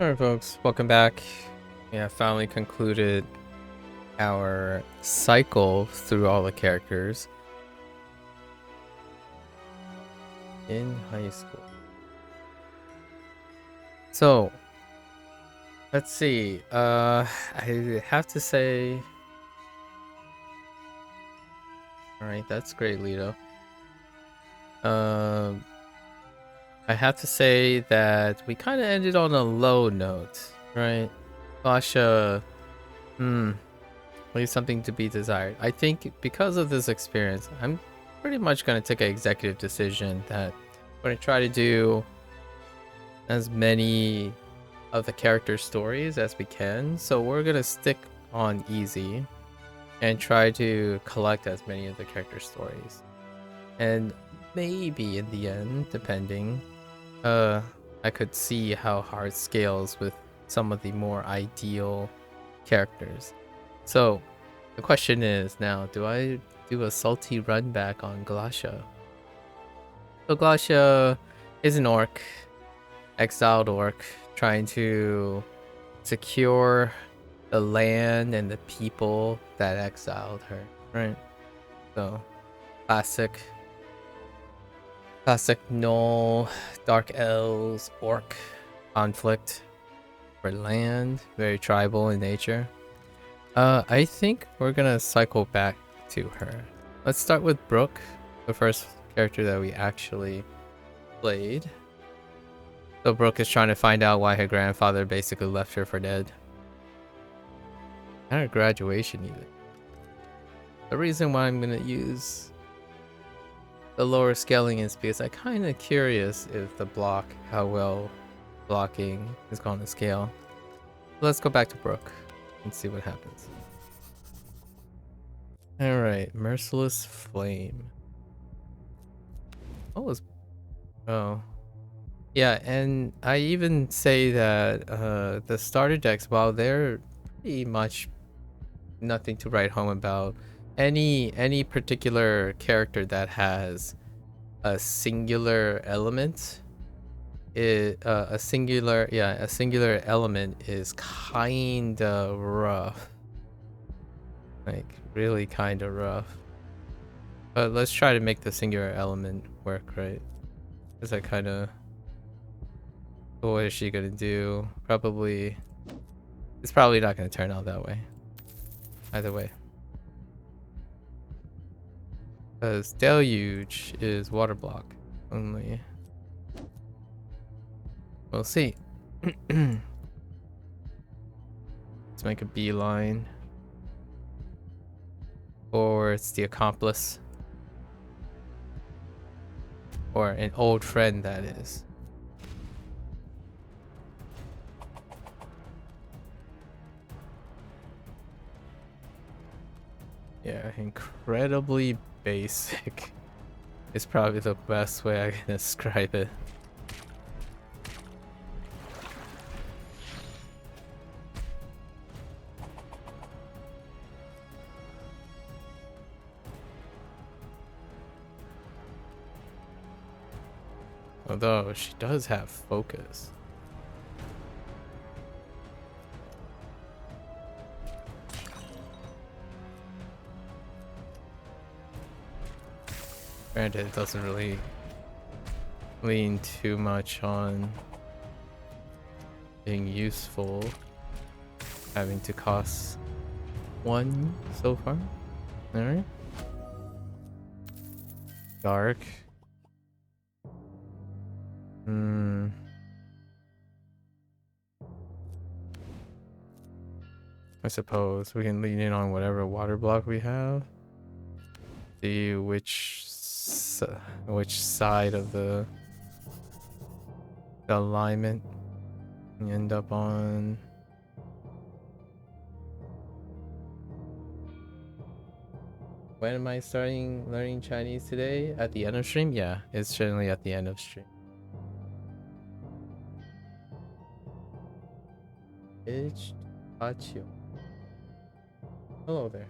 Alright folks, welcome back. We have finally concluded our cycle through all the characters in high school. So, let's see. I have to say... Alright, that's great, Lito. I have to say that we kind of ended on a low note, right? Sasha, leaves something to be desired. I think because of this experience, I'm pretty much going to take an executive decision that I'm going to try to do as many of the character stories as we can. So we're going to stick on easy and try to collect as many of the character stories. And maybe in the end, depending, I could see how hard scales with some of the more ideal characters. So the question is now, do I do a salty run back on Glacia? So Glacia is an orc, exiled orc, trying to secure the land and the people that exiled her, right? So classic Gnoll, Dark Elves, Orc conflict for land, very tribal in nature. I think we're gonna cycle back to her. Let's start with Brooke, the first character that we actually played. So Brooke is trying to find out why her grandfather basically left her for dead. And her graduation even. The reason why I'm gonna use the lower scaling is because I'm kind of curious if the block, how well blocking is going to scale. Let's go back to Brooke and see what happens. Alright, Merciless Flame. What was... Oh. Yeah, and I even say that the starter decks, while they're pretty much nothing to write home about, any particular character that has a singular element, a singular element is kinda rough. Like really kinda rough. But let's try to make the singular element work, right? Because I kinda... What is she gonna do? Probably... It's probably not gonna turn out that way. Either way. Because Deluge is water block only. We'll see. Let's make a beeline. Or it's the accomplice. Or an old friend, that is. Yeah, incredibly basic is probably the best way I can describe it. Although she does have focus. Granted, it doesn't really lean too much on being useful, having to cost 1 so far. Alright. Dark. I suppose we can lean in on whatever water block we have. See which side of the alignment we end up on. When am I starting learning Chinese today? At the end of stream? Yeah, it's generally at the end of stream. It's Achio. Hello there.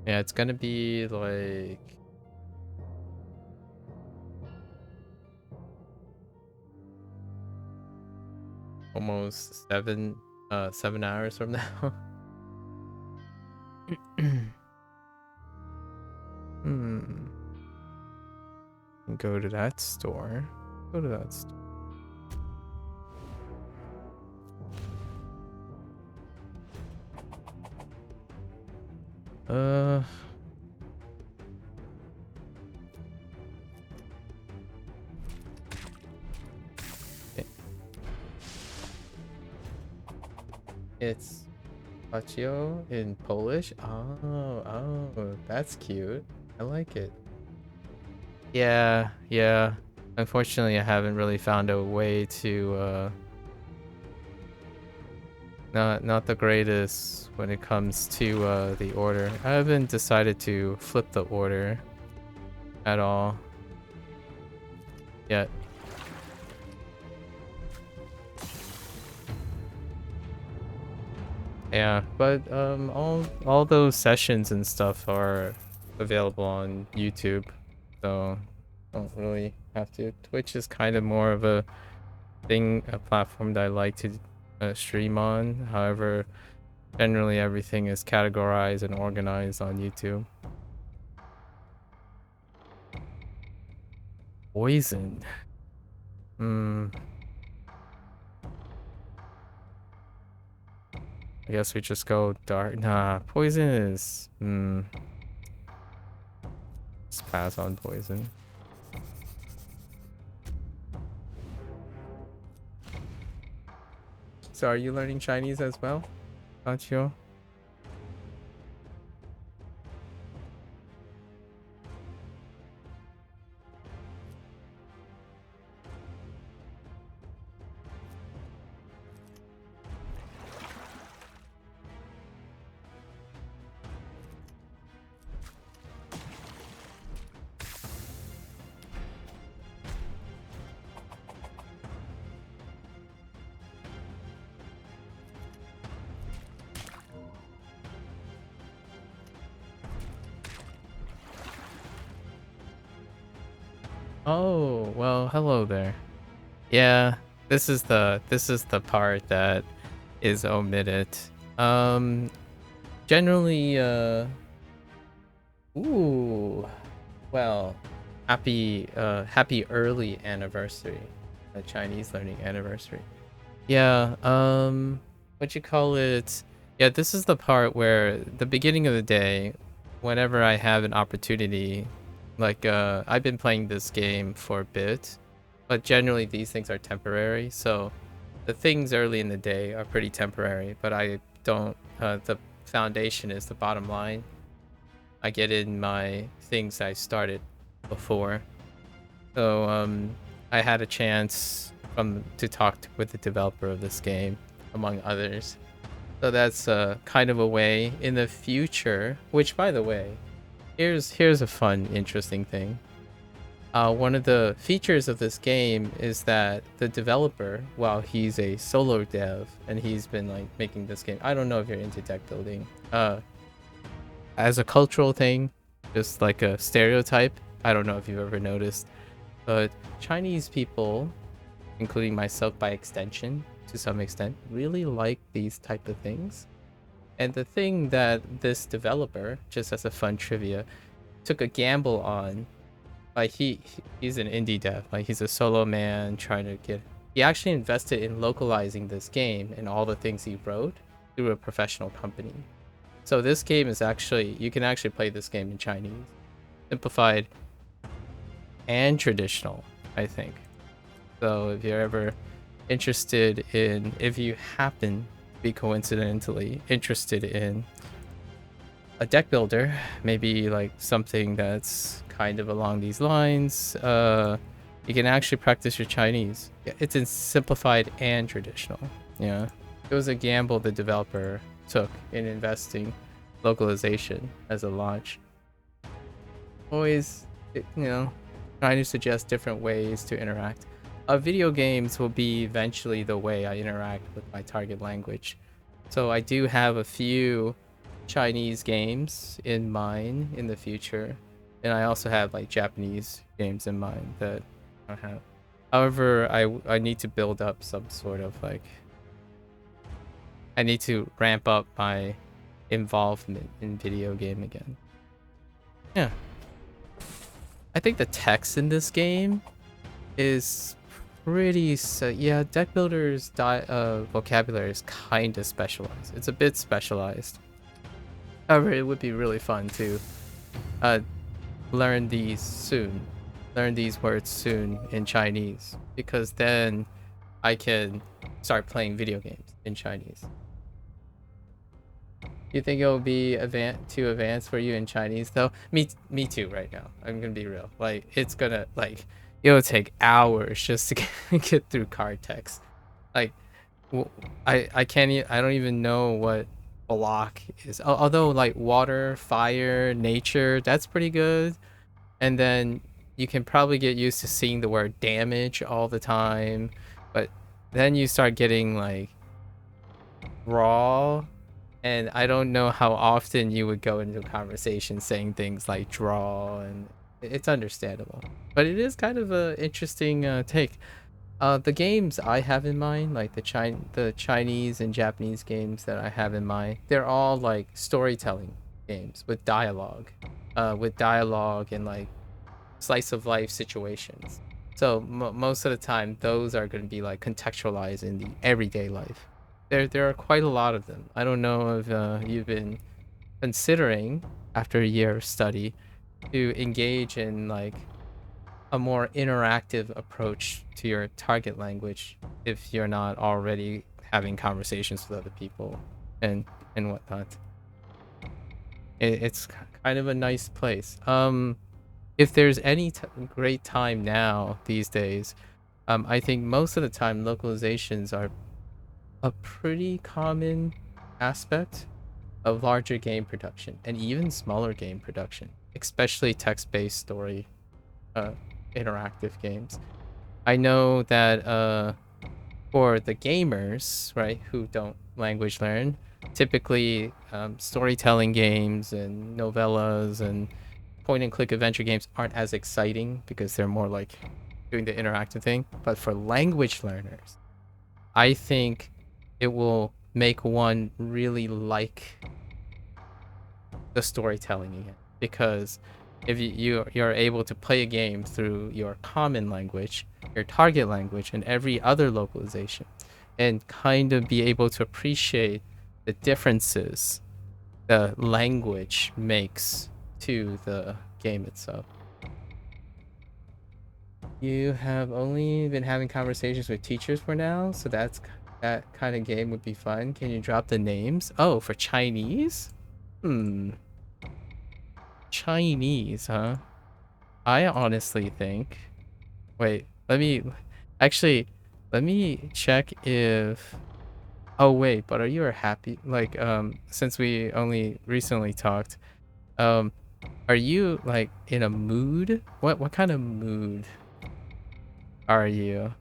Yeah, it's gonna be like... almost 7 hours from now. Hmm. Go to that store. Go to that store. Uh. It's Paccio in Polish. Oh, that's cute. I like it. Yeah. Unfortunately, I haven't really found a way to not the greatest when it comes to the order. I haven't decided to flip the order at all yet. Yeah, but all those sessions and stuff are available on YouTube, so don't really have to. Twitch is kind of more of a platform that I like to stream on. However, generally everything is categorized and organized on YouTube. Poison. I guess we just go dark. Nah, poison is let's pass on poison. So are you learning Chinese as well, Anchio? Oh, well, hello there. Yeah, this is the part that is omitted. Um Generally ooh, well, happy early anniversary. A Chinese learning anniversary. Yeah, what you call it? Yeah, this is the part where the beginning of the day, whenever I have an opportunity, like I've been playing this game for a bit, but generally these things are temporary. So the things early in the day are pretty temporary, but I don't the foundation is the bottom line. I get in my things I started before. So I had a chance to talk with the developer of this game, among others. So that's kind of a way in the future. Which, by the way, here's a fun, interesting thing. One of the features of this game is that the developer, while he's a solo dev and he's been like making this game, I don't know if you're into deck building. As a cultural thing, just like a stereotype. I don't know if you've ever noticed, but Chinese people, including myself by extension, to some extent, really like these type of things. And the thing that this developer, just as a fun trivia, took a gamble on, like he's an indie dev, like he's a solo man trying to get. He actually invested in localizing this game and all the things he wrote through a professional company. So this game is actually, you can actually play this game in Chinese, simplified and traditional, I think. So if you're ever interested in, if you happen to be coincidentally interested in a deck builder, maybe like something that's kind of along these lines, you can actually practice your Chinese. It's in simplified and traditional. Yeah, it was a gamble the developer took in investing localization as a launch. Always, trying to suggest different ways to interact. Video games will be eventually the way I interact with my target language. So I do have a few Chinese games in mind in the future, and I also have like Japanese games in mind that I have. However, I need to build up some sort of like I need to ramp up my involvement in video game again. Yeah. I think the text in this game is pretty yeah, Deckbuilder's vocabulary is kind of specialized. It's a bit specialized. However, it would be really fun to uh, learn these soon. Learn these words soon in Chinese, because then I can start playing video games in Chinese. You think it'll be too advanced for you in Chinese though? Me too right now. I'm gonna be real. Like it's gonna like it'll take hours just to get through card text. Like I can't I don't even know what block is. Although like water, fire, nature, that's pretty good. And then you can probably get used to seeing the word damage all the time. But then you start getting like raw, and I don't know how often you would go into a conversation saying things like draw, and it's understandable. But it is kind of a interesting take. The games I have in mind, like the Chinese and Japanese games that I have in mind, they're all like storytelling games with dialogue, and like slice of life situations. So most of the time, those are going to be like contextualized in the everyday life. There are quite a lot of them. I don't know if you've been considering, after a year of study, to engage in like a more interactive approach to your target language if you're not already having conversations with other people and whatnot. It's kind of a nice place. If there's any great time now these days, I think most of the time localizations are a pretty common aspect of larger game production and even smaller game production, especially text-based story interactive games. I know that for the gamers, right, who don't language learn, typically storytelling games and novellas and point and click adventure games aren't as exciting because they're more like doing the interactive thing. But for language learners, I think it will make one really like the storytelling again, because if you're able to play a game through your common language, your target language, and every other localization, and kind of be able to appreciate the differences the language makes to the game itself. You have only been having conversations with teachers for now, so that kind of game would be fun. Can you drop the names? Oh, for Chinese? Chinese, huh? I honestly think. Wait, let me check if. Oh wait, but are you happy? Like, since we only recently talked, um, are you like in a mood? What kind of mood are you?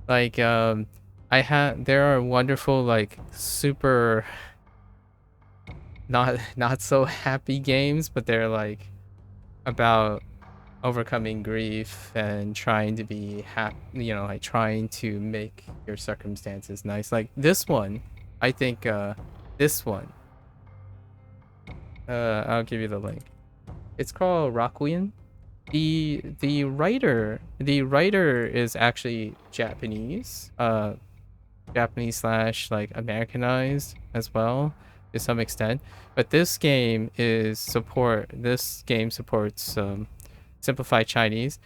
Like, there are wonderful like super not so happy games, but they're like about overcoming grief and trying to be happy, like trying to make your circumstances nice. Like this one, I think this one, I'll give you the link. It's called Roguelike. The writer is actually Japanese, Japanese slash like Americanized as well to some extent. But this game supports simplified Chinese.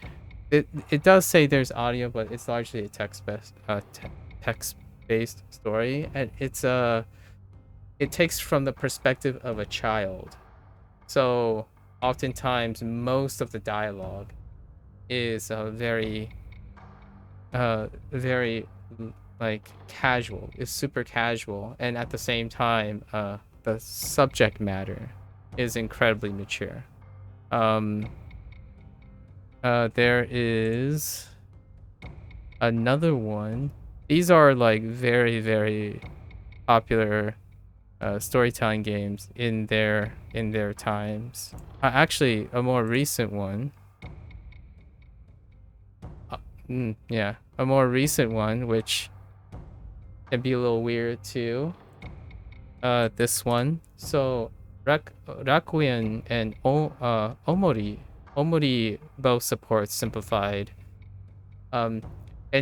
It does say there's audio, but it's largely a text based story, and it takes from the perspective of a child. So oftentimes most of the dialogue is very like casual. It's super casual, and at the same time the subject matter is incredibly mature. There is another one. These are like very, very popular storytelling games in their times. Actually, a more recent one. Yeah, a more recent one, which can be a little weird too. this one. So Rakuen and Omori both support simplified. And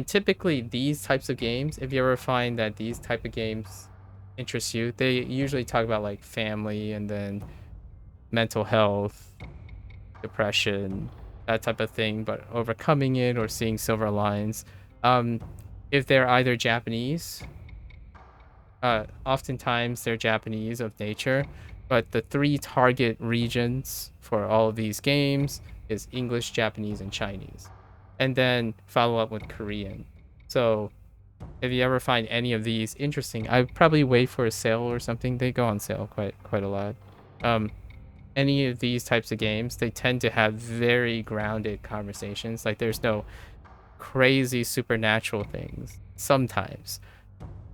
typically these types of games, if you ever find that these type of games interest you, they usually talk about like family and then mental health, depression, that type of thing, but overcoming it or seeing silver lines. If they're either Japanese, oftentimes they're Japanese of nature, but the three target regions for all of these games is English, Japanese, and Chinese. And then follow up with Korean. So if you ever find any of these interesting, I'd probably wait for a sale or something. They go on sale quite a lot. Any of these types of games, they tend to have very grounded conversations. Like there's no crazy supernatural things. Sometimes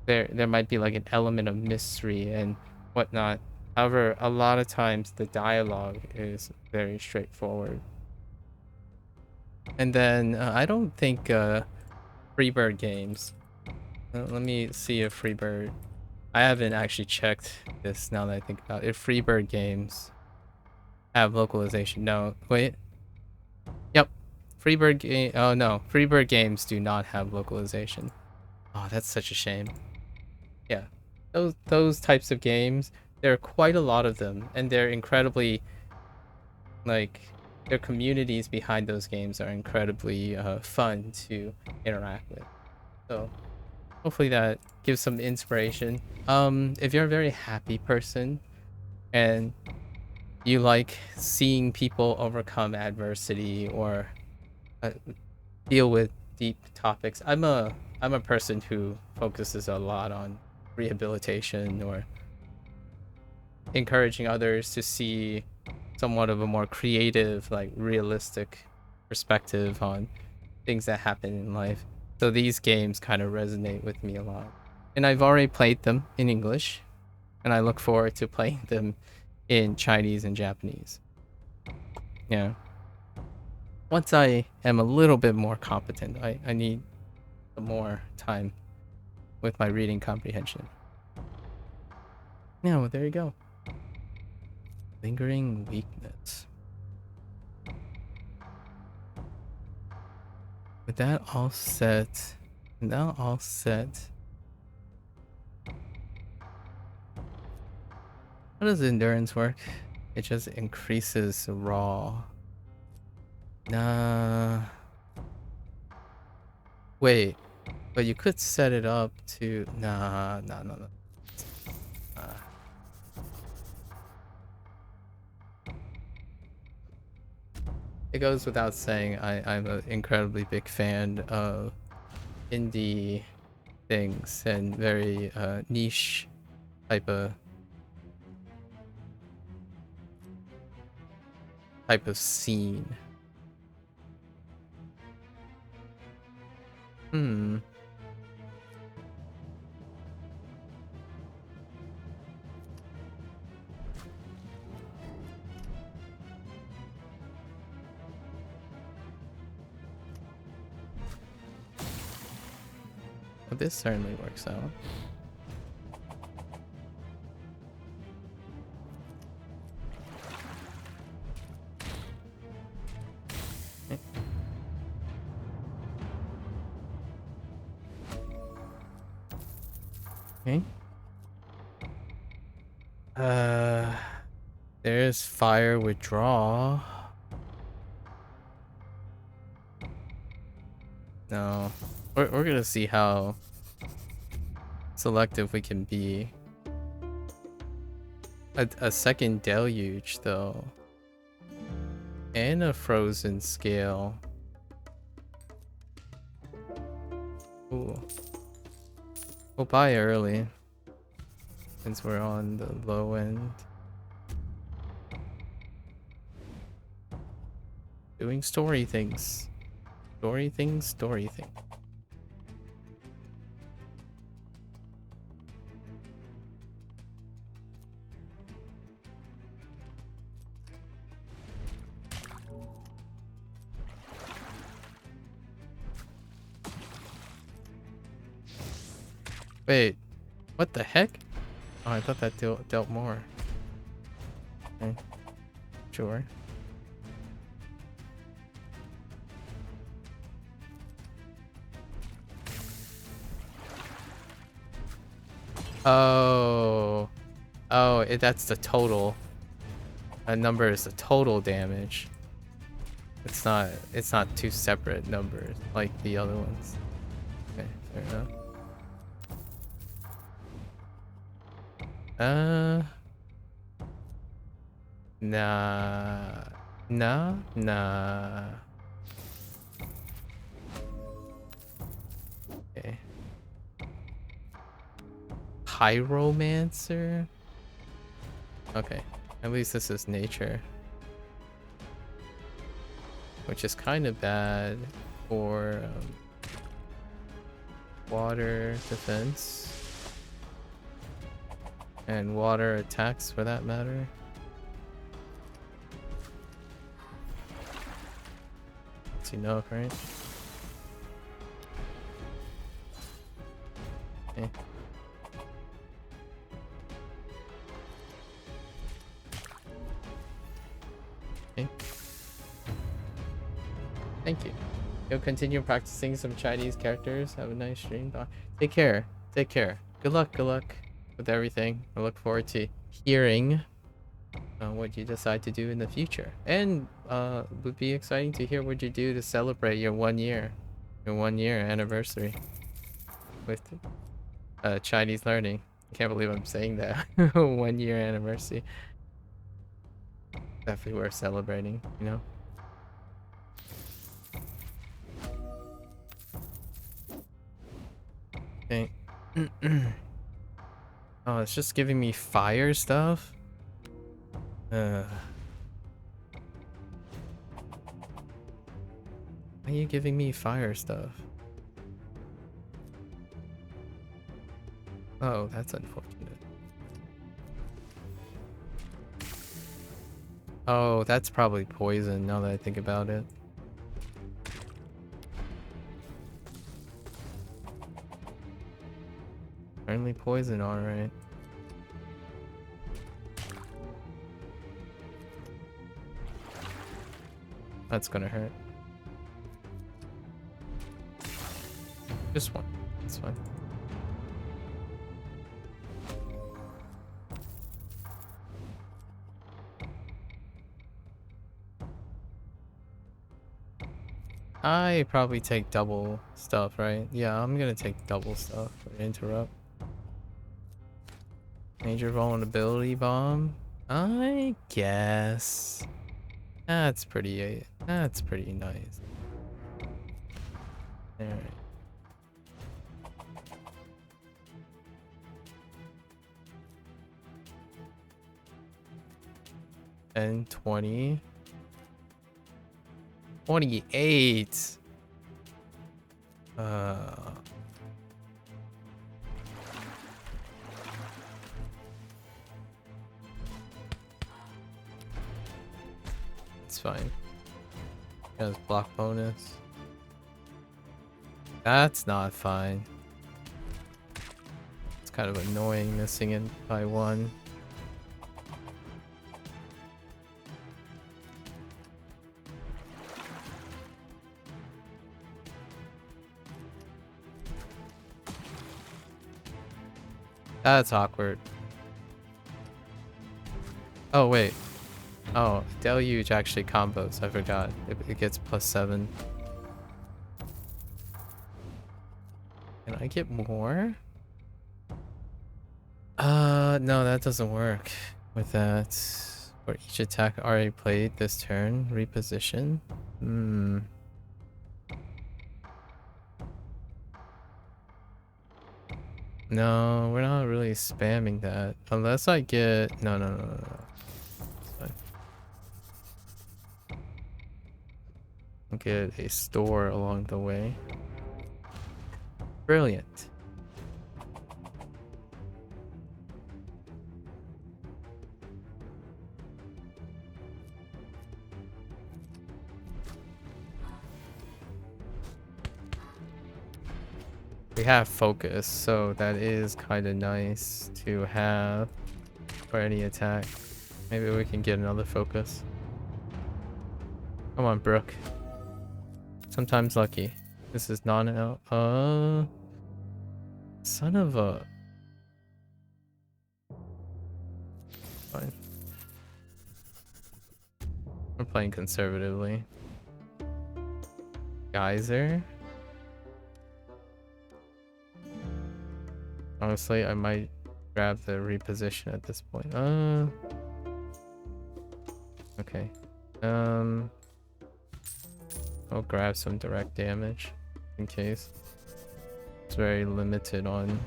there might be like an element of mystery and whatnot. However, a lot of times the dialogue is very straightforward. And then I don't think Freebird games. Let me see if Freebird. I haven't actually checked this now that I think about it. If Freebird games have localization. No, wait. Yep. Freebird game. Oh no, Freebird games do not have localization. Oh, that's such a shame. Yeah, those types of games. There are quite a lot of them, and they're incredibly like their communities behind those games are incredibly fun to interact with. So hopefully that gives some inspiration. If you're a very happy person and you like seeing people overcome adversity or deal with deep topics, I'm a person who focuses a lot on rehabilitation or encouraging others to see somewhat of a more creative, like realistic perspective on things that happen in life. So these games kind of resonate with me a lot. And I've already played them in English, and I look forward to playing them in Chinese and Japanese. Yeah. Once I am a little bit more competent, I need some more time with my reading comprehension. Yeah, well, there you go. Lingering weakness. With that all set, how does endurance work? It just increases raw. Nah. Wait, but you could set it up to no. It goes without saying, I'm an incredibly big fan of indie things and very niche type of scene. Well, this certainly works out. Okay. There's fire withdrawal. No. We're gonna see how selective we can be. A second deluge though. And a frozen scale. Ooh. We'll buy early. Since we're on the low end. Doing story things. Story things. Wait, what the heck? Oh, I thought that dealt more. Okay. Sure. Oh. Oh, that's the total. That number is the total damage. It's not two separate numbers like the other ones. Okay, fair enough. Nah. Nah. Nah. Okay. Pyromancer? Okay. At least this is nature. Which is kind of bad for water defense. And water attacks for that matter. That's enough, right? Okay. Okay. Thank you. You'll continue practicing some Chinese characters. Have a nice stream. Take care. Take care. Good luck. Good luck with everything. I look forward to hearing what you decide to do in the future. And would be exciting to hear what you do to celebrate your 1 year. Your 1 year anniversary with Chinese learning. I can't believe I'm saying that. 1 year anniversary. Definitely worth celebrating, you know? Okay. Oh, it's just giving me fire stuff? Why are you giving me fire stuff? Oh, that's unfortunate. Oh, that's probably poison now that I think about it. Apparently poison, alright. That's gonna hurt. Just one. That's fine. I probably take double stuff, right? Yeah, I'm gonna take double stuff for interrupt. Major vulnerability bomb? I guess. That's pretty nice. Alright. And 20. 28. It's fine. Has block bonus. That's not fine. It's kind of annoying missing it by 1. That's awkward. Oh, wait. Oh, Deluge actually combos. I forgot. It gets +7. Can I get more? No, that doesn't work with that. For each attack already played this turn, reposition. No, we're not really spamming that. Unless I get... No. It's fine. I'll get a store along the way. Brilliant. We have focus, so that is kind of nice to have for any attack. Maybe we can get another focus. Come on, Brooke. Sometimes lucky. This is not an son of a. Fine. We're playing conservatively. Geyser. Honestly, I might grab the reposition at this point. Okay. I'll grab some direct damage in case. It's very limited on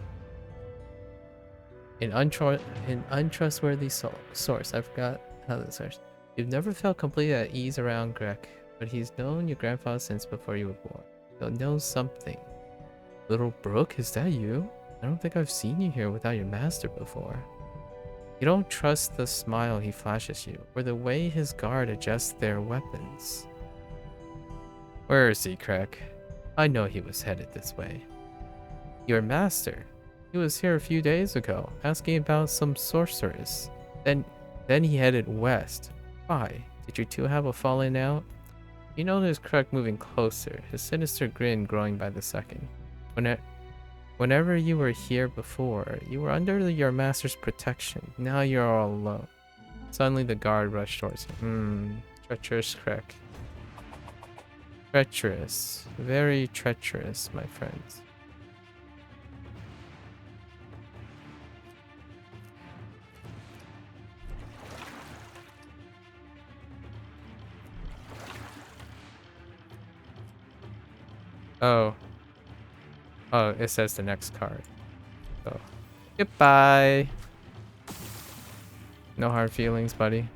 an untrustworthy source. I forgot how this starts. You've never felt completely at ease around Greg, but he's known your grandfather since before you were born. He'll know something. Little Brooke, is that you? I don't think I've seen you here without your master before. You don't trust the smile he flashes you, or the way his guard adjusts their weapons. Where is he, Craig? I know he was headed this way. Your master? He was here a few days ago, asking about some sorceress. Then he headed west. Why? Did you two have a falling out? You noticed Craig moving closer, his sinister grin growing by the second. Whenever you were here before, you were under your master's protection. Now you're all alone. Suddenly the guard rushed towards him. Treacherous Craig. Treacherous. Very treacherous, my friends. Oh. Oh, it says the next card. So, goodbye. No hard feelings, buddy.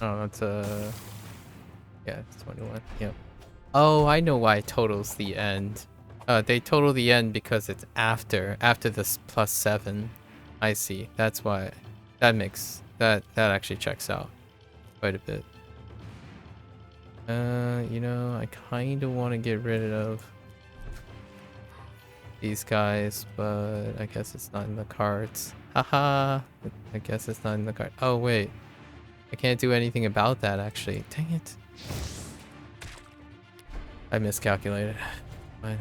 Oh, that's yeah, it's 21. Yep. Oh, I know why it totals the end. They total the end because it's after this +7. I see. That's why. That actually checks out quite a bit. You know, I kind of want to get rid of these guys, but I guess it's not in the cards. Haha. I guess it's not in the card. Oh wait. I can't do anything about that, actually. Dang it. I miscalculated. Fine.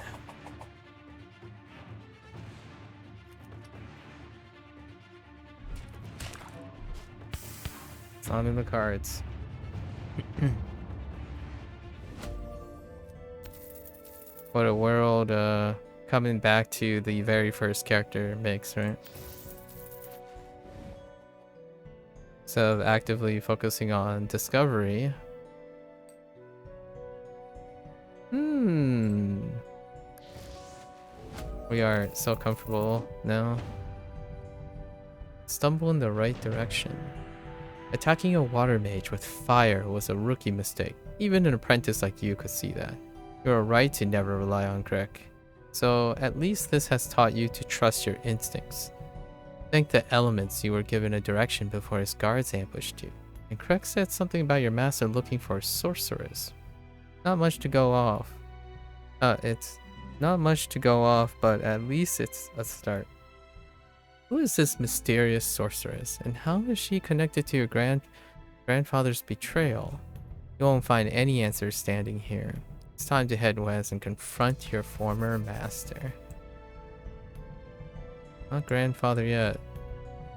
It's not in the cards. What a world coming back to the very first character makes, right? So actively focusing on discovery. We are so comfortable now. Stumble in the right direction. Attacking a water mage with fire was a rookie mistake. Even an apprentice like you could see that. You're right to never rely on Greg. So at least this has taught you to trust your instincts. Thank the elements you were given a direction before his guards ambushed you. And Craig said something about your master looking for a sorceress. Not much to go off. It's not much to go off, but at least it's a start. Who is this mysterious sorceress, and how is she connected to your grandfather's betrayal? You won't find any answers standing here. It's time to head west and confront your former master. Not grandfather yet.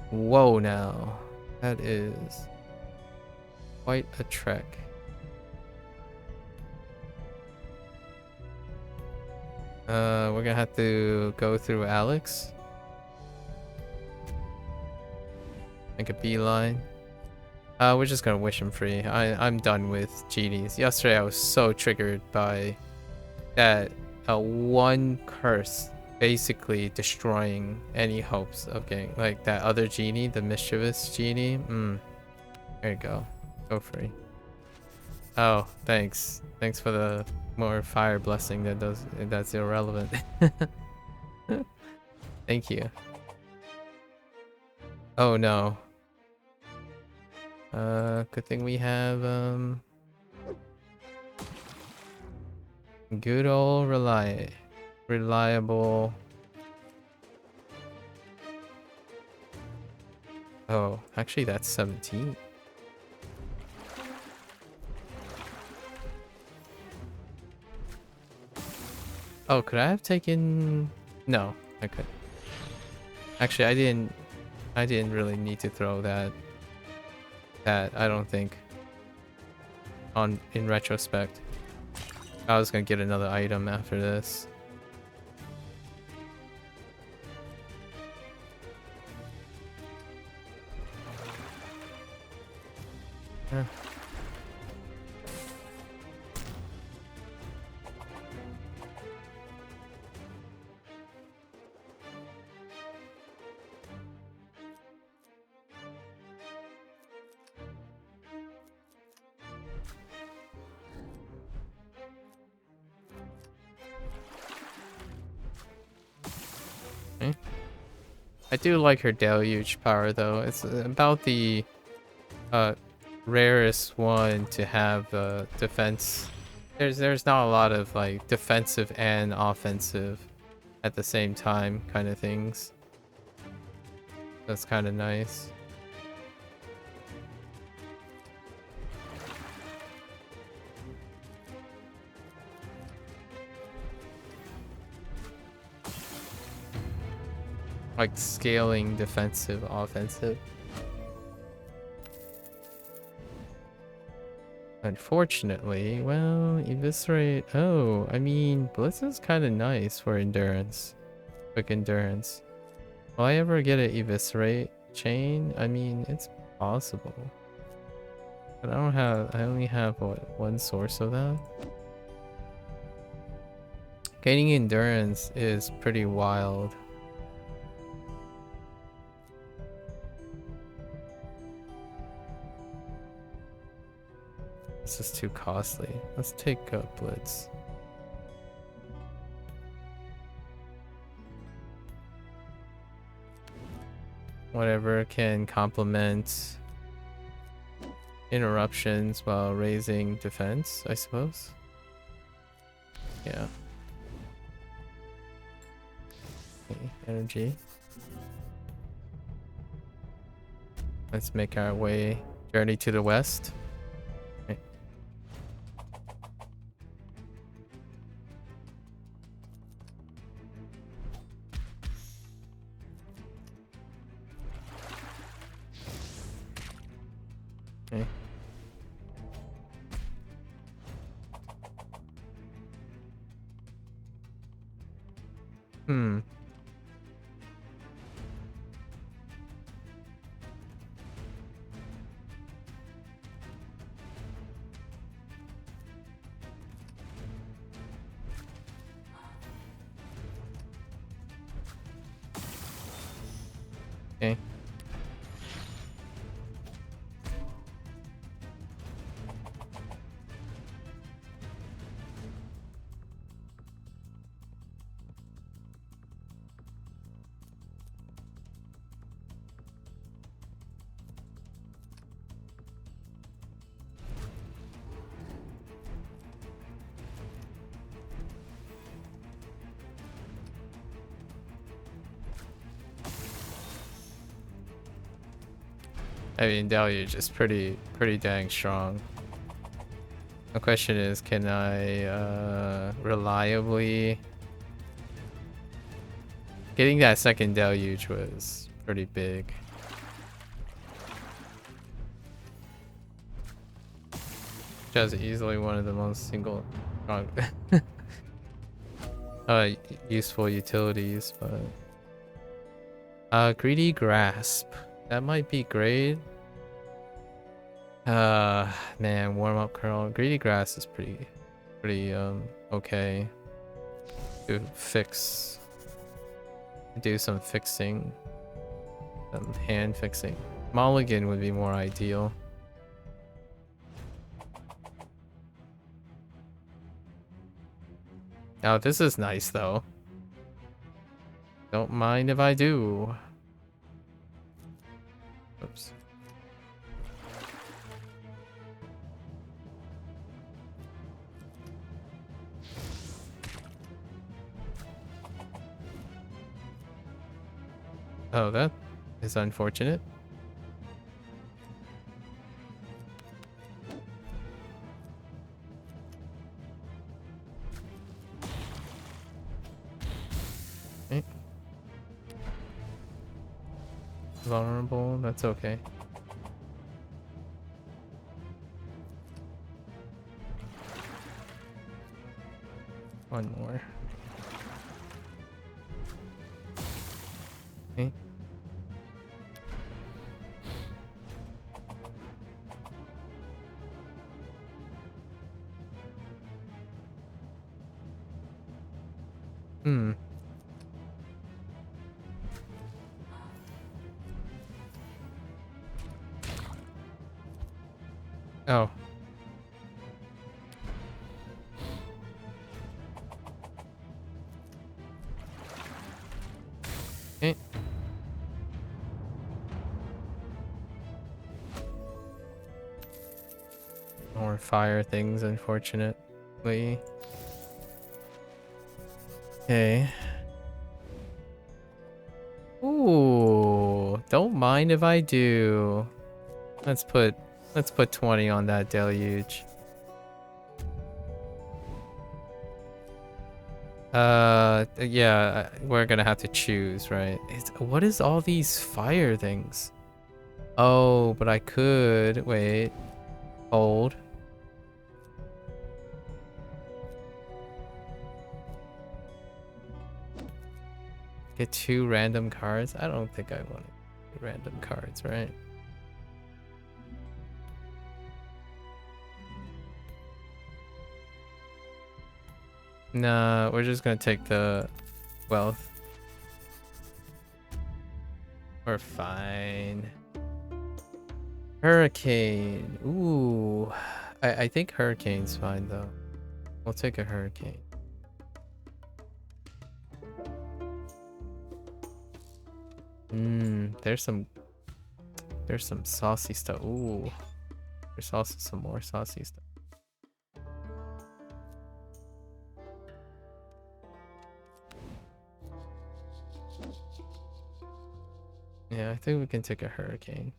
Whoa now. That is quite a trek. We're gonna have to go through Alex. Make a beeline. We're just gonna wish him free. I'm done with genies. Yesterday I was so triggered by that one curse basically destroying any hopes of getting like that other genie, the mischievous genie. There you go. Go free. Oh, thanks. Thanks for the more fire blessing that's irrelevant. Thank you. Oh no. Good thing we have good old reliable. Oh, actually that's 17. Oh, could I have taken? No, I could. Actually, I didn't really need to throw that. I don't think. In retrospect, I was gonna get another item after this. Huh. Okay. I do like her deluge power though. It's about the rarest one to have defense. There's not a lot of like defensive and offensive at the same time kind of things. That's kind of nice. Like scaling defensive, offensive. Unfortunately, well, eviscerate. Oh, I mean, Blitz is kind of nice for endurance. Quick endurance. Will I ever get an eviscerate chain? I mean, it's possible. But I only have what, one source of that? Gaining endurance is pretty wild. This is too costly. Let's take Blitz. Whatever can complement interruptions while raising defense, I suppose. Yeah. Okay, energy. Let's make our way, journey to the west. Okay. Okay. Hmm. Okay. I mean, Deluge is pretty dang strong. The question is, can I reliably... Getting that second Deluge was pretty big. Just easily one of the most single useful utilities, but Greedy Grasp. That might be great. Man, warm up curl. Greedy Grass is pretty okay. To fix, do some fixing, some hand fixing. Mulligan would be more ideal. Oh, this is nice though. Don't mind if I do. Oops. Oh, that is unfortunate. Okay. Vulnerable, that's okay. One more. Okay. Hmm. Oh. Okay. More fire things, unfortunately. Okay. Ooh, don't mind if I do. Let's put 20 on that deluge. Yeah, we're gonna have to choose, right? What is all these fire things? Oh, but I could wait. Hold. Get 2 random cards. I don't think I want random cards, right? Nah, we're just gonna take the wealth. We're fine. Hurricane. Ooh. I think hurricane's fine though. We'll take a hurricane. There's some saucy stuff. Ooh. There's also some more saucy stuff. Yeah, I think we can take a hurricane.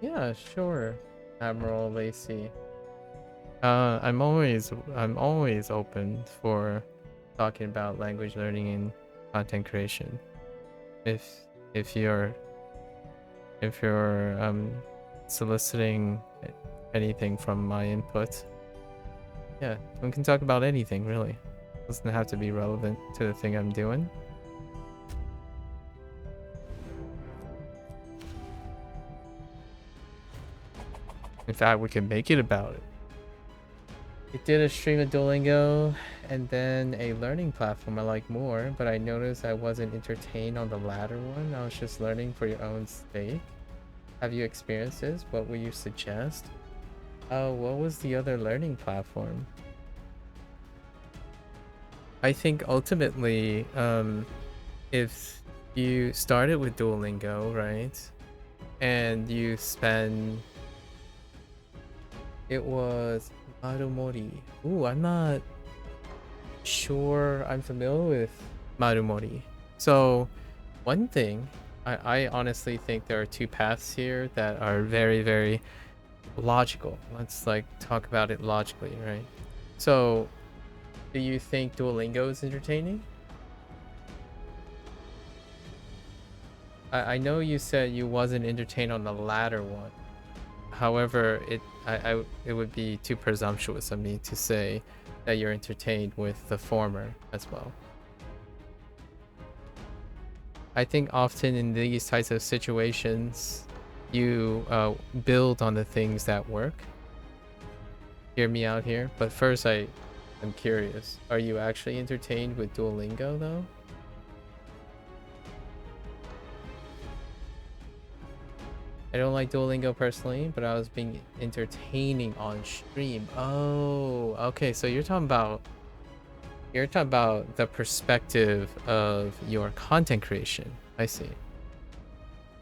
Yeah, sure. Admiral Lacey. I'm always open for talking about language learning and content creation. If you're soliciting anything from my input, yeah, we can talk about anything really. It doesn't have to be relevant to the thing I'm doing. In fact, we can make it about it. I did a stream of Duolingo and then a learning platform I like more, but I noticed I wasn't entertained on the latter one. I was just learning for your own sake. Have you experienced this? What would you suggest? Oh, what was the other learning platform? I think ultimately, if you started with Duolingo, right? And you spend... It was Marumori. Ooh, I'm not sure I'm familiar with Marumori. So, one thing, I honestly think there are 2 paths here that are very, very logical. Let's like talk about it logically, right? So, do you think Duolingo is entertaining? I know you said you wasn't entertained on the latter one. However, it would be too presumptuous of me to say that you're entertained with the former as well. I think often in these types of situations, you build on the things that work. Hear me out here. But first, I'm curious. Are you actually entertained with Duolingo though? I don't like Duolingo personally, but I was being entertaining on stream. Oh, okay. So you're talking about the perspective of your content creation. I see.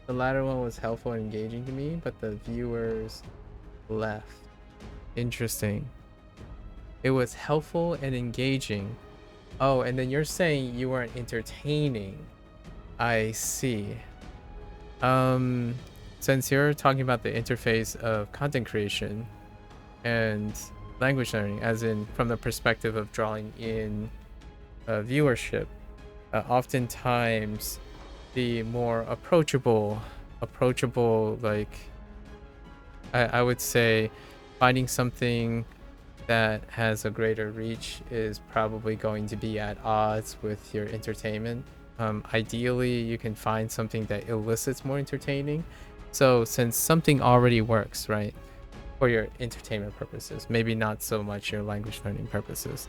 The latter one was helpful and engaging to me, but the viewers left. Interesting. It was helpful and engaging. Oh, and then you're saying you weren't entertaining. I see. Since you're talking about the interface of content creation and language learning, as in from the perspective of drawing in viewership, oftentimes the more approachable, like I would say finding something that has a greater reach is probably going to be at odds with your entertainment. Ideally, you can find something that elicits more entertaining. So since something already works, right, for your entertainment purposes, maybe not so much your language learning purposes,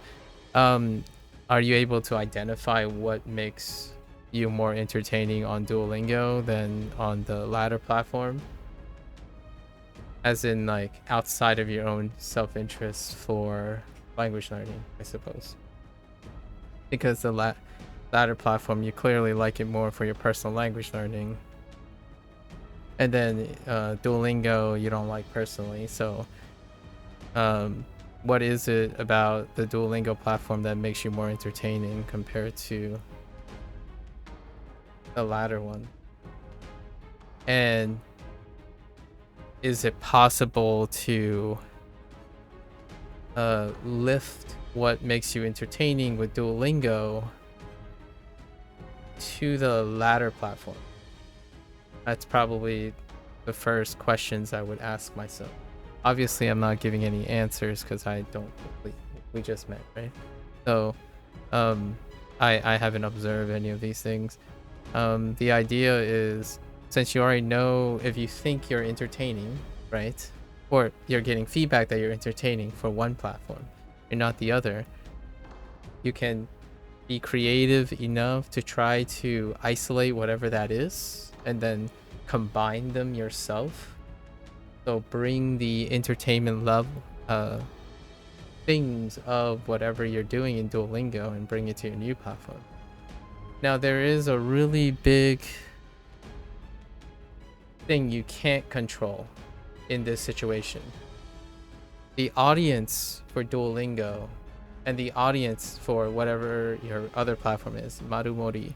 are you able to identify what makes you more entertaining on Duolingo than on the latter platform? As in, like, outside of your own self-interest for language learning, I suppose. Because the latter platform, you clearly like it more for your personal language learning. And then Duolingo, you don't like personally. So what is it about the Duolingo platform that makes you more entertaining compared to the latter one? And is it possible to lift what makes you entertaining with Duolingo to the latter platform? That's probably the first questions I would ask myself. Obviously, I'm not giving any answers because I don't. We just met, right? So, I haven't observed any of these things. The idea is, since you already know if you think you're entertaining, right, or you're getting feedback that you're entertaining for one platform and not the other, you can be creative enough to try to isolate whatever that is and then combine them yourself. So bring the entertainment level things of whatever you're doing in Duolingo and bring it to your new platform. Now there is a really big thing you can't control in this situation. The audience for Duolingo and the audience for whatever your other platform is, Marumori,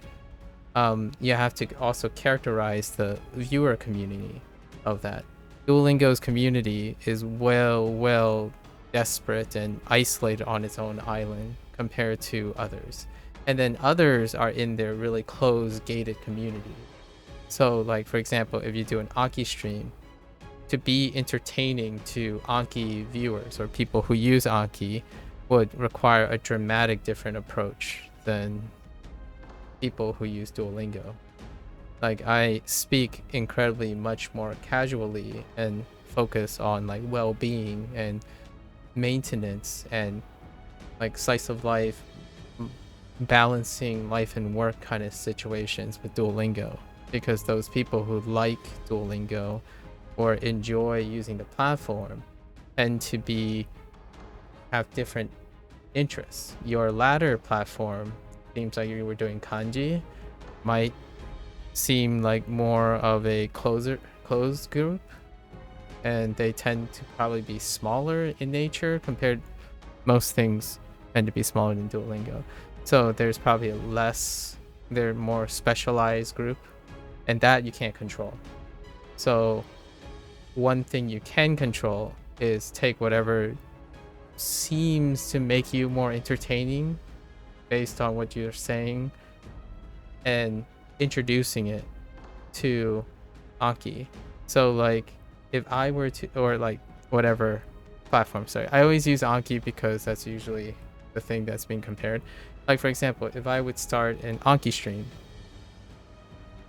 you have to also characterize the viewer community of that. Duolingo's community is well desperate and isolated on its own island compared to others. And then others are in their really closed, gated community. So, like, for example, if you do an Anki stream, to be entertaining to Anki viewers or people who use Anki would require a dramatic different approach than people who use Duolingo. Like, I speak incredibly much more casually and focus on like well-being and maintenance and like slice of life, balancing life and work kind of situations with Duolingo, because those people who like Duolingo or enjoy using the platform tend to have different interests. Your latter platform seems like you were doing kanji, might seem like more of a closed group, and they tend to probably be smaller in nature compared. Most things tend to be smaller than Duolingo, so there's probably they're more specialized group, and that you can't control. So one thing you can control is take whatever seems to make you more entertaining based on what you're saying and introducing it to Anki. So like if I were to, or like whatever platform, sorry, I always use Anki because that's usually the thing that's being compared. Like, for example, if I would start an Anki stream,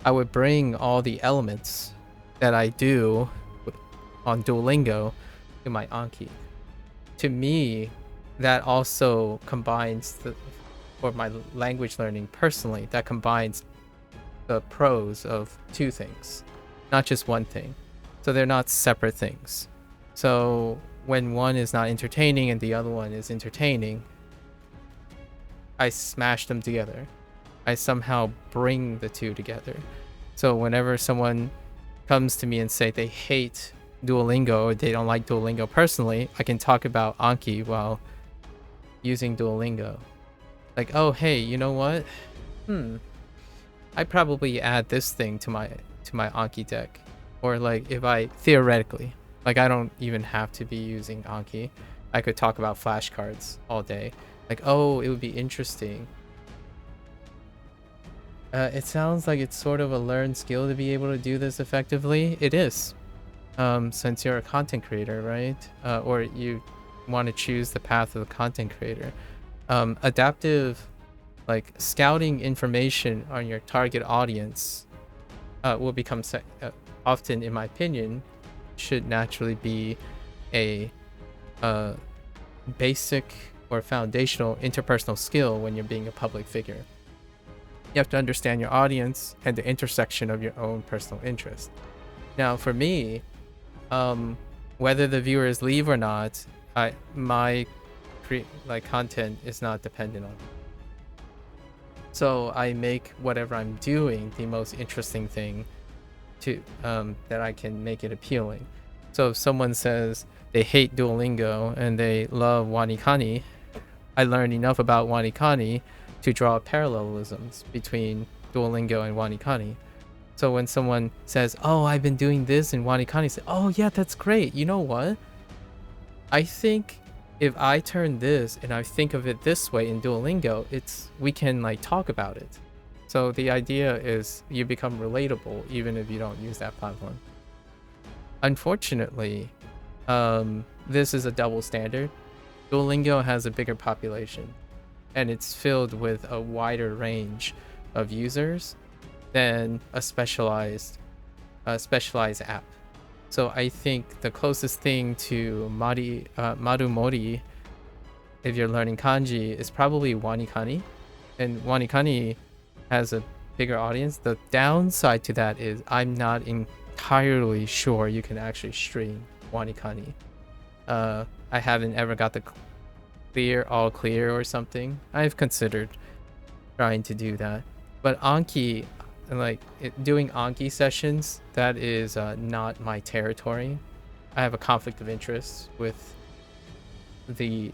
I would bring all the elements that I do on Duolingo to my Anki. To me, that also combines for my language learning personally, that combines the pros of two things, not just one thing. So they're not separate things. So when one is not entertaining and the other one is entertaining, I smash them together. I somehow bring the two together. So whenever someone comes to me and say they hate Duolingo or they don't like Duolingo personally, I can talk about Anki while using Duolingo. Like, oh hey, you know what? I probably add this thing to my Anki deck. Or like if I theoretically, like I don't even have to be using Anki. I could talk about flashcards all day. Like, oh, it would be interesting. It sounds like it's sort of a learned skill to be able to do this effectively. It is. Since you're a content creator, right? Or you want to choose the path of the content creator. Adaptive, like scouting information on your target audience will become often, in my opinion, should naturally be a basic or foundational interpersonal skill when you're being a public figure. You have to understand your audience and the intersection of your own personal interest. Now, for me, whether the viewers leave or not, my content is not dependent on it. So I make whatever I'm doing the most interesting thing to that I can make it appealing. So if someone says they hate Duolingo and they love Wanikani, I learned enough about Wanikani to draw parallelisms between Duolingo and Wanikani. So when someone says, oh, I've been doing this in Wanikani, say, oh yeah, that's great. You know what? I think if I turn this and I think of it this way in Duolingo, we can like talk about it. So the idea is you become relatable even if you don't use that platform. Unfortunately, this is a double standard. Duolingo has a bigger population and it's filled with a wider range of users than a specialized app. So I think the closest thing to Marumori, if you're learning kanji, is probably Wanikani. And Wanikani has a bigger audience. The downside to that is I'm not entirely sure you can actually stream Wanikani. I haven't ever got the all clear or something. I've considered trying to do that. But Anki, doing Anki sessions, that is not my territory. I have a conflict of interest with the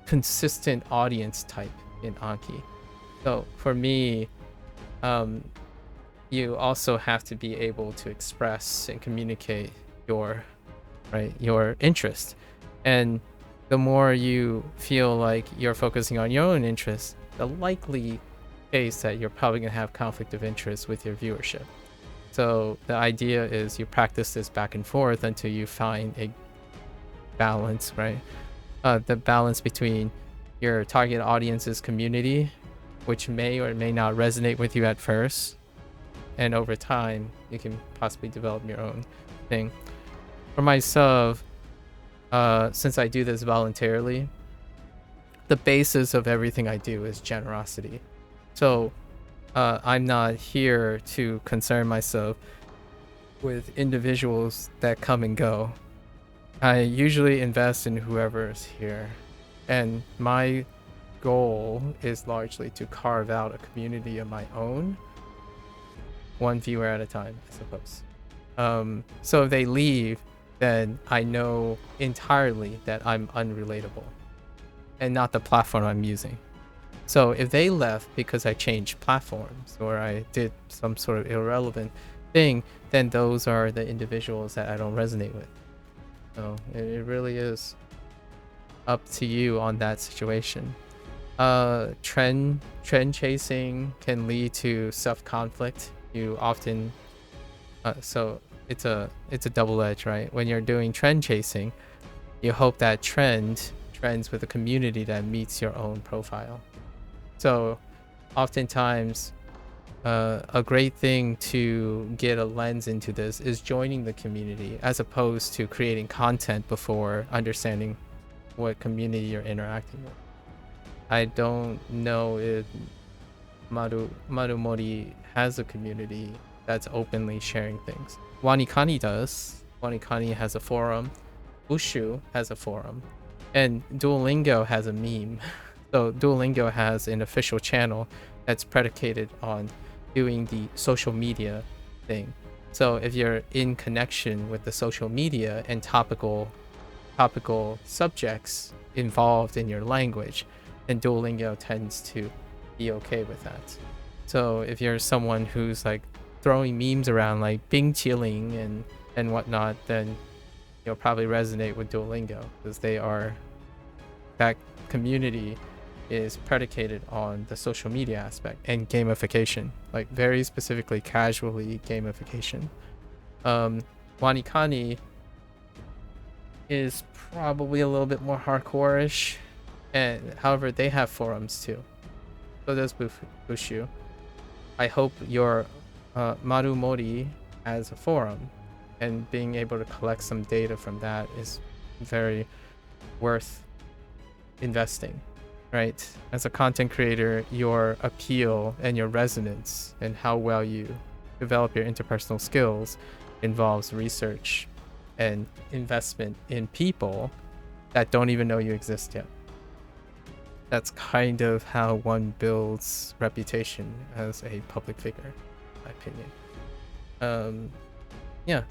consistent audience type in Anki. So for me, you also have to be able to express and communicate your interest. And the more you feel like you're focusing on your own interests, the likely case that you're probably going to have conflict of interest with your viewership. So the idea is you practice this back and forth until you find a balance, right? The balance between your target audience's community, which may or may not resonate with you at first, and over time you can possibly develop your own thing. For myself, since I do this voluntarily, the basis of everything I do is generosity. So I'm not here to concern myself with individuals that come and go. I usually invest in whoever's here, and my goal is largely to carve out a community of my own, one viewer at a time, I suppose. So if they leave, then I know entirely that I'm unrelatable and not the platform I'm using. So if they left because I changed platforms or I did some sort of irrelevant thing, then those are the individuals that I don't resonate with. So it really is up to you on that situation. Trend chasing can lead to self-conflict. You often so it's a double edge, right? When you're doing trend chasing, you hope that trends with a community that meets your own profile. So oftentimes a great thing to get a lens into this is joining the community as opposed to creating content before understanding what community you're interacting with. I don't know if Marumori has a community that's openly sharing things. Wanikani does. Wanikani has a forum. Ushu has a forum. And Duolingo has a meme. So Duolingo has an official channel that's predicated on doing the social media thing. So if you're in connection with the social media and topical subjects involved in your language, then Duolingo tends to be okay with that. So if you're someone who's like throwing memes around like Bing Chilling and whatnot, then you'll probably resonate with Duolingo because that community is predicated on the social media aspect and gamification, like very specifically casually gamification. Wanikani is probably a little bit more hardcore-ish, and however they have forums too. So does Bushu. I hope your Marumori has a forum, and being able to collect some data from that is very worth investing, right? As a content creator, your appeal and your resonance and how well you develop your interpersonal skills involves research and investment in people that don't even know you exist yet. That's kind of how one builds reputation as a public figure, in my opinion. Yeah,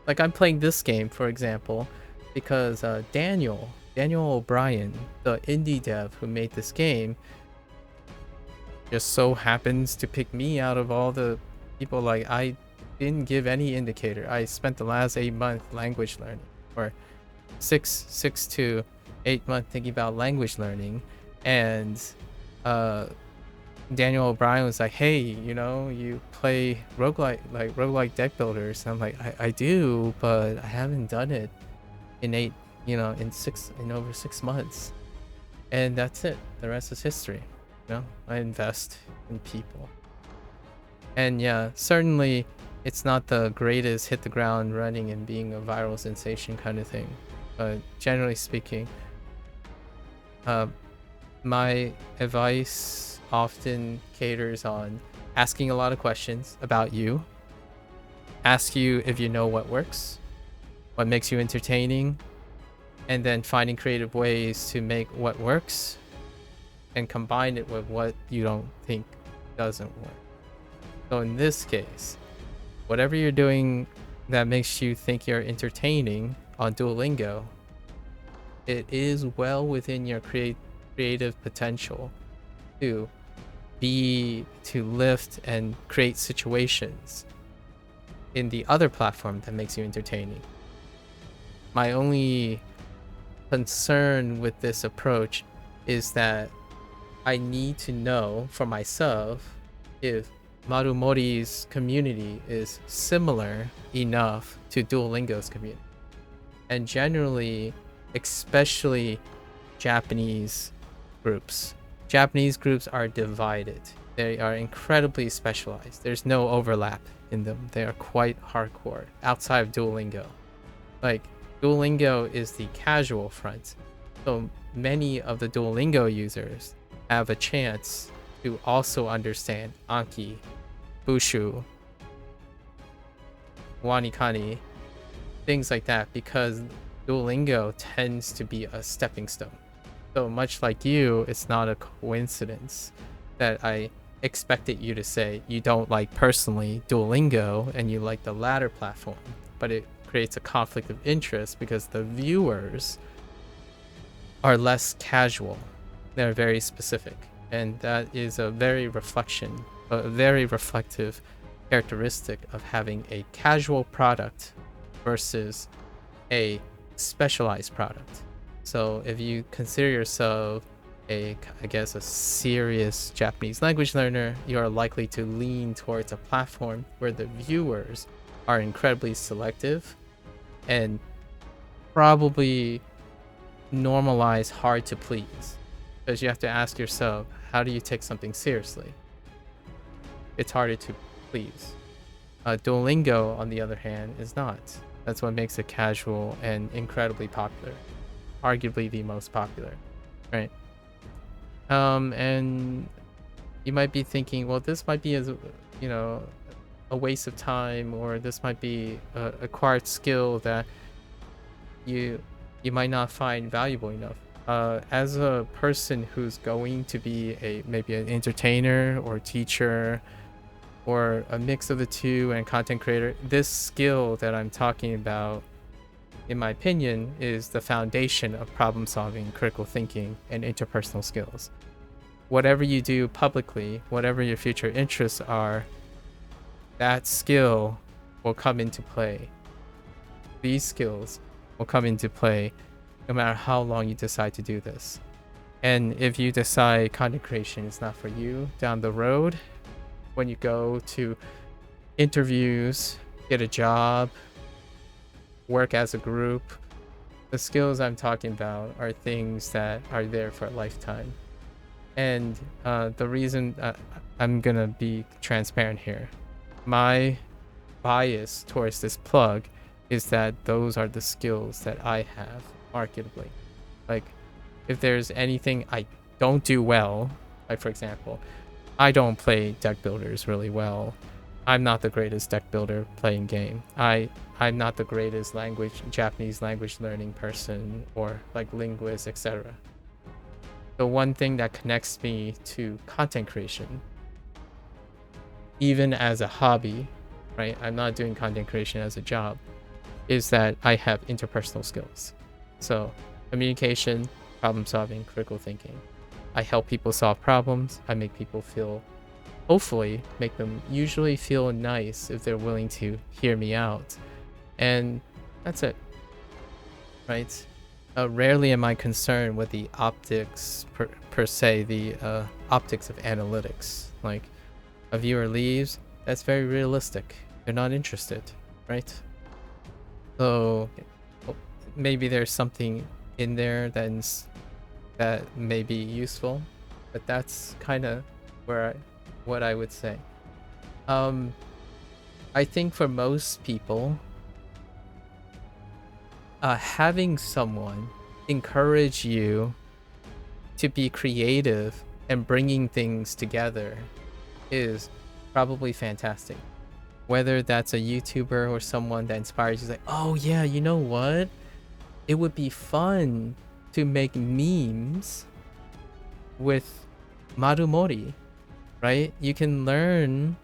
like I'm playing this game, for example, because Daniel O'Brien, the indie dev who made this game, just so happens to pick me out of all the people. Like, I didn't give any indicator. I spent the last 8 months language learning, or 6 to 8 months thinking about language learning, and Daniel O'Brien was like, hey, you know, you play roguelike deck builders. And I'm like, I do, but I haven't done it in over 6 months. And that's it. The rest is history. You know, I invest in people. And yeah, certainly it's not the greatest hit the ground running and being a viral sensation kind of thing. But generally speaking, my advice often caters on asking a lot of questions about you. Ask you if you know what works, what makes you entertaining, and then finding creative ways to make what works and combine it with what you don't think doesn't work. So in this case, whatever you're doing that makes you think you're entertaining on Duolingo, it is well within your creative potential to lift and create situations in the other platform that makes you entertaining. My only concern with this approach is that I need to know for myself if Marumori's community is similar enough to Duolingo's community. And generally, especially Japanese groups are divided. They are incredibly specialized. There's no overlap in them. They are quite hardcore outside of Duolingo. Like, Duolingo is the casual front. So many of the Duolingo users have a chance to also understand Anki, Bushu, Wanikani, things like that, because Duolingo tends to be a stepping stone. So much like you, it's not a coincidence that I expected you to say you don't like personally Duolingo and you like the latter platform, but it creates a conflict of interest because the viewers are less casual. They're very specific, and that is a very reflective characteristic of having a casual product versus a specialized product. So if you consider yourself a serious Japanese language learner, you are likely to lean towards a platform where the viewers are incredibly selective and probably normalize hard to please, because you have to ask yourself, how do you take something seriously? It's harder to please. Duolingo, on the other hand, is not. That's what makes it casual and incredibly popular, arguably the most popular, right? And you might be thinking, well, this might be a waste of time, or this might be a acquired skill that you might not find valuable enough. As a person who's going to be maybe an entertainer or teacher or a mix of the two and content creator, this skill that I'm talking about, in my opinion, is the foundation of problem solving, critical thinking, and interpersonal skills. Whatever you do publicly, whatever your future interests are, that skill will come into play. These skills will come into play no matter how long you decide to do this. And if you decide content creation is not for you down the road, when you go to interviews, get a job, work as a group, the skills I'm talking about are things that are there for a lifetime. And the reason I'm gonna be transparent here, my bias towards this plug is that those are the skills that I have marketably. Like, if there's anything I don't do well, like for example, I don't play deck builders really well. I'm not the greatest deck builder playing game. I'm not the greatest Japanese language learning person, or like linguist, etc. The one thing that connects me to content creation, even as a hobby, right? I'm not doing content creation as a job, is that I have interpersonal skills. So communication, problem solving, critical thinking. I help people solve problems. I make people feel, hopefully make them usually feel nice if they're willing to hear me out. And that's it, right? Rarely am I concerned with the optics per se, the optics of analytics. Like, a viewer leaves, that's very realistic. They're not interested, right? So maybe there's something in there that may be useful, but that's kind of what I would say. I think for most people, having someone encourage you to be creative and bringing things together is probably fantastic. Whether that's a YouTuber or someone that inspires you, like, oh yeah, you know what? It would be fun to make memes with Marumori, right? You can learn,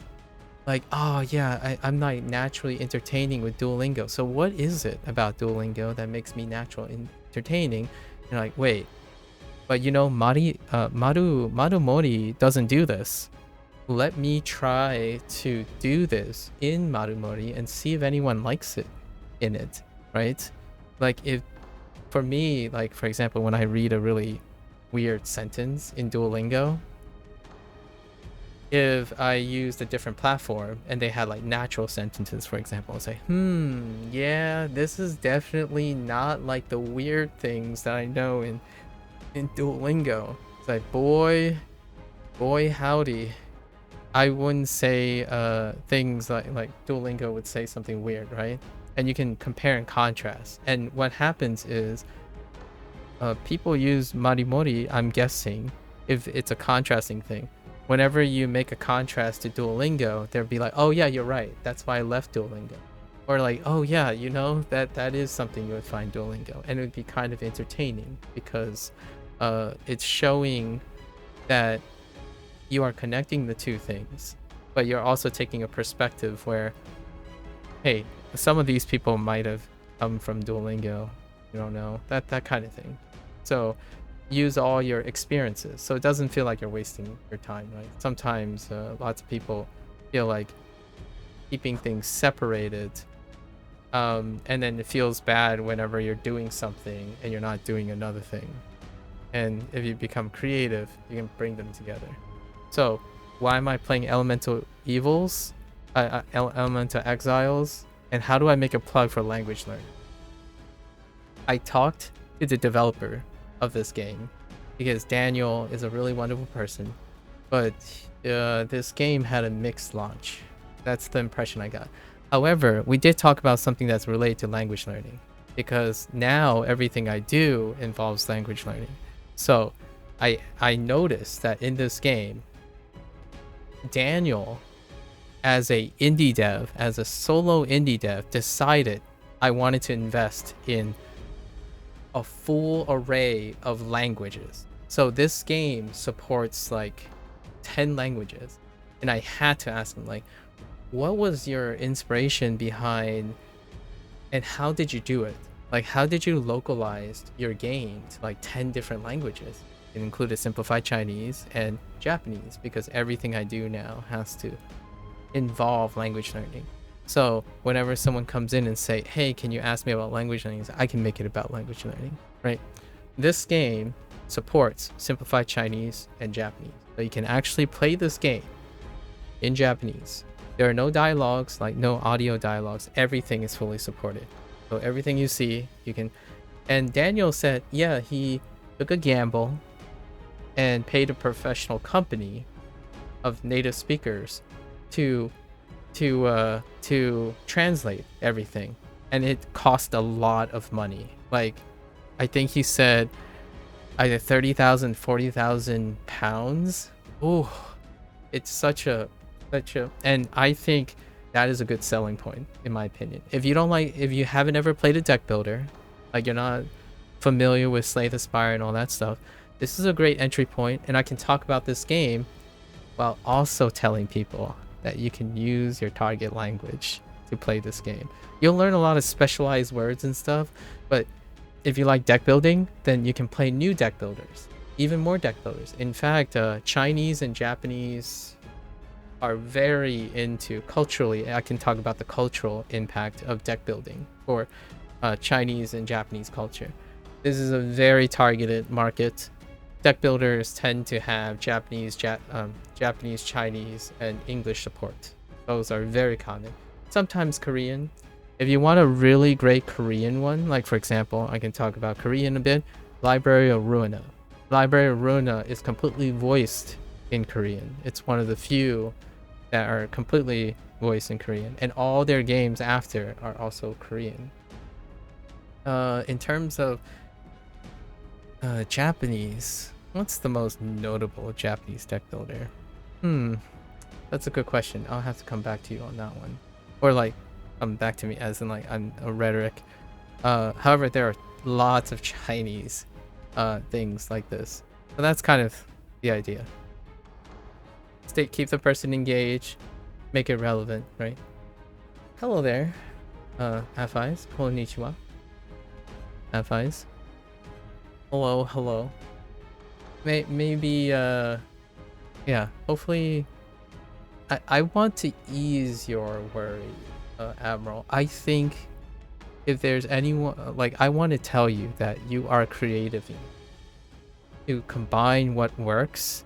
like, oh yeah, I'm not naturally entertaining with Duolingo. So what is it about Duolingo that makes me natural in entertaining? You're like, wait, but you know, Marumori doesn't do this. Let me try to do this in Marumori and see if anyone likes it in it, right? Like, if for me, like for example, when I read a really weird sentence in Duolingo, if I used a different platform and they had like natural sentences, for example, I'll say, yeah, this is definitely not like the weird things that I know in Duolingo. It's like, boy howdy. I wouldn't say things like Duolingo would say something weird, right? And you can compare and contrast. And what happens is people use Marimori, I'm guessing, if it's a contrasting thing. Whenever you make a contrast to Duolingo, they'll be like, oh yeah, you're right. That's why I left Duolingo. Or like, oh yeah, you know, that is something you would find Duolingo. And it would be kind of entertaining because it's showing that you are connecting the two things, but you're also taking a perspective where, hey, some of these people might have come from Duolingo, you don't know, that kind of thing. So use all your experiences so it doesn't feel like you're wasting your time, right? Sometimes lots of people feel like keeping things separated, and then it feels bad whenever you're doing something and you're not doing another thing. And if you become creative, you can bring them together. So why am I playing Elemental Exiles, and how do I make a plug for language learning? I talked to the developer of this game because Daniel is a really wonderful person, but this game had a mixed launch. That's the impression I got. However, we did talk about something that's related to language learning, because now everything I do involves language learning. So I noticed that in this game, Daniel as a indie dev, as a solo indie dev, decided I wanted to invest in a full array of languages. So this game supports like 10 languages. And I had to ask him, like, what was your inspiration behind and how did you do it? Like, how did you localize your game to like 10 different languages? It included simplified Chinese and Japanese because everything I do now has to involve language learning. So whenever someone comes in and say, hey, can you ask me about language learning? I can make it about language learning, right? This game supports simplified Chinese and Japanese. So you can actually play this game in Japanese. There are no dialogues, like no audio dialogues. Everything is fully supported. So everything you see, you can. And Daniel said, yeah, he took a gamble and paid a professional company of native speakers to translate everything, and it cost a lot of money. Like, I think he said either 30,000, 40,000 pounds. Oh, it's such a, and I think that is a good selling point in my opinion. If you haven't ever played a deck builder, like you're not familiar with Slay the Spire and all that stuff, this is a great entry point, and I can talk about this game while also telling people that you can use your target language to play this game. You'll learn a lot of specialized words and stuff, but if you like deck building, then you can play new deck builders, even more deck builders. In fact, Chinese and Japanese are very into culturally. I can talk about the cultural impact of deck building for Chinese and Japanese culture. This is a very targeted market. Deck builders tend to have Japanese, Chinese, and English support. Those are very common. Sometimes Korean. If you want a really great Korean one, like for example, I can talk about Korean a bit. Library of Ruina. Library of Ruina is completely voiced in Korean. It's one of the few that are completely voiced in Korean, and all their games after are also Korean. In terms of Japanese, what's the most notable Japanese deck builder? That's a good question. I'll have to come back to you on that one, or like come back to me as in like I'm a rhetoric. However, there are lots of Chinese things like this, so that's kind of the idea. Keep the person engaged, make it relevant, right? Hello there, F-Eyes. Konnichiwa. F-Eyes. Hello. Maybe, yeah, hopefully, I want to ease your worry, Admiral. I think if there's anyone, like, I want to tell you that you are creative to combine what works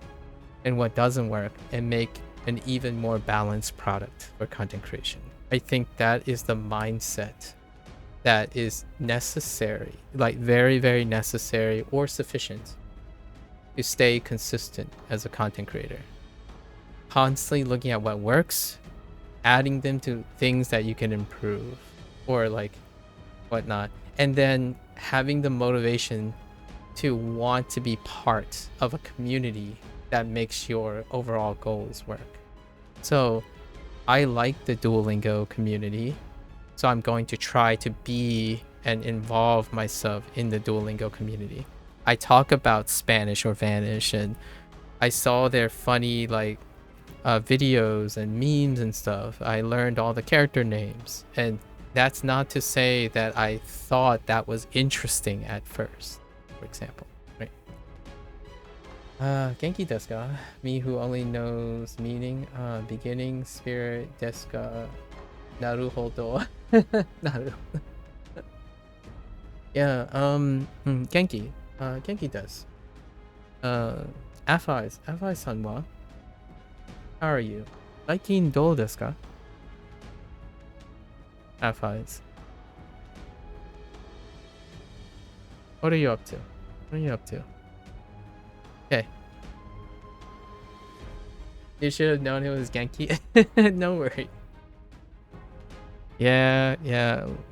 and what doesn't work and make an even more balanced product for content creation. I think that is the mindset that is necessary, like very, very necessary or sufficient to stay consistent as a content creator. Constantly looking at what works, adding them to things that you can improve or like whatnot, and then having the motivation to want to be part of a community that makes your overall goals work. So I like the Duolingo community, so I'm going to try to be and involve myself in the Duolingo community. I talk about Spanish or Vanish, and I saw their funny like videos and memes and stuff. I learned all the character names, and that's not to say that I thought that was interesting at first, for example. Genki desu ka? Me who only knows meaning. Beginning, spirit, desu ka? Naruhodo. Naru. Yeah, Genki. Genki desu. Afai-san wa? How are you? Saikin dou desu ka? Afais. What are you up to? What are you up to? Okay. You should have known it was Genki. No worry. Yeah,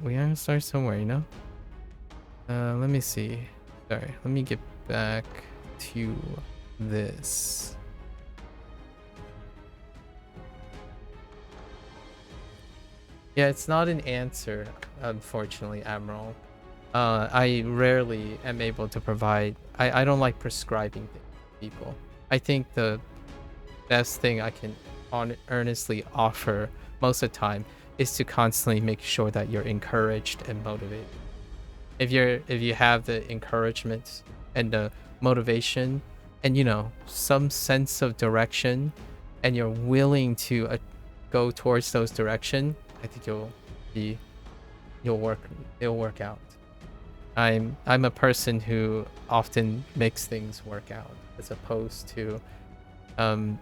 we gotta start somewhere, you know? Let me see. Sorry, let me get back to this. Yeah, it's not an answer, unfortunately, Admiral. I rarely am able to provide. I don't like prescribing things to people. I think the best thing I can earnestly offer most of the time is to constantly make sure that you're encouraged and motivated. If you have the encouragement and the motivation and some sense of direction, and you're willing to go towards those direction, I think be you'll work it'll work out. I'm a person who often makes things work out as opposed to um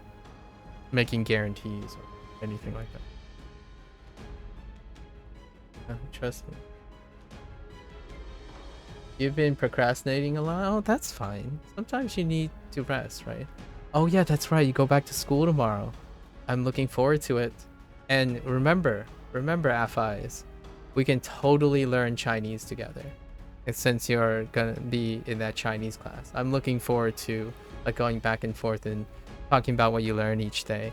making guarantees or anything like that. Trust me. You've been procrastinating a lot? Oh, that's fine. Sometimes you need to rest, right? Oh yeah, that's right. You go back to school tomorrow. I'm looking forward to it. And remember, Afis, we can totally learn Chinese together. And since you're gonna be in that Chinese class, I'm looking forward to like going back and forth and talking about what you learn each day.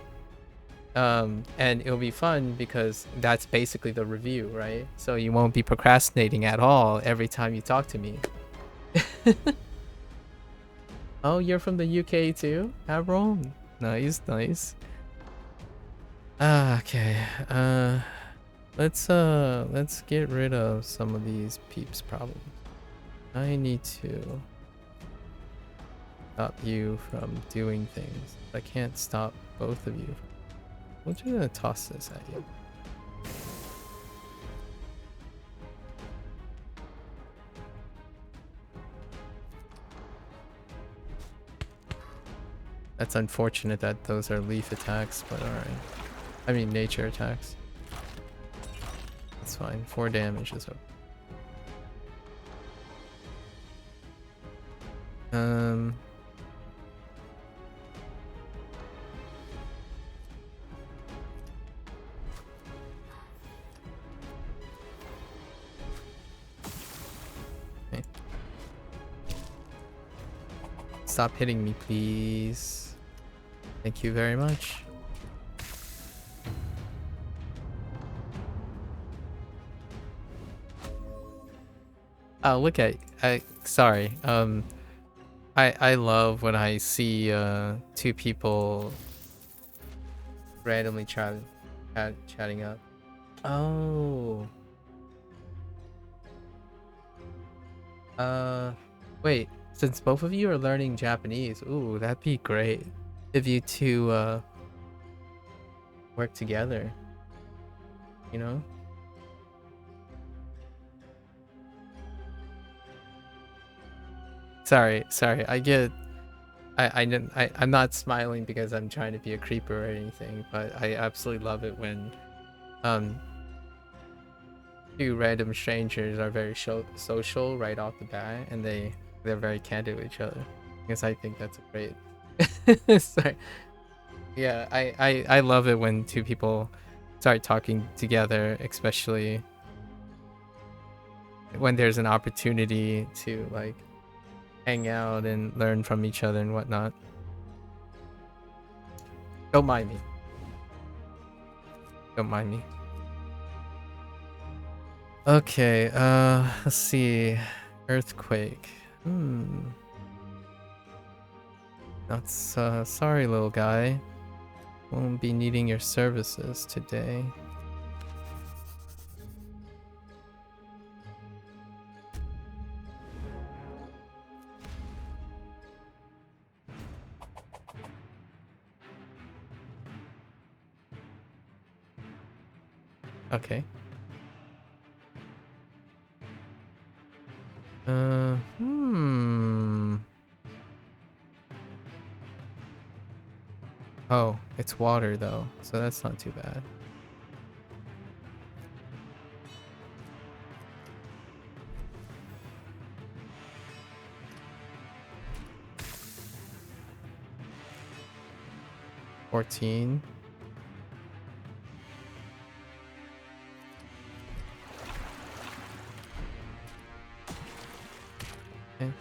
And it'll be fun because that's basically the review, right? So you won't be procrastinating at all every time you talk to me. Oh, you're from the UK too, Admiral? Nice, nice. Okay. Let's get rid of some of these peeps problems. I need to stop you from doing things. I can't stop both of you. I'm just gonna toss this at you. That's unfortunate that those are leaf attacks, but alright. I mean nature attacks. That's fine. 4 damage is okay. Okay. Stop hitting me, please. Thank you very much. Oh, look at sorry. I love when I see two people randomly chatting up. Oh. Wait, since both of you are learning Japanese, ooh, that'd be great if you two work together, you know? Sorry, I'm not smiling because I'm trying to be a creeper or anything, but I absolutely love it when two random strangers are very social right off the bat, and they're very candid with each other, because I think that's a great. Sorry. Yeah, I love it when two people start talking together, especially when there's an opportunity to like hang out and learn from each other and whatnot. Don't mind me. Don't mind me. Okay, let's see. Earthquake. That's sorry, little guy. Won't be needing your services today. Okay. Oh, it's water though, so that's not too bad. $14. Okay.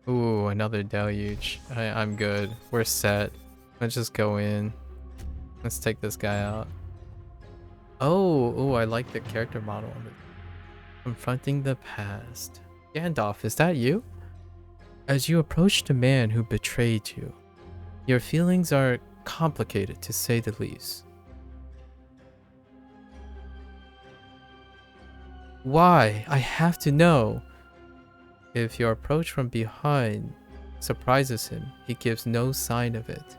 Ooh, another deluge. I'm good. We're set. Let's just go in. Let's take this guy out. Oh, I like the character model. Confronting the past. Gandalf, is that you? As you approach the man who betrayed you, your feelings are complicated to say the least. Why? I have to know. If your approach from behind surprises him, he gives no sign of it.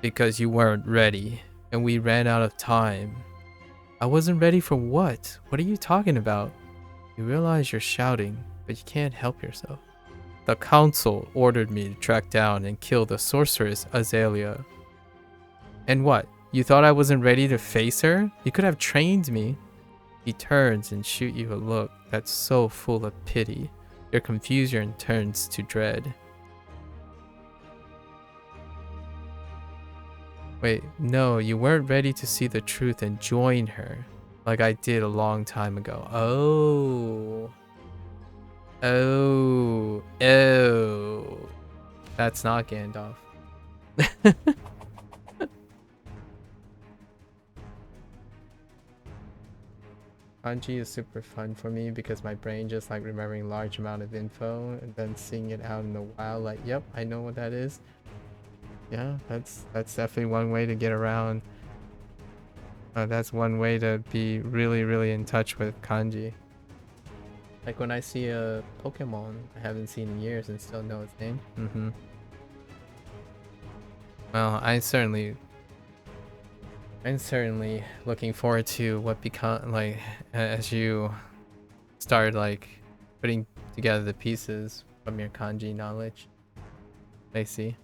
Because you weren't ready, and we ran out of time. I wasn't ready for what? What are you talking about? You realize you're shouting, but you can't help yourself. The council ordered me to track down and kill the sorceress Azalea. And what? You thought I wasn't ready to face her? You could have trained me. He turns and shoots you a look that's so full of pity. Your confusion turns to dread. Wait, no, you weren't ready to see the truth and join her, like I did a long time ago. Oh. That's not Gandalf. Kanji is super fun for me because my brain just like remembering large amount of info and then seeing it out in the wild like, yep, I know what that is. Yeah, that's definitely one way to get around. That's one way to be really in touch with kanji. Like when I see a Pokemon I haven't seen in years and still know its name. Well, I'm certainly looking forward to what become like as you start like putting together the pieces from your kanji knowledge. I see.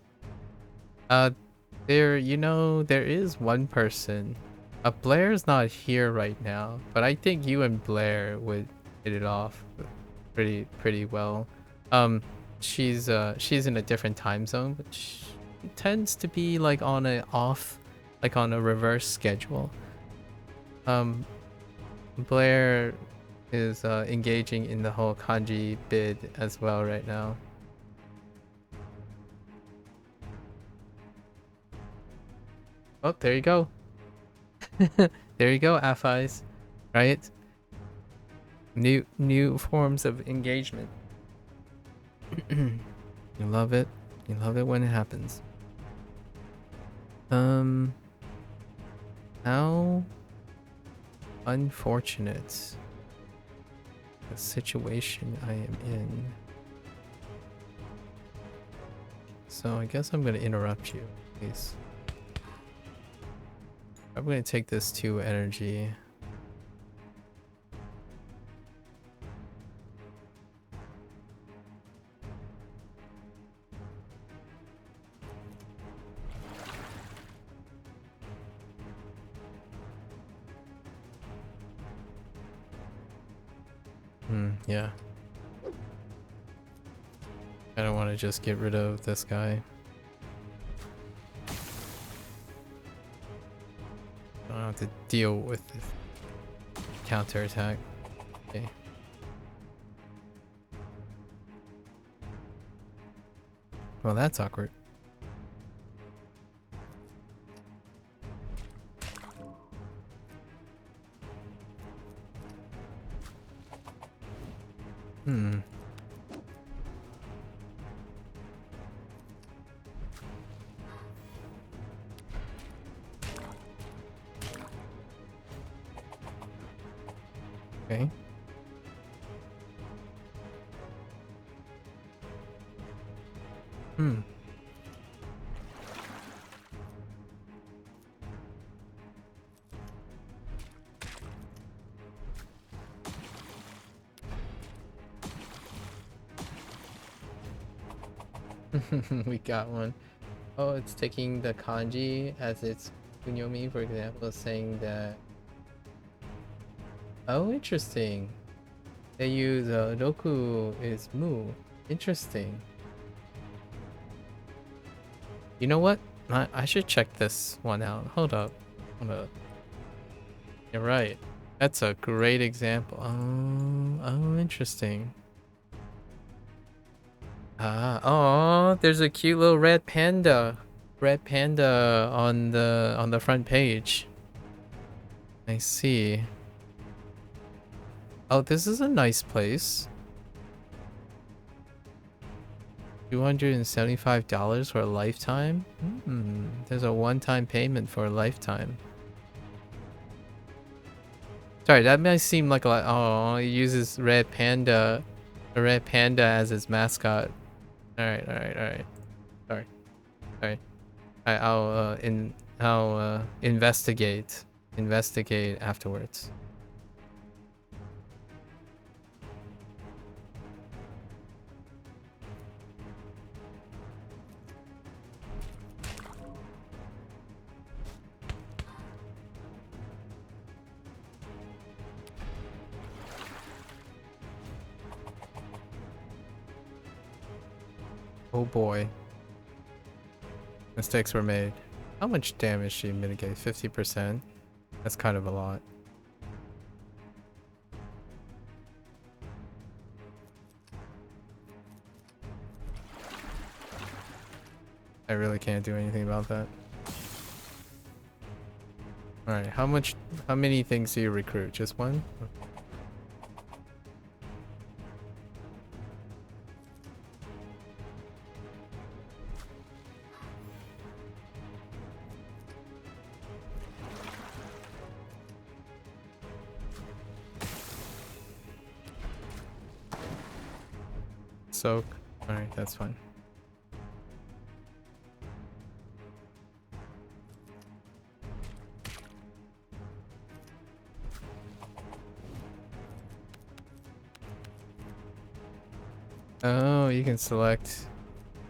There is one person. Blair's not here right now, but I think you and Blair would hit it off pretty well. She's in a different time zone, but she tends to be like on a reverse schedule. Blair is engaging in the whole kanji bid as well right now. Oh, there you go. There you go, Affis. Right? New forms of engagement. You love it. You love it when it happens. How unfortunate the situation I am in. So I guess I'm gonna interrupt you, please. I'm gonna take this 2 energy. Yeah. I don't want to just get rid of this guy. I don't have to deal with the counterattack. Okay. Well, that's awkward. Okay. We got one. Oh, it's taking the kanji as its kunyomi, for example, saying that. Oh, interesting. They use Roku is mu. Interesting. You know what? I should check this one out. Hold up. You're right. That's a great example. Oh, interesting. Ah, oh, there's a cute little red panda. Red panda on the front page. I see. Oh, this is a nice place. $275 for a lifetime? There's a one-time payment for a lifetime. Sorry, that might seem like a lot. Oh, he uses red panda, a red panda as his mascot. Alright, alright, alright. Sorry. Sorry. I'll investigate. Investigate afterwards. Oh boy. Mistakes were made. How much damage she mitigate? 50%? That's kind of a lot. I really can't do anything about that. Alright, how many things do you recruit? Just one? Soak. Alright, that's fine. Oh, you can select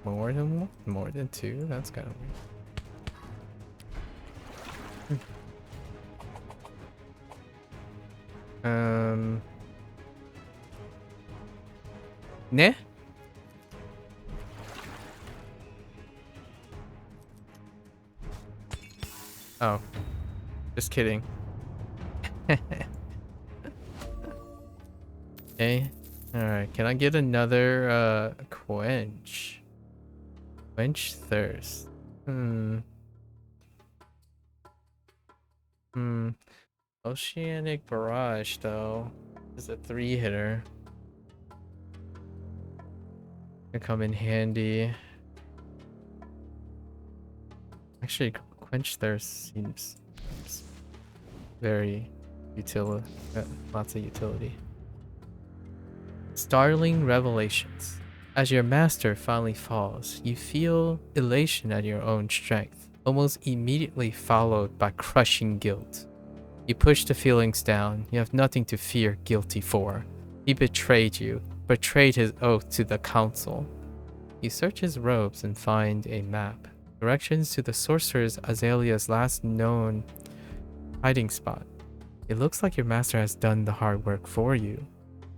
more than one? More than two? That's kind of weird. Nah? Oh. Just kidding. Okay. Alright, can I get another quench? Quench thirst. Oceanic Barrage though is a 3-hitter. Can come in handy. Actually, Quench Thirst seems very lots of utility. Startling revelations. As your master finally falls, you feel elation at your own strength, almost immediately followed by crushing guilt. You push the feelings down. You have nothing to fear guilty for. He betrayed you, betrayed his oath to the council. You search his robes and find a map. Directions to the sorceress Azalea's last known hiding spot. It looks like your master has done the hard work for you.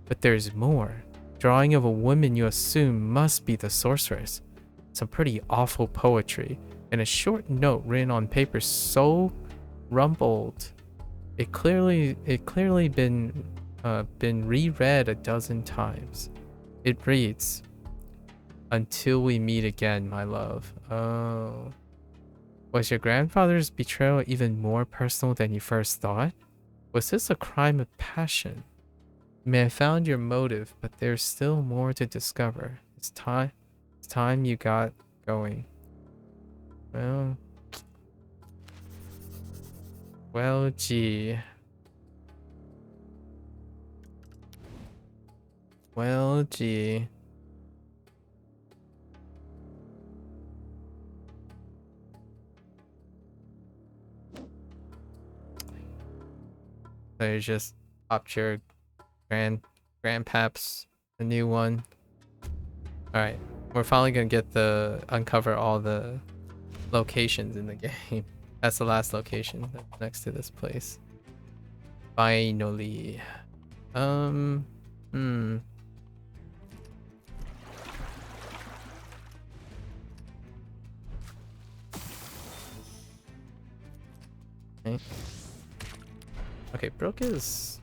But there's more. Drawing of a woman you assume must be the sorceress. Some pretty awful poetry, and a short note written on paper so rumpled. It clearly been reread a dozen times. It reads, "Until we meet again, my love." Oh. Was your grandfather's betrayal even more personal than you first thought? Was this a crime of passion? You may have found your motive, but there's still more to discover. It's time you got going. Well, gee. Well, gee. So you just popped your grandpaps, the new one. Alright, we're finally gonna get uncover all the locations in the game. That's the last location that's next to this place. Finally. Okay. Okay, Brook is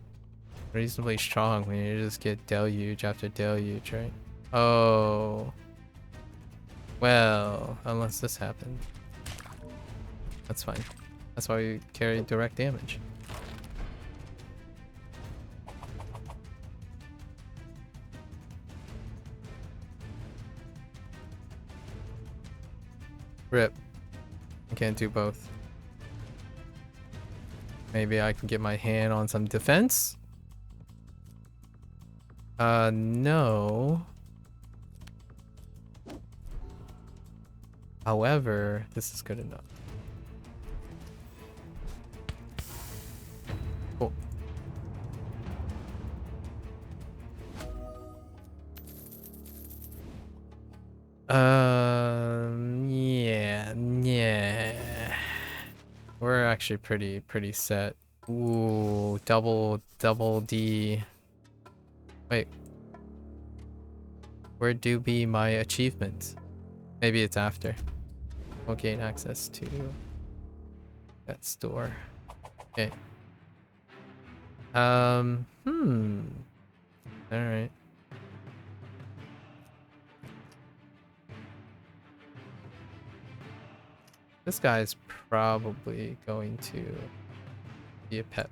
reasonably strong when you just get deluge after deluge, right? Oh. Well, unless this happened. That's fine. That's why we carry direct damage. Rip. I can't do both. Maybe I can get my hand on some defense? No. However, this is good enough. Cool. Yeah. We're actually pretty set. Ooh, double D. Wait. Where do be my achievements? Maybe it's after. We'll gain access to that store. Okay. Alright. This guy's probably going to be a pet.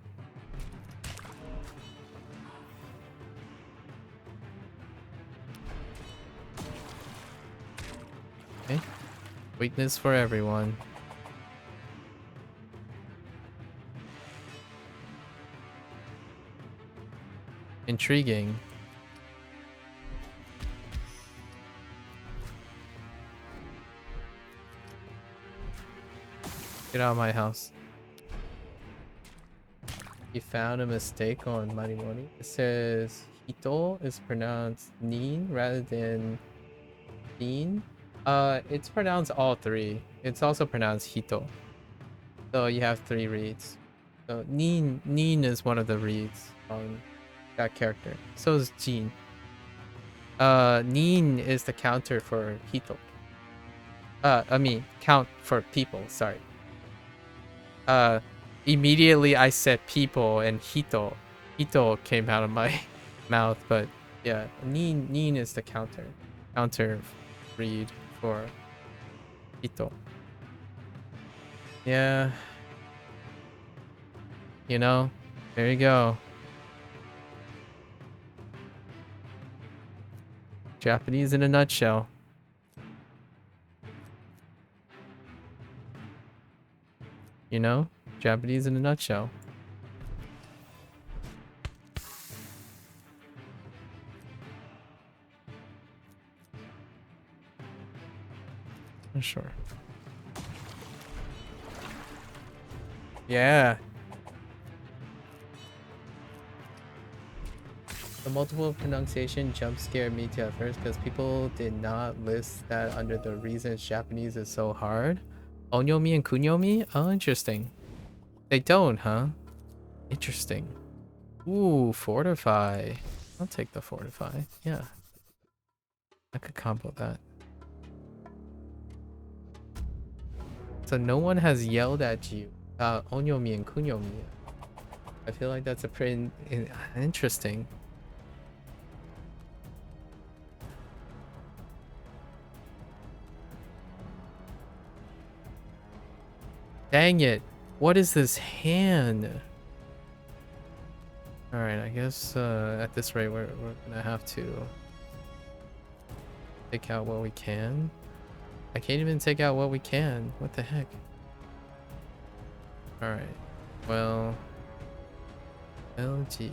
Okay. Weakness for everyone. Intriguing. Get out of my house. You found a mistake on Marimoni. It says Hito is pronounced Nin rather than Nin. It's pronounced all three. It's also pronounced Hito. So you have 3 reads. So Nin is one of the reads on that character. So is Jin. Nin is the counter for Hito. I mean count for people, sorry. Immediately I said people and Hito. Hito came out of my mouth, but yeah, Nin is the counter read for Hito. Yeah. You know, there you go. Japanese in a nutshell. You know, Japanese in a nutshell. Sure. Yeah. The multiple pronunciation jump scared me too at first because people did not list that under the reasons Japanese is so hard. Onyomi and kunyomi? Oh, interesting. They don't, huh? Interesting. Ooh, fortify. I'll take the fortify. Yeah. I could combo that. So no one has yelled at you onyomi and kunyomi. I feel like that's a pretty interesting. Dang it. What is this hand? Alright, I guess at this rate we're gonna have to take out what we can. I can't even take out what we can. What the heck? Alright. Well, LG.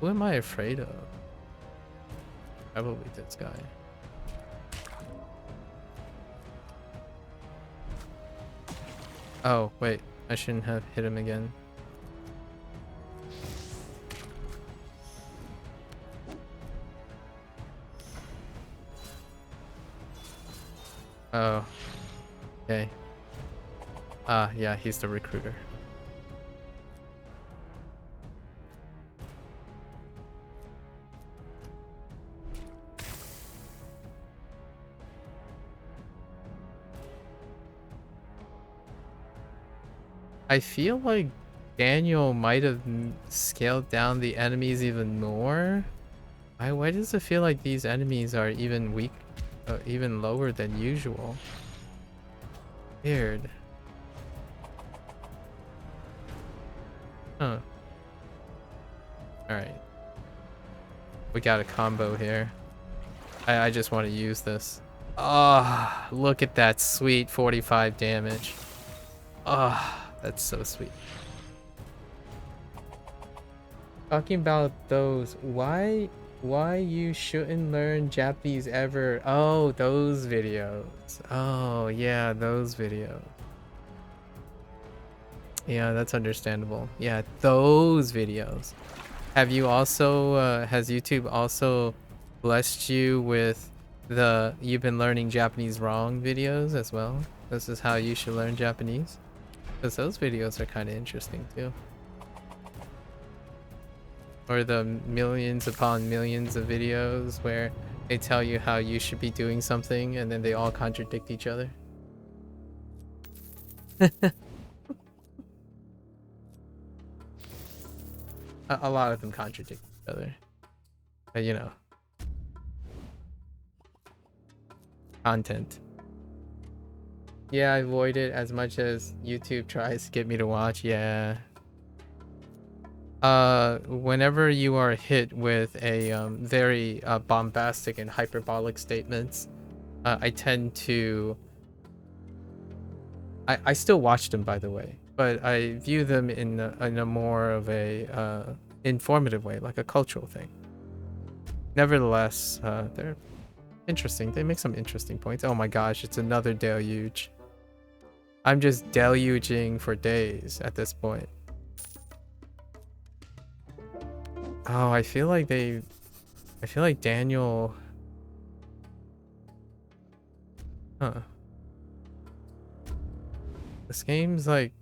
Who am I afraid of? Probably this guy. Oh, wait. I shouldn't have hit him again. Oh. Okay. Yeah, he's the recruiter. I feel like Daniel might have scaled down the enemies even more. Why does it feel like these enemies are even weak, even lower than usual? Weird. Huh. Alright. We got a combo here. I just want to use this. Ah, oh, look at that sweet 45 damage. Ah, oh, that's so sweet. Talking about those, why you shouldn't learn Japanese ever? Oh, those videos. Oh, yeah, those videos. Yeah, that's understandable. Yeah, those videos. Have you also, has YouTube also blessed you with the "you've been learning Japanese wrong" videos as well? This is how you should learn Japanese? Because those videos are kind of interesting too. Or the millions upon millions of videos where they tell you how you should be doing something and then they all contradict each other. A lot of them contradict each other. But you know. Content. Yeah, I avoid it as much as YouTube tries to get me to watch. Yeah. Whenever you are hit with a very bombastic and hyperbolic statements, I tend to... I still watch them, by the way, but I view them in a more of a informative way, like a cultural thing. Nevertheless, they're interesting. They make some interesting points. Oh my gosh, it's another deluge. I'm just deluging for days at this point. Oh, I feel like Daniel... Huh. This game's like...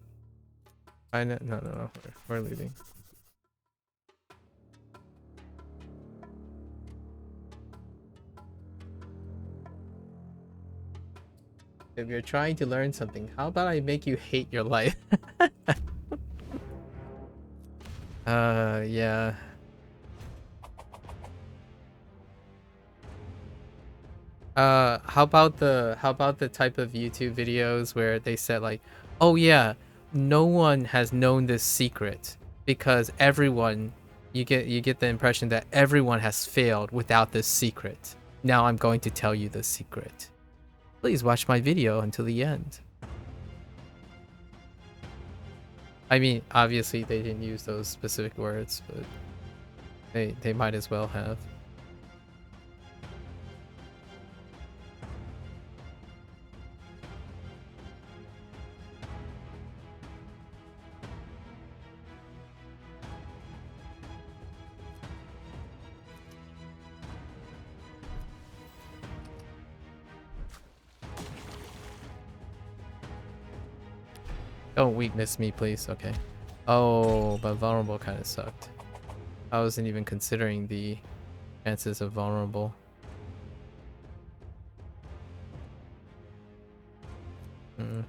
No. We're leaving. If you're trying to learn something, how about I make you hate your life? Yeah. How about the type of YouTube videos where they said like, oh yeah, no one has known this secret because everyone, you get the impression that everyone has failed without this secret. Now I'm going to tell you the secret. Please watch my video until the end. I mean, obviously they didn't use those specific words, but they might as well have. Don't weakness me, please. Okay. Oh, but vulnerable kind of sucked. I wasn't even considering the chances of vulnerable. Mm.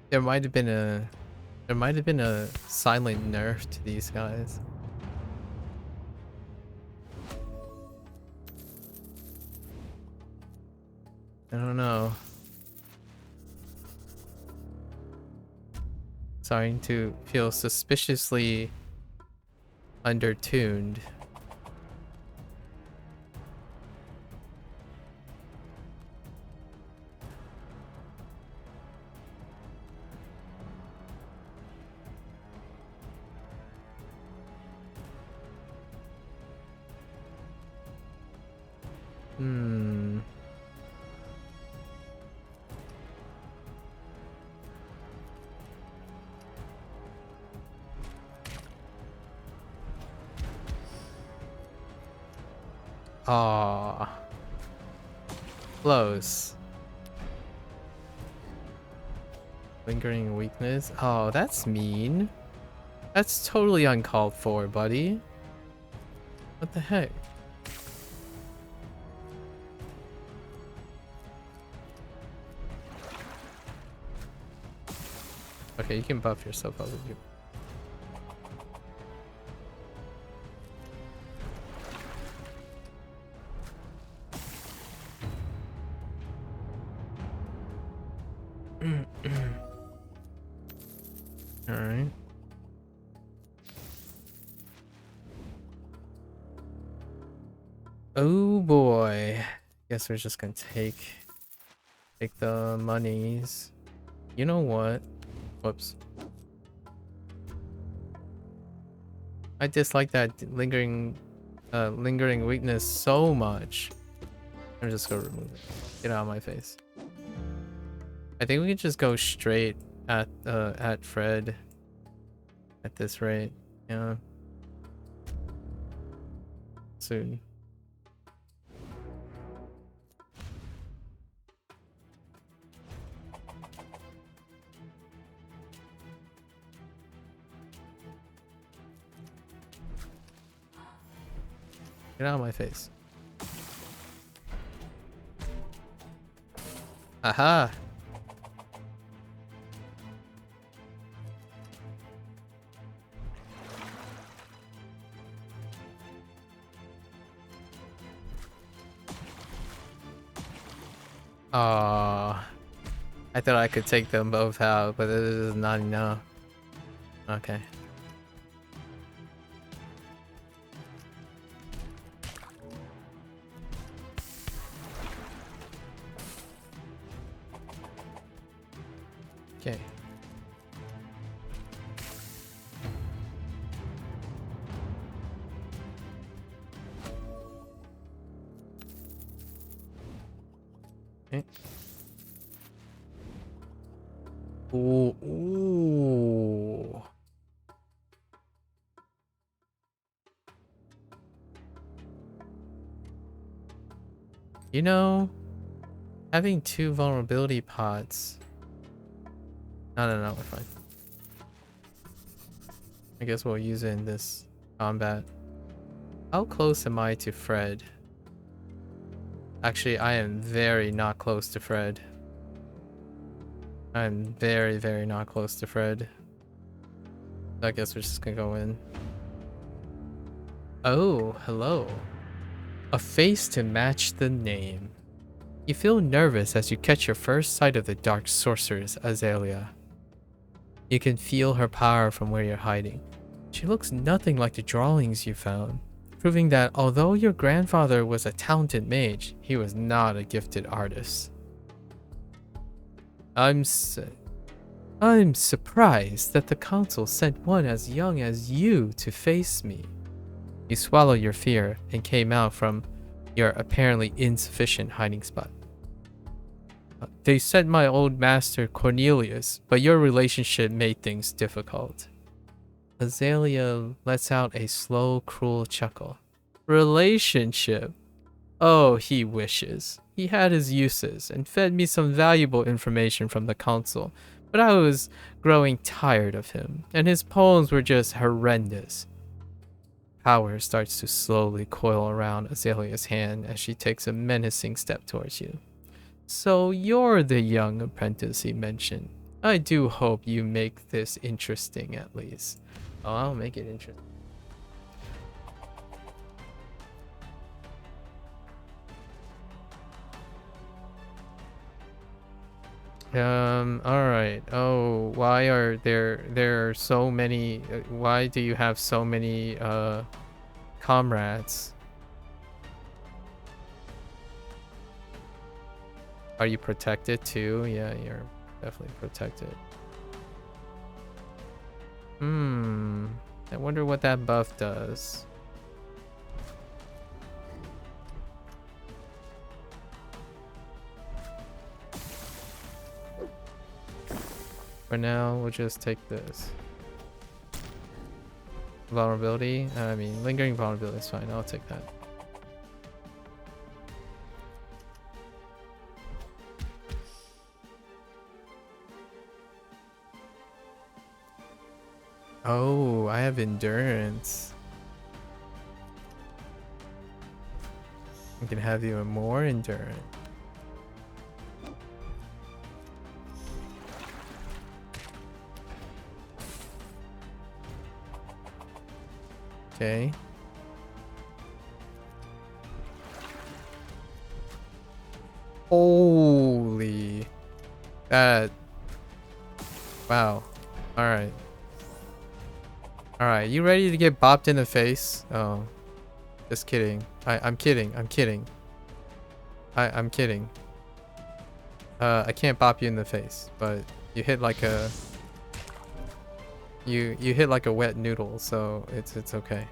There might have been a silent nerf to these guys. I don't know. Starting to feel suspiciously undertuned. Ah, close. Lingering weakness. Oh, that's mean. That's totally uncalled for, buddy. What the heck? Okay, you can buff yourself up if you. All right. Oh boy. Guess we're just gonna take the monies. You know what? Whoops. I dislike that lingering weakness so much. I'm just gonna remove it. Get out of my face. I think we can just go straight at Fred at this rate. Yeah. Soon. Get out of my face. Aha! Ah, I thought I could take them both out, but this is not enough. Okay. Okay. Okay. Ooh, ooh. You know, having 2 vulnerability pots. No, we're fine. I guess we'll use it in this combat. How close am I to Fred? Actually, I am very not close to Fred. I'm very, very not close to Fred. I guess we're just gonna go in. Oh, hello. A face to match the name. You feel nervous as you catch your first sight of the dark sorceress, Azalea. You can feel her power from where you're hiding. She looks nothing like the drawings you found, proving that although your grandfather was a talented mage, he was not a gifted artist. I'm surprised that the council sent one as young as you to face me. You swallowed your fear and came out from your apparently insufficient hiding spot. They sent my old master Cornelius, but your relationship made things difficult. Azalea lets out a slow, cruel chuckle. Relationship? Oh, he wishes. He had his uses and fed me some valuable information from the council, but I was growing tired of him, and his poems were just horrendous. Power starts to slowly coil around Azalea's hand as she takes a menacing step towards you. So you're the young apprentice he mentioned. I do hope you make this interesting at least. Oh, I'll make it interesting. All right. Oh, why are there so many, why do you have so many, comrades? Are you protected too? Yeah, you're definitely protected. I wonder what that buff does. For now, we'll just take this. Vulnerability? I mean, lingering vulnerability is fine. I'll take that. Oh, I have endurance. I can have even more endurance. Okay. Holy. That. Wow. Alright. Alright, you ready to get bopped in the face? Oh. Just kidding. I'm kidding. I'm kidding. I'm kidding. I can't bop you in the face, but you hit like a... You hit like a wet noodle, so it's okay.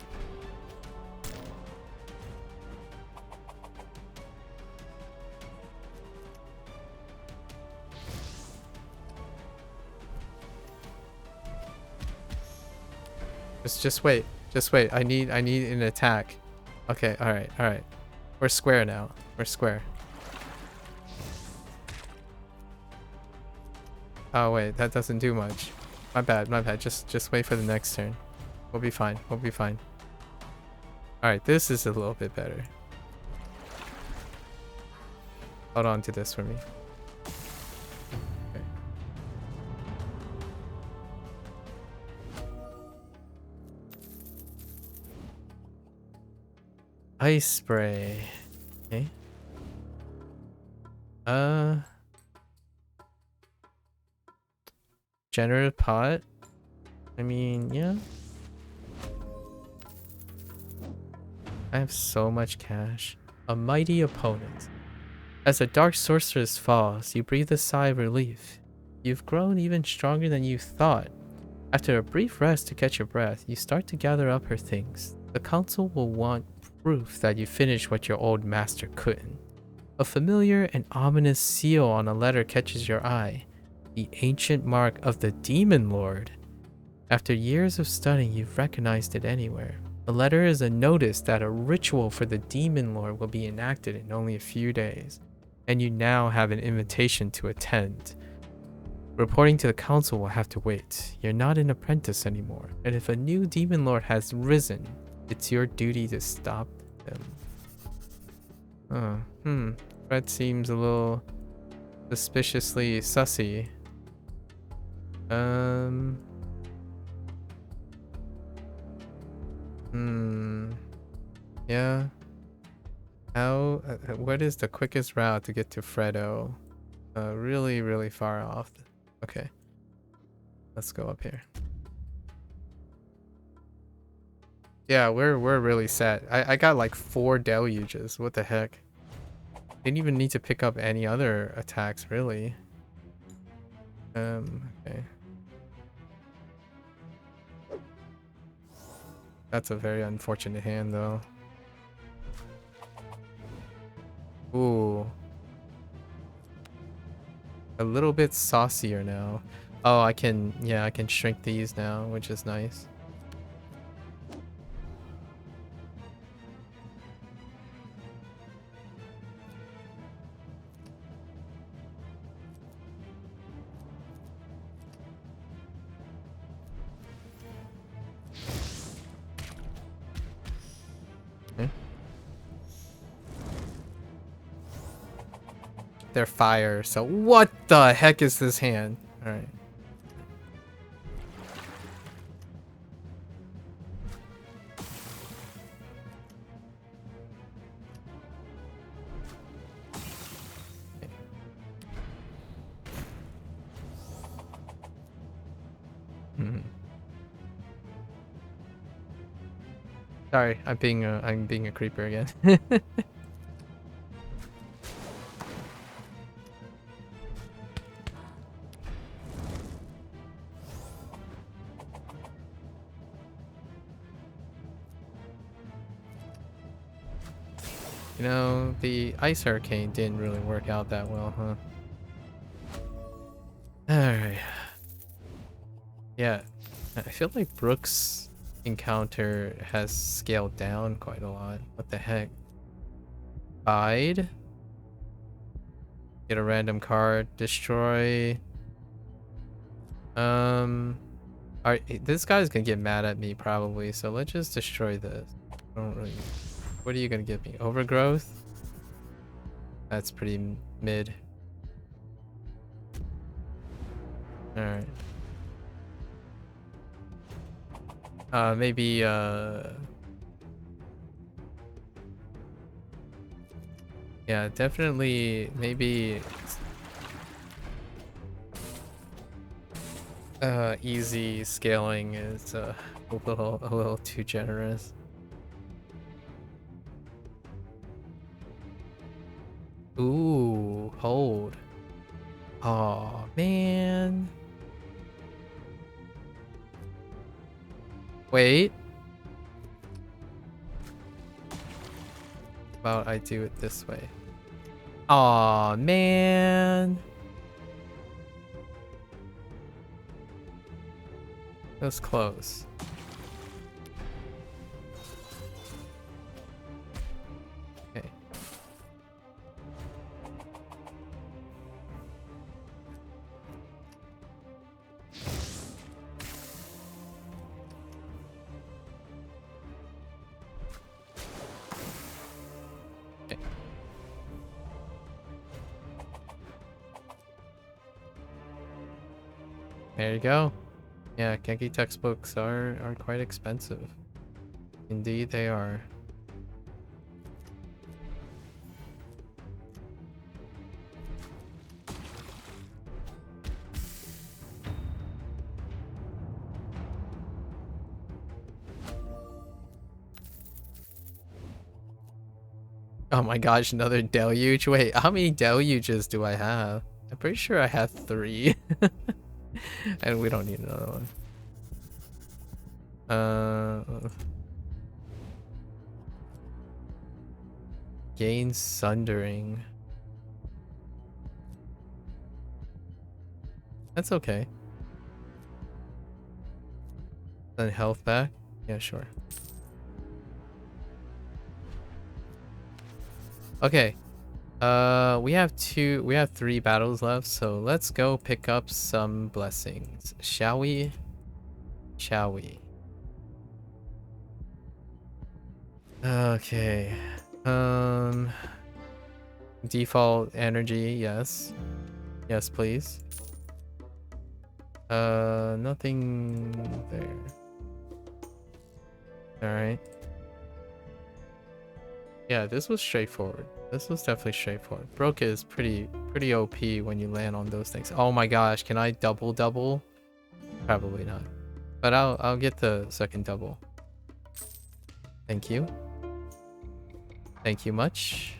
Just wait. Just wait. I need an attack. Okay, alright, alright. We're square now. We're square. Oh wait, that doesn't do much. My bad, my bad. Just wait for the next turn. We'll be fine. We'll be fine. Alright, this is a little bit better. Hold on to this for me. Okay. Ice spray. Okay. Generative pot? I mean, yeah. I have so much cash. A mighty opponent. As a dark sorceress falls, you breathe a sigh of relief. You've grown even stronger than you thought. After a brief rest to catch your breath, you start to gather up her things. The council will want proof that you finished what your old master couldn't. A familiar and ominous seal on a letter catches your eye. The ancient mark of the Demon Lord. After years of studying, you've recognized it anywhere. The letter is a notice that a ritual for the Demon Lord will be enacted in only a few days, and you now have an invitation to attend. Reporting to the council will have to wait. You're not an apprentice anymore, and if a new Demon Lord has risen, it's your duty to stop them. That seems a little suspiciously sussy. Yeah. How, what is the quickest route to get to Fredo? Really, really far off. Okay. Let's go up here. Yeah, we're really set. I got like 4 deluges. What the heck? Didn't even need to pick up any other attacks, really. Okay. That's a very unfortunate hand, though. Ooh. A little bit saucier now. Oh, I can shrink these now, which is nice. Okay. They're fire, so what the heck is this hand? Alright. Sorry, I'm being a creeper again. You know, the ice hurricane didn't really work out that well, huh? Alright. Yeah, I feel like Brooke's encounter has scaled down quite a lot. What the heck? Bide? Get a random card. Destroy. Alright, this guy's gonna get mad at me probably, so let's just destroy this. I don't really... What are you gonna give me? Overgrowth? That's pretty mid. Alright. Maybe, yeah, definitely, maybe... easy scaling is, a little too generous. Ooh, hold. Oh man. Wait. How about I do it this way? Oh man. That was close. Okay. Okay. There you go. Yeah, Genki textbooks are quite expensive. Indeed they are. Oh my gosh, another deluge. Wait, how many deluges do I have? I'm pretty sure I have 3. And we don't need another one. Gain sundering. That's okay. Then health back? Yeah, sure. Okay. We have 3 battles left, so let's go pick up some blessings. Shall we? Shall we? Okay. Default energy, yes. Yes, please. Nothing there. Alright. Yeah, this was straightforward. This was definitely straightforward. Broke is pretty OP when you land on those things. Oh my gosh, can I double? Probably not. But I'll get the second double. Thank you. Thank you much.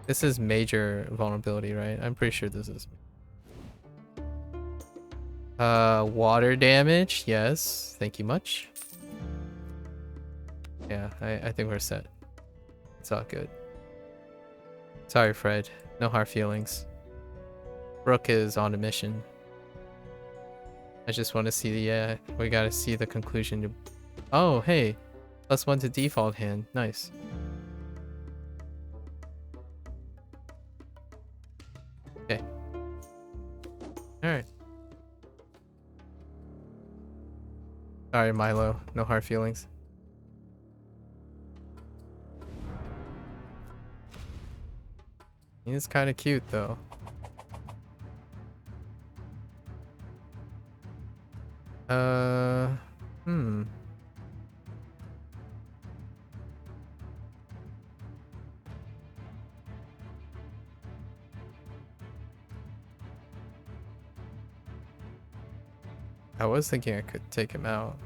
This is major vulnerability, right? I'm pretty sure this is. Water damage. Yes. Thank you much. Yeah, I think we're set. It's all good. Sorry, Fred. No hard feelings. Brooke is on a mission. I just want to see the, we gotta see the conclusion to... Oh, hey. +1 to default hand. Nice. Okay. Alright. Sorry, Milo. No hard feelings. He's kind of cute, though. I was thinking I could take him out.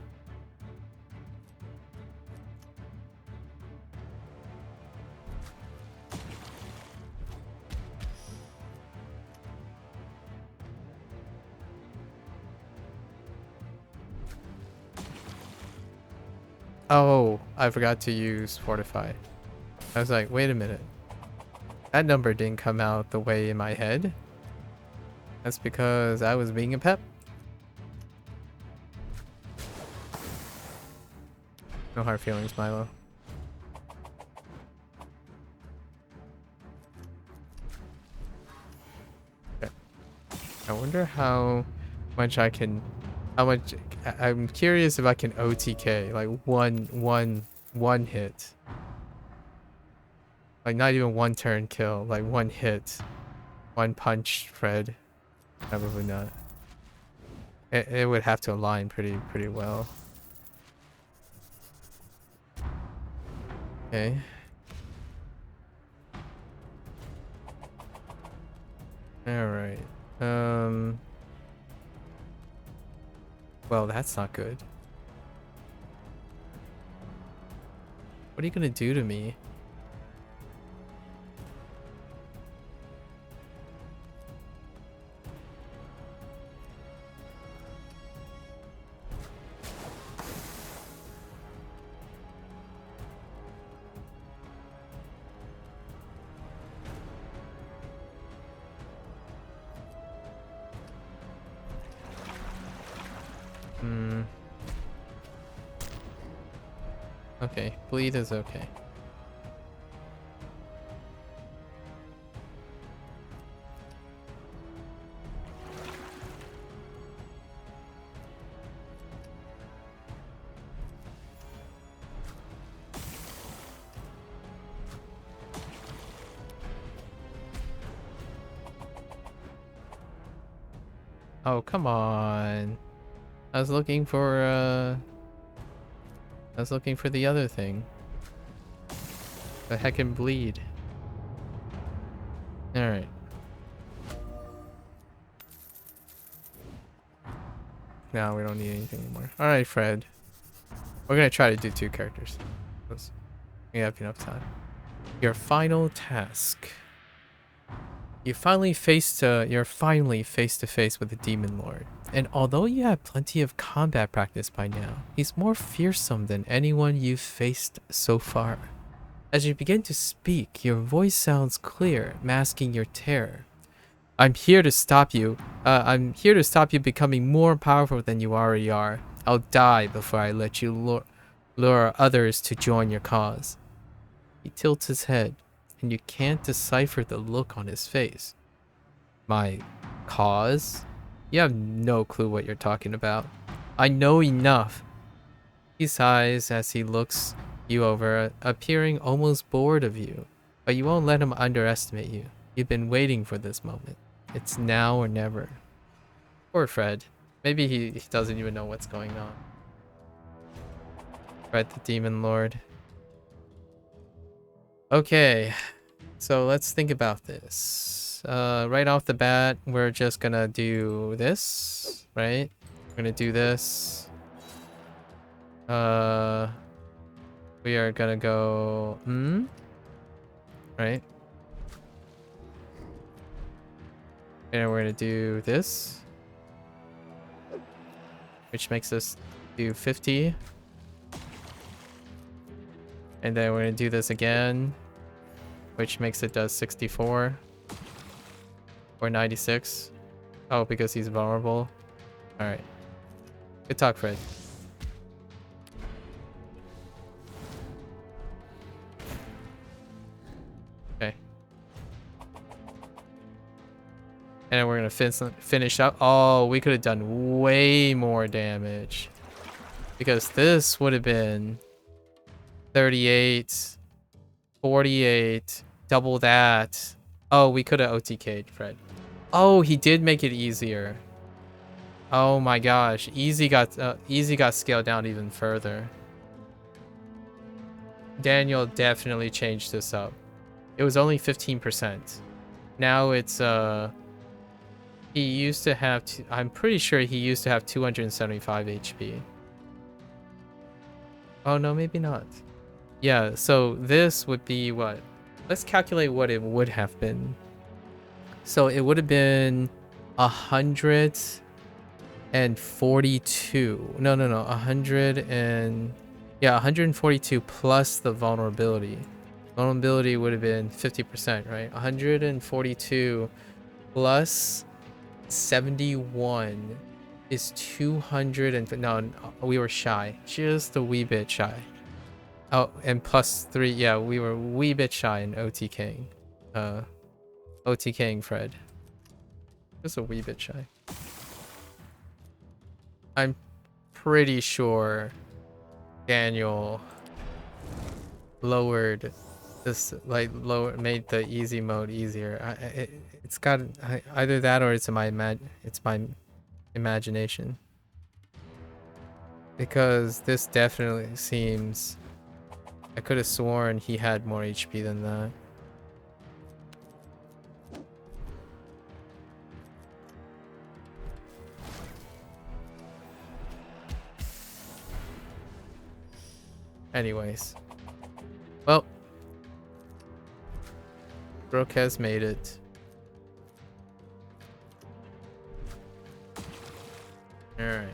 Oh, I forgot to use Fortify. I was like, wait a minute. That number didn't come out the way in my head. That's because I was being a pep. No hard feelings, Milo. Okay. I wonder how much I can How much? I'm curious if I can OTK like one hit. Like not even one turn kill, like one hit. One punch, Fred. Probably not. It would have to align pretty well. Okay. Alright. Well, that's not good. What are you gonna do to me? Okay, bleed is okay. Oh, come on. I was looking for the other thing. The heckin' bleed. Alright. Now we don't need anything anymore. Alright, Fred. We're gonna try to do 2 characters. We have enough time. Your final task. You're finally face to face with the Demon Lord. And although you have plenty of combat practice by now, he's more fearsome than anyone you've faced so far. As you begin to speak, your voice sounds clear, masking your terror. I'm here to stop you. I'm here to stop you becoming more powerful than you already are. I'll die before I let you lure others to join your cause. He tilts his head, and you can't decipher the look on his face. My cause? You have no clue what you're talking about. I know enough. He sighs as he looks you over, appearing almost bored of you. But you won't let him underestimate you. You've been waiting for this moment. It's now or never. Poor Fred. Maybe he doesn't even know what's going on. Fred the Demon Lord. Okay, so let's think about this. Right off the bat, we're just gonna do this, right? We're gonna do this. We are gonna go, right? And we're gonna do this, which makes us do 50. And then we're gonna do this again, which makes it does 64 or 96. Oh, because he's vulnerable. All right. Good talk, Fred. Okay. And then we're gonna finish up. Oh, we could have done way more damage, because this would have been 38, 48, double that. Oh, we could have OTK'd Fred. Oh, he did make it easier. Oh my gosh, easy got scaled down even further. Daniel definitely changed this up. It was only 15%. Now it's he used to have I'm pretty sure he used to have 275 HP. Oh no, maybe not. Yeah, so this would be what? Let's calculate what it would have been. So it would have been 142. No, 100 and yeah, 142 plus the vulnerability. Vulnerability would have been 50%, right? 142 plus 71 is 200 and no, we were shy. Just a wee bit shy. Oh, and plus 3, yeah, we were a wee bit shy in OTKing. OTKing Fred. Just a wee bit shy. I'm pretty sure Daniel lowered this, like made the easy mode easier. It's got either that or it's my imagination, because this definitely seems, I could have sworn he had more HP than that. Anyways, well, Brooke has made it. Alright.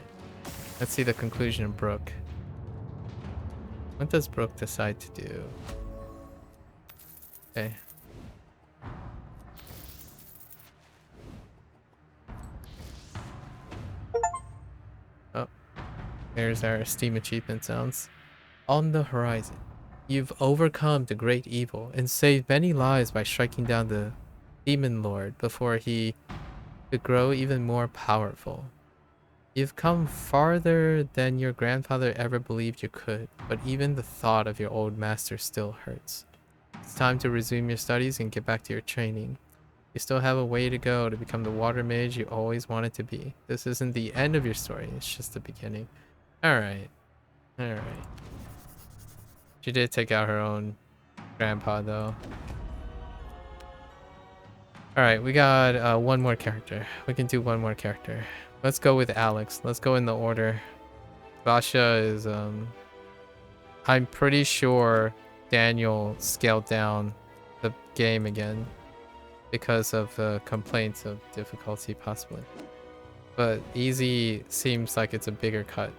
Let's see the conclusion of Brooke. What does Brooke decide to do? Okay. Oh, there's our Steam achievement sounds. On the horizon, you've overcome the great evil and saved many lives by striking down the demon lord before he could grow even more powerful. You've come farther than your grandfather ever believed you could, but even the thought of your old master still hurts. It's time to resume your studies and get back to your training. You still have a way to go to become the water mage you always wanted to be. This isn't the end of your story, it's just the beginning. Alright. Alright. She did take out her own grandpa though. Alright, we got one more character. We can do one more character. Let's go with Alex. Let's go in the order. Basha is I'm pretty sure Daniel scaled down the game again because of complaints of difficulty possibly. But easy seems like it's a bigger cut.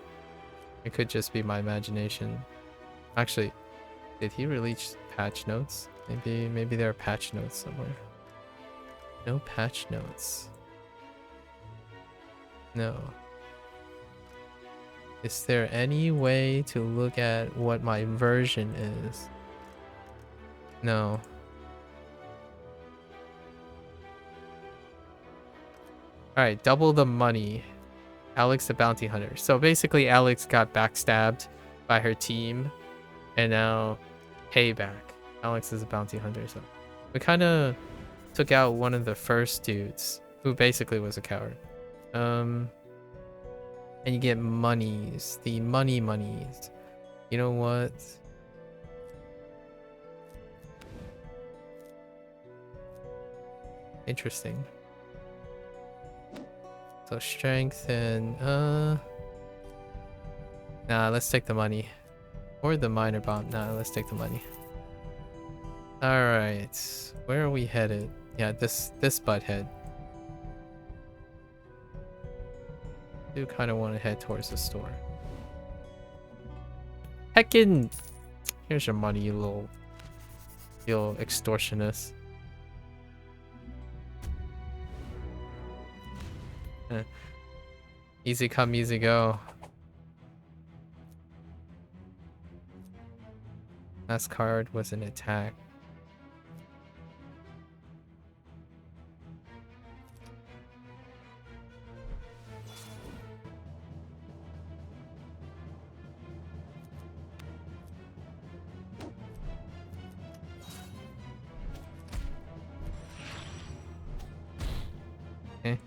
It could just be my imagination. Actually, did he release patch notes? Maybe there are patch notes somewhere. No patch notes. No. Is there any way to look at what my version is? No. Alright, double the money. Alex the bounty hunter. So basically Alex got backstabbed by her team and now payback. Alex is a bounty hunter, so we kind of took out one of the first dudes who basically was a coward. And you get monies, the monies. You know what? Interesting. So strength and nah, let's take the money. Or the minor bomb. Nah, let's take the money. Alright. Where are we headed? Yeah, this butthead. I do kind of want to head towards the store. Heckin! Here's your money, you little extortionist. Easy come, easy go. Last card was an attack. Okay.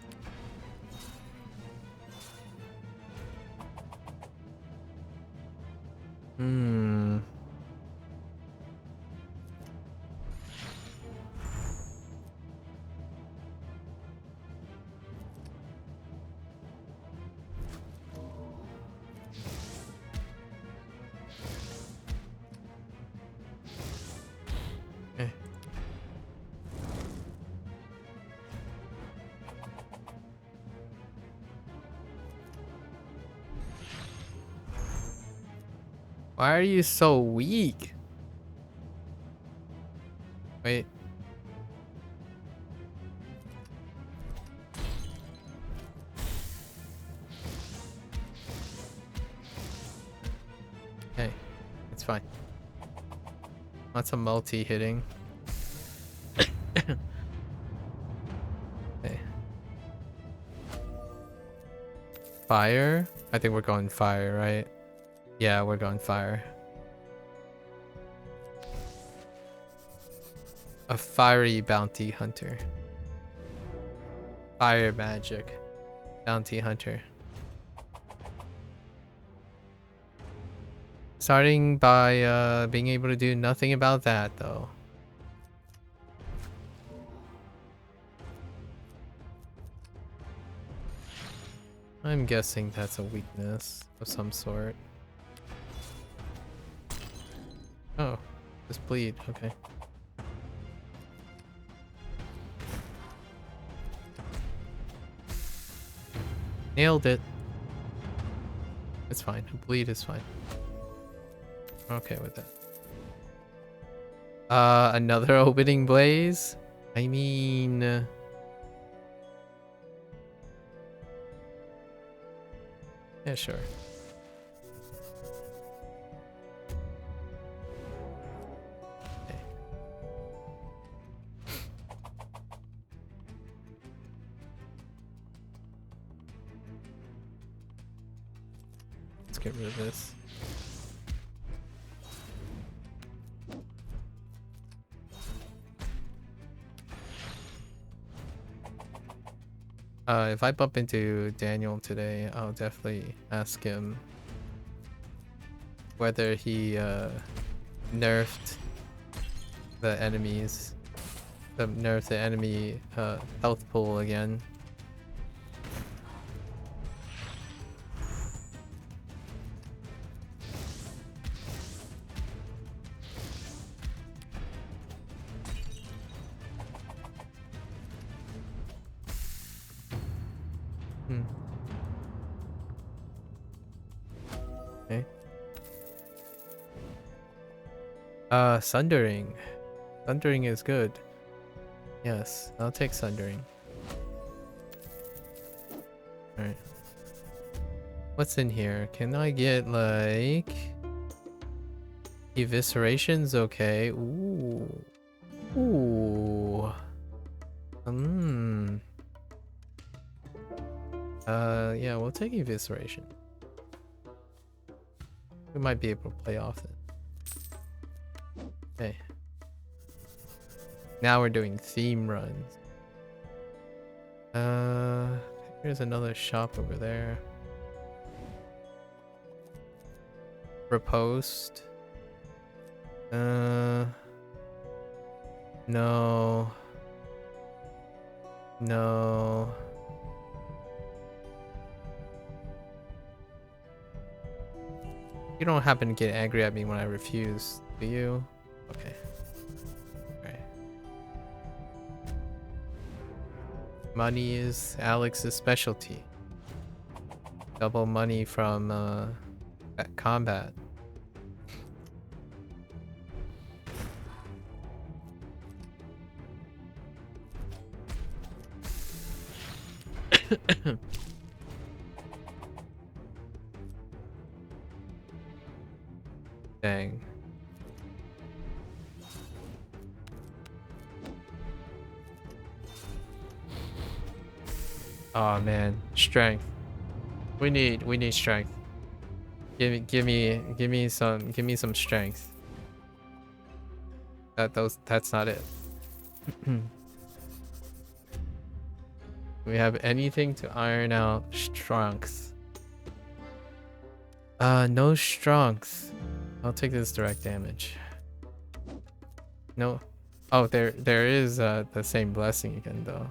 Why are you so weak? Wait. Hey, it's fine. Lots of multi-hitting. Okay. Fire. I think we're going fire, right? Yeah, we're going fire. A fiery bounty hunter. Fire magic bounty hunter. Starting by being able to do nothing about that though. I'm guessing that's a weakness of some sort. Oh, just bleed, okay. Nailed it. It's fine, bleed is fine. Okay with that. Another opening blaze? I mean... yeah, sure. Okay. Let's get rid of this. If I bump into Daniel today, I'll definitely ask him whether he nerfed the enemies, nerfed the enemy health pool again. Okay. Sundering. Sundering is good. Yes, I'll take Sundering. Alright. What's in here? Can I get, like... evisceration's okay. Ooh. Ooh. Yeah, we'll take evisceration. We might be able to play off it. Okay. Now we're doing theme runs. Here's another shop over there. Riposte. No. No. You don't happen to get angry at me when I refuse, do you? Okay. Alright. Money is Alex's specialty. Double money from combat. Dang. Oh man, strength. We need strength. Give me some strength. That's not it. We have anything to iron out strength? No strength. I'll take this direct damage. No. Oh, there is the same blessing again though.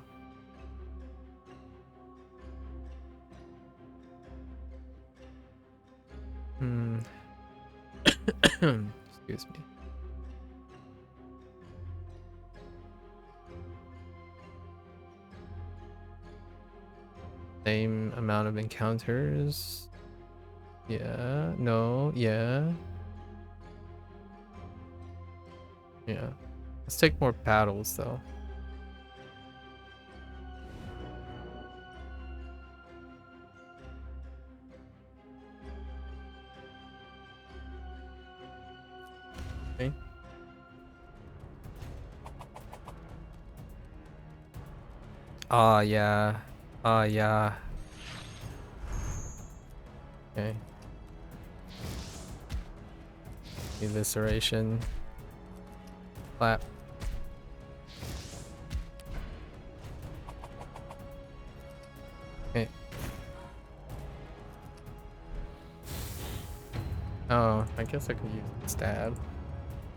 Excuse me. Same amount of encounters. Yeah. No. Yeah. Yeah. Let's take more battles though. Okay. Ah, yeah. Ah, yeah. Okay. Evisceration. Clap. Okay. Oh, I guess I could use stab.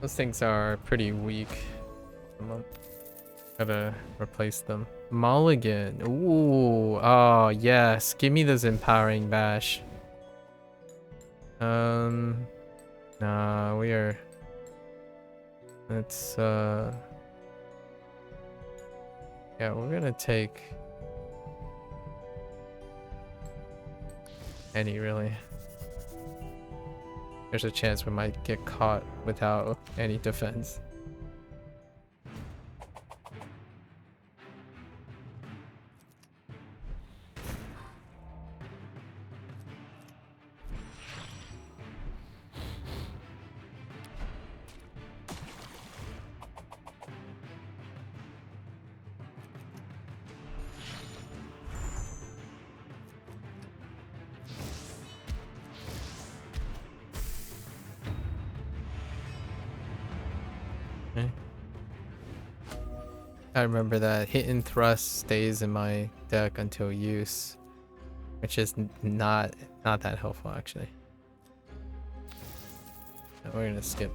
Those things are pretty weak. Gotta replace them. Mulligan. Ooh. Oh, yes. Give me this empowering bash. Nah, we are... Let's, yeah, we're gonna take... any, really. There's a chance we might get caught without any defense. Okay. I remember that hit and thrust stays in my deck until use, which is not that helpful actually. So we're gonna skip.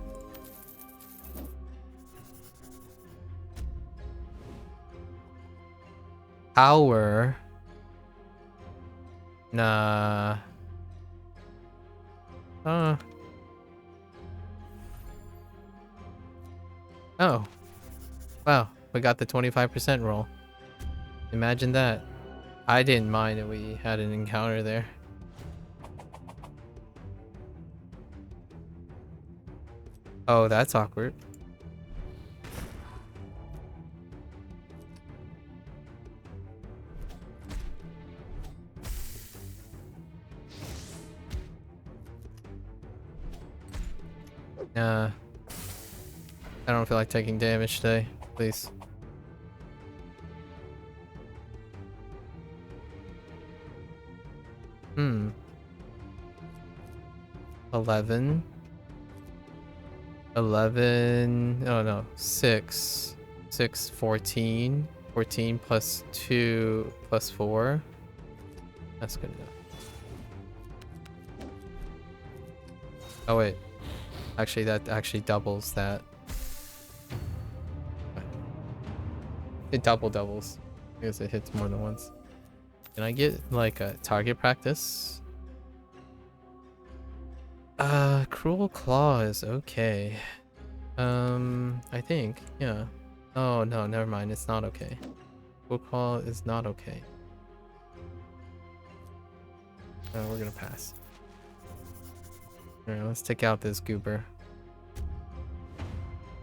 Power. Nah. Oh. Wow. We got the 25% roll. Imagine that. I didn't mind that we had an encounter there. Oh, that's awkward. I don't feel like taking damage today, please. Hmm. 11. 11. Oh no. 6. 6, 14. 14 plus 2 plus 4. That's good enough. Oh wait. Actually, that actually doubles that. It doubles because it hits more than once. Can I get like a target practice? Cruel Claws, okay. I think, yeah. Oh no, never mind, it's not okay. Cruel Claw is not okay. We're gonna pass. Alright, let's take out this goober.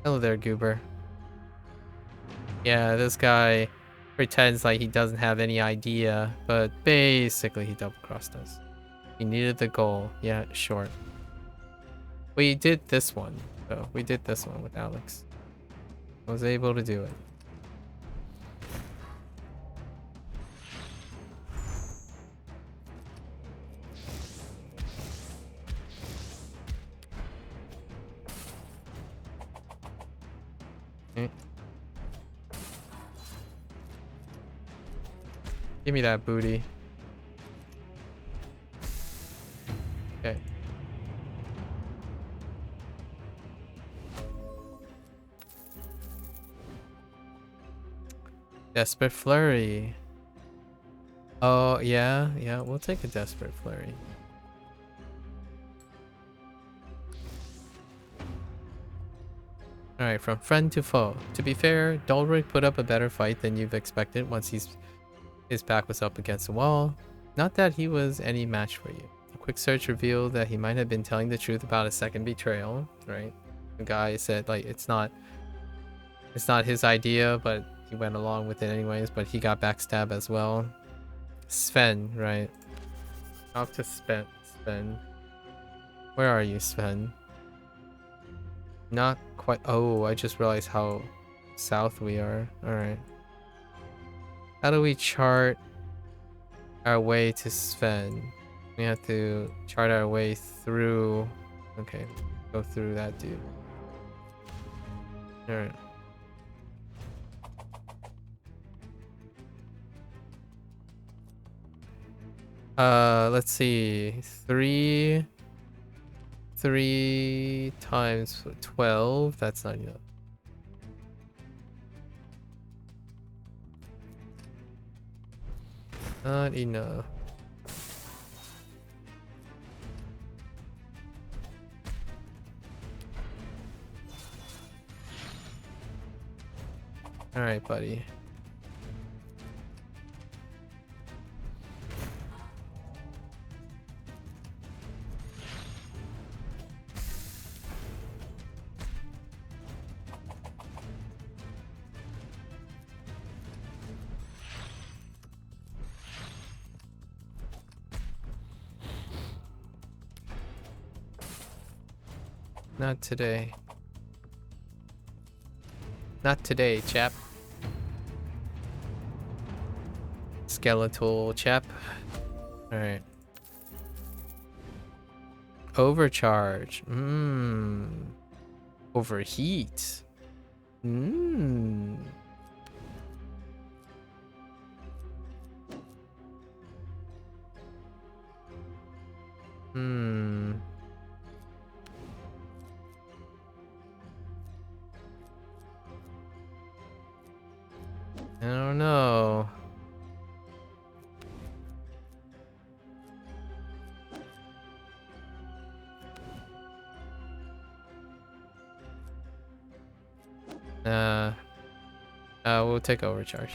Hello there, goober. Yeah, this guy pretends like he doesn't have any idea, but basically he double-crossed us. He needed the goal. Yeah, short. We did this one, though. We did this one with Alex. I was able to do it. Okay. Give me that booty. Okay. Desperate Flurry. Oh, yeah, we'll take a Desperate Flurry. Alright, from friend to foe. To be fair, Dulric put up a better fight than you've expected once his back was up against the wall. Not that he was any match for you. A quick search revealed that he might have been telling the truth about a second betrayal, right? The guy said, like, it's not his idea, but he went along with it anyways, but he got backstab as well. Sven, right? Off to Sven. Where are you, Sven? Not quite. Oh, I just realized how south we are. Alright. How do we chart our way to Sven? We have to chart our way through. Okay, go through that dude. All right. Let's see. 3 times 12. That's not enough. Not enough. All right, buddy. Not today. Not today, chap. Skeletal chap. Alright. Overcharge. Overheat. I don't know. We'll take overcharge.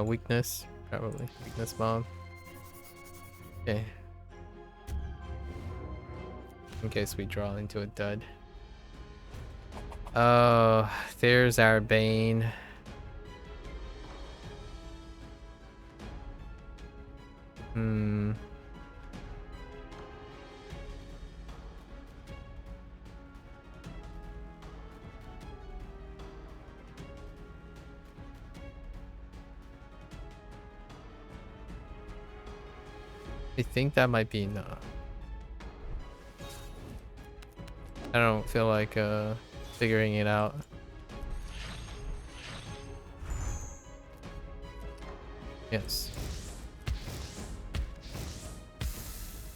Weakness, probably. Weakness bomb. Okay. In case we draw into a dud. Oh, there's our Bane. I think that might be enough. I don't feel like figuring it out. Yes.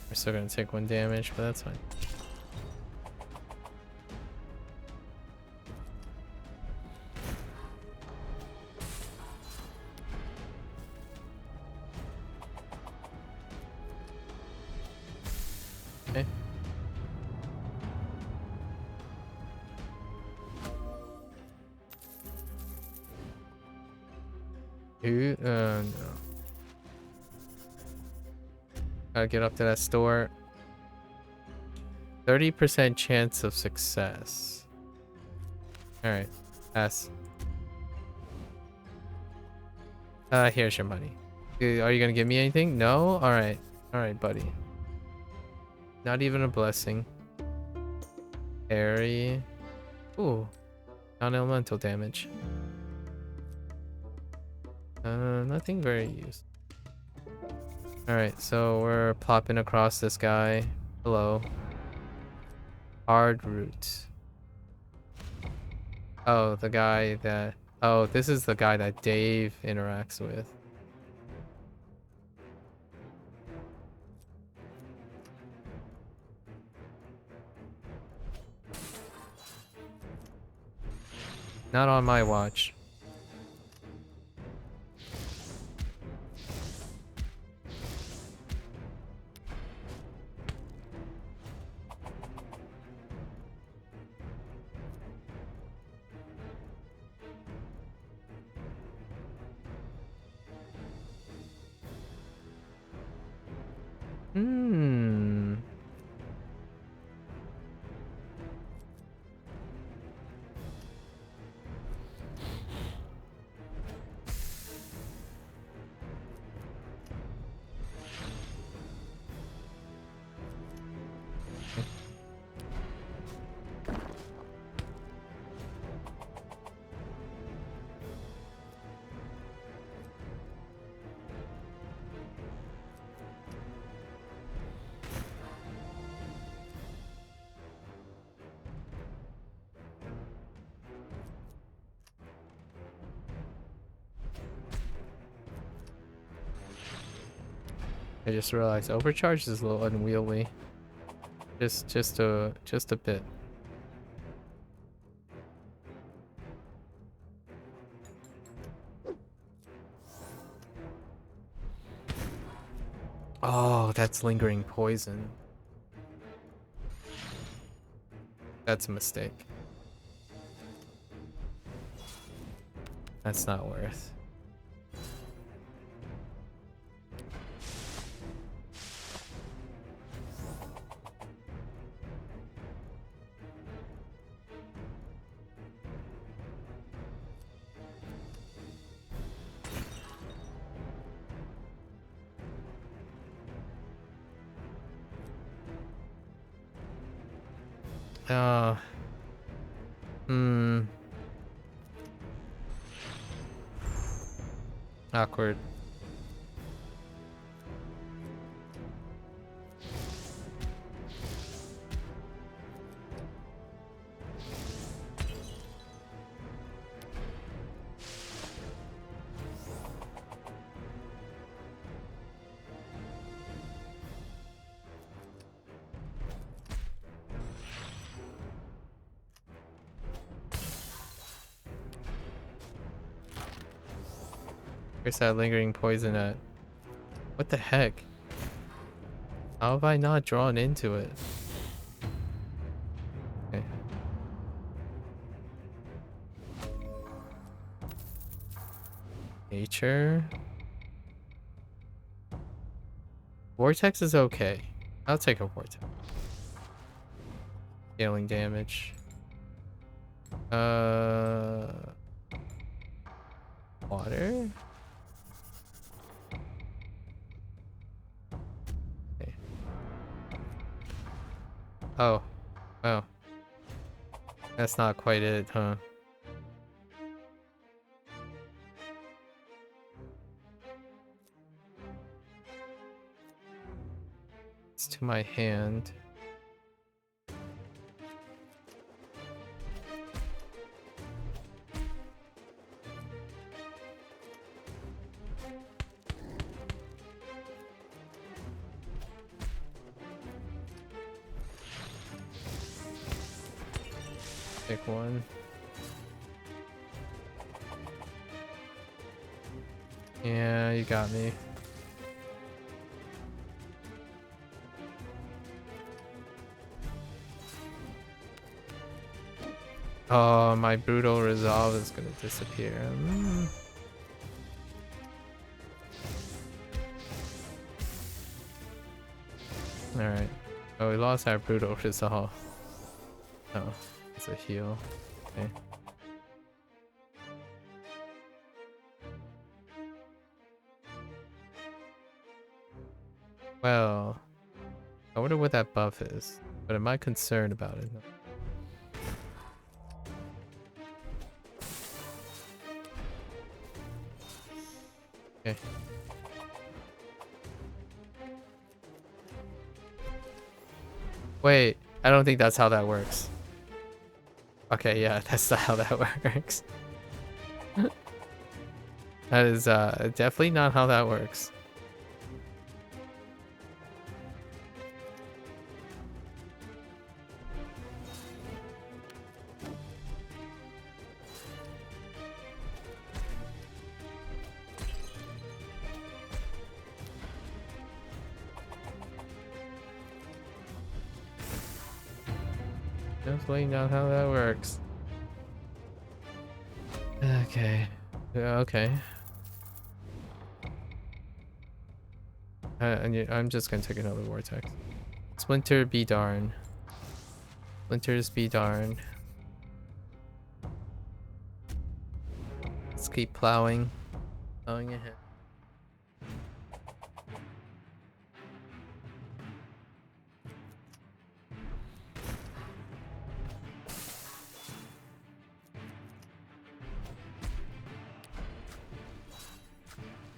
We're still gonna take 1 damage, but that's fine. Okay. No. Gotta get up to that store. 30% chance of success. Alright, pass. Here's your money. Are you gonna give me anything? No? Alright. Alright, buddy. Not even a blessing. Parry. Ooh. Non-elemental damage. Nothing very useful. Alright, so we're plopping across this guy. Hello. Hard route. Oh, the guy that... Oh, this is the guy that Dave interacts with. Not on my watch. I just realized overcharge is a little unwieldy. Just a bit. Oh, that's lingering poison. That's a mistake. That's not worth. Uh, hmm. Awkward. Where's that lingering poison at? What the heck? How have I not drawn into it? Okay. Nature. Vortex is okay. I'll take a vortex. Scaling damage. Water? Okay. Oh. Oh. That's not quite it, huh? It's to my hand. Pick one. Yeah, you got me. Oh, my brutal resolve is gonna disappear. Alright. Oh, we lost our brutal resolve. Oh, it's a heal. Okay. Well, I wonder what that buff is, but am I concerned about it? Okay. Wait, I don't think that's how that works. Okay, yeah, that's not how that works. That is definitely not how that works. Definitely not how that works. Okay. Yeah, okay. I'm just gonna take another vortex. Splinter be darned. Splinters be darned. Let's keep plowing. Plowing ahead.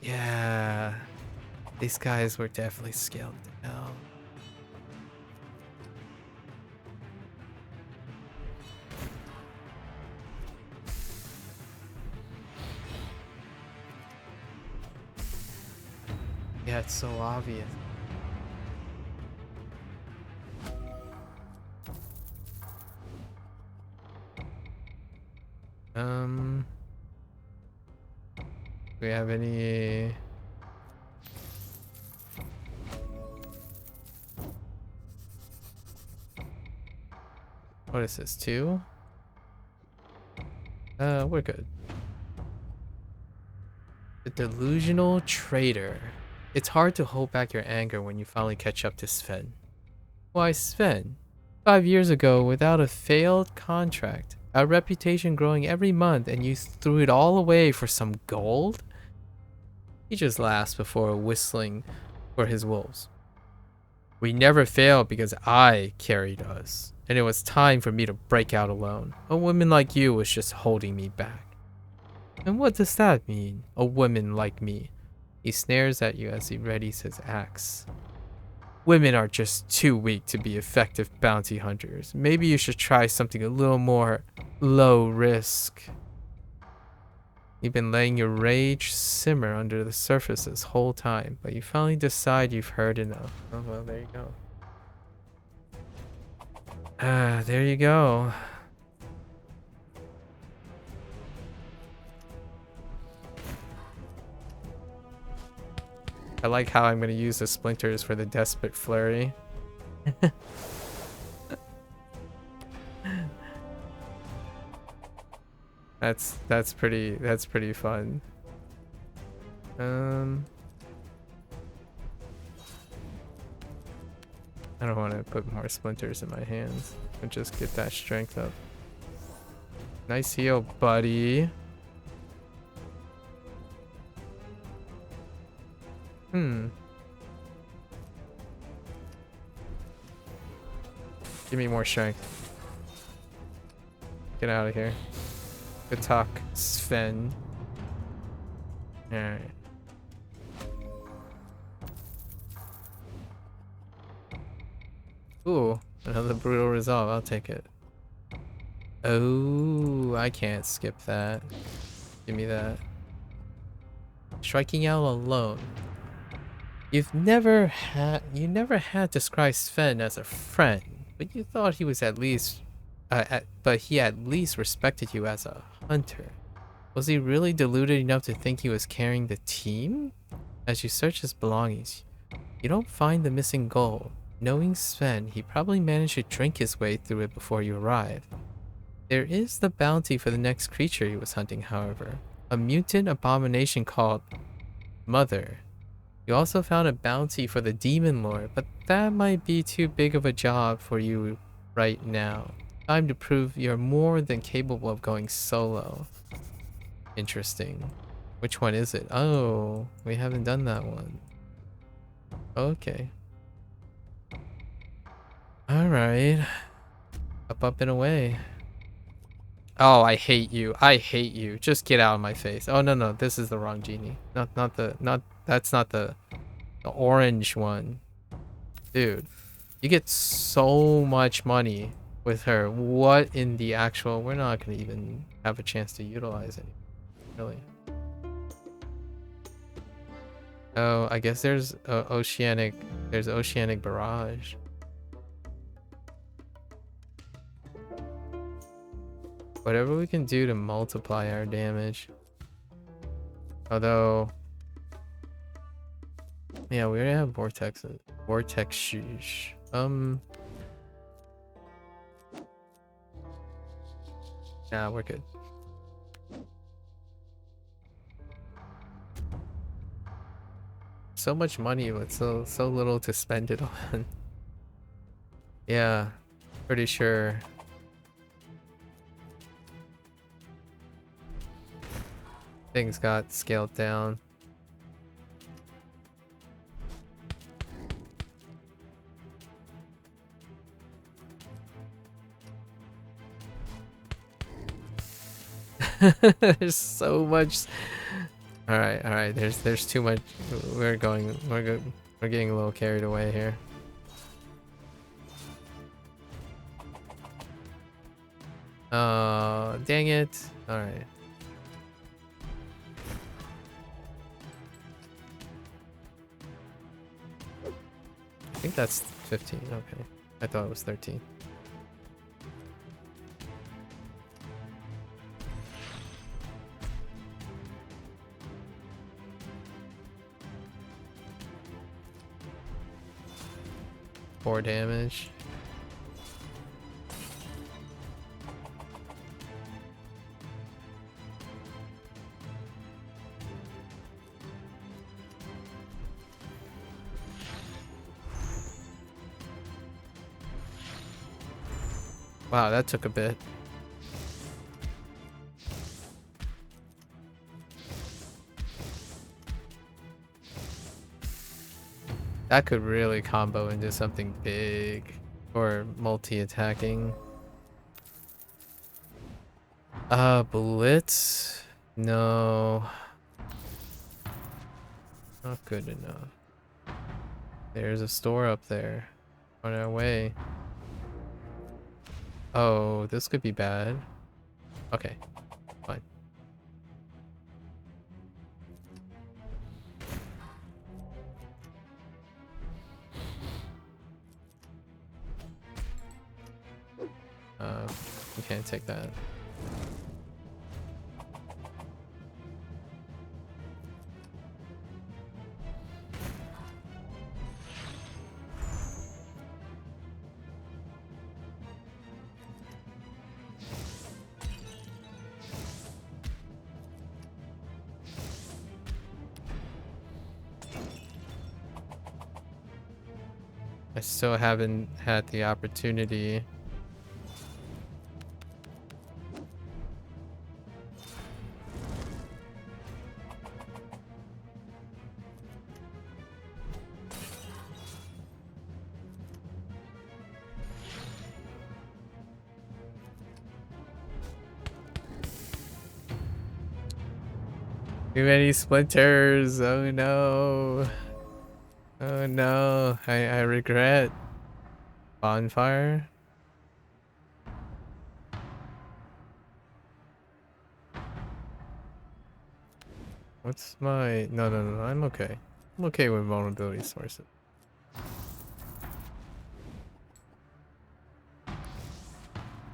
Yeah. These guys were definitely scaled down. Yeah, it's so obvious. Do we have any? What is this, 2? We're good. The delusional traitor. It's hard to hold back your anger when you finally catch up to Sven. Why, Sven? 5 years ago, without a failed contract, a reputation growing every month, and you threw it all away for some gold? He just laughs before whistling for his wolves. We never failed because I carried us, and it was time for me to break out alone. A woman like you was just holding me back. And what does that mean, a woman like me? He snares at you as he readies his axe. Women are just too weak to be effective bounty hunters. Maybe you should try something a little more low risk. You've been letting your rage simmer under the surface this whole time, but you finally decide you've heard enough. Oh, well, there you go. There you go. I like how I'm going to use the splinters for the Desperate Flurry. That's pretty fun. I don't want to put more splinters in my hands. And just get that strength up. Nice heal, buddy. Give me more strength. Get out of here. Good talk, Sven. Alright. Ooh, another brutal resolve. I'll take it. Oh, I can't skip that. Give me that. Striking out alone. You never had described Sven as a friend, but you thought he was at least, but he at least respected you as a hunter. Was he really deluded enough to think he was carrying the team? As you search his belongings, you don't find the missing gold. Knowing Sven, he probably managed to drink his way through it before you arrived. There is the bounty for the next creature he was hunting, however. A mutant abomination called Mother. You also found a bounty for the Demon Lord, but that might be too big of a job for you right now. Time to prove you're more than capable of going solo. Interesting. Which one is it? Oh, we haven't done that one. Okay. Alright. Up and away. Oh, I hate you. I hate you. Just get out of my face. Oh, no, this is the wrong genie. That's not the orange one. Dude, you get so much money with her. What in the actual... We're not going to even have a chance to utilize it. Really. Oh, I guess there's Oceanic Barrage. Whatever we can do to multiply our damage. Although... Yeah, we already have vortexes. Vortex shoosh. Nah, we're good. So much money, but so little to spend it on. Yeah, pretty sure. Things got scaled down. There's so much. All right. There's too much. We're getting a little carried away here. Dang it. All right. think that's 15. Okay. I thought it was 13. Four damage. Wow, that took a bit. That could really combo into something big or multi-attacking. Blitz? No. Not good enough. There's a store up there. On our way. Oh, this could be bad. Okay, fine. You can't take that. I still haven't had the opportunity. Too many splinters. Oh no. Oh no. I regret. Bonfire. What's my... No, I'm okay. I'm okay with vulnerability sources.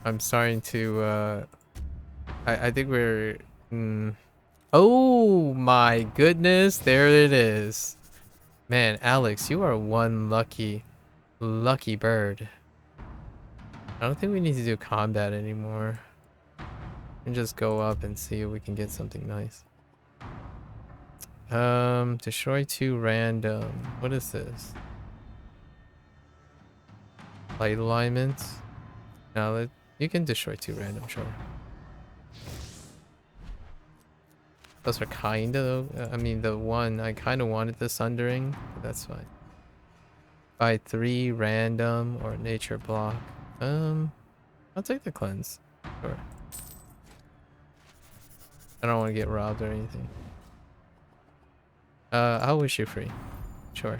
I'm starting to, I think we're... Oh my goodness, there it is. Man, Alex, you are one lucky bird. I don't think we need to do combat anymore. And just go up and see if we can get something nice. Destroy 2 random. What is this? Light alignment. Now you can destroy 2 random, sure. Those are kind of, I mean, the one I kind of wanted the sundering, but that's fine. Buy 3 random or nature block. I'll take the cleanse. Sure. I don't want to get robbed or anything. I'll wish you free. Sure.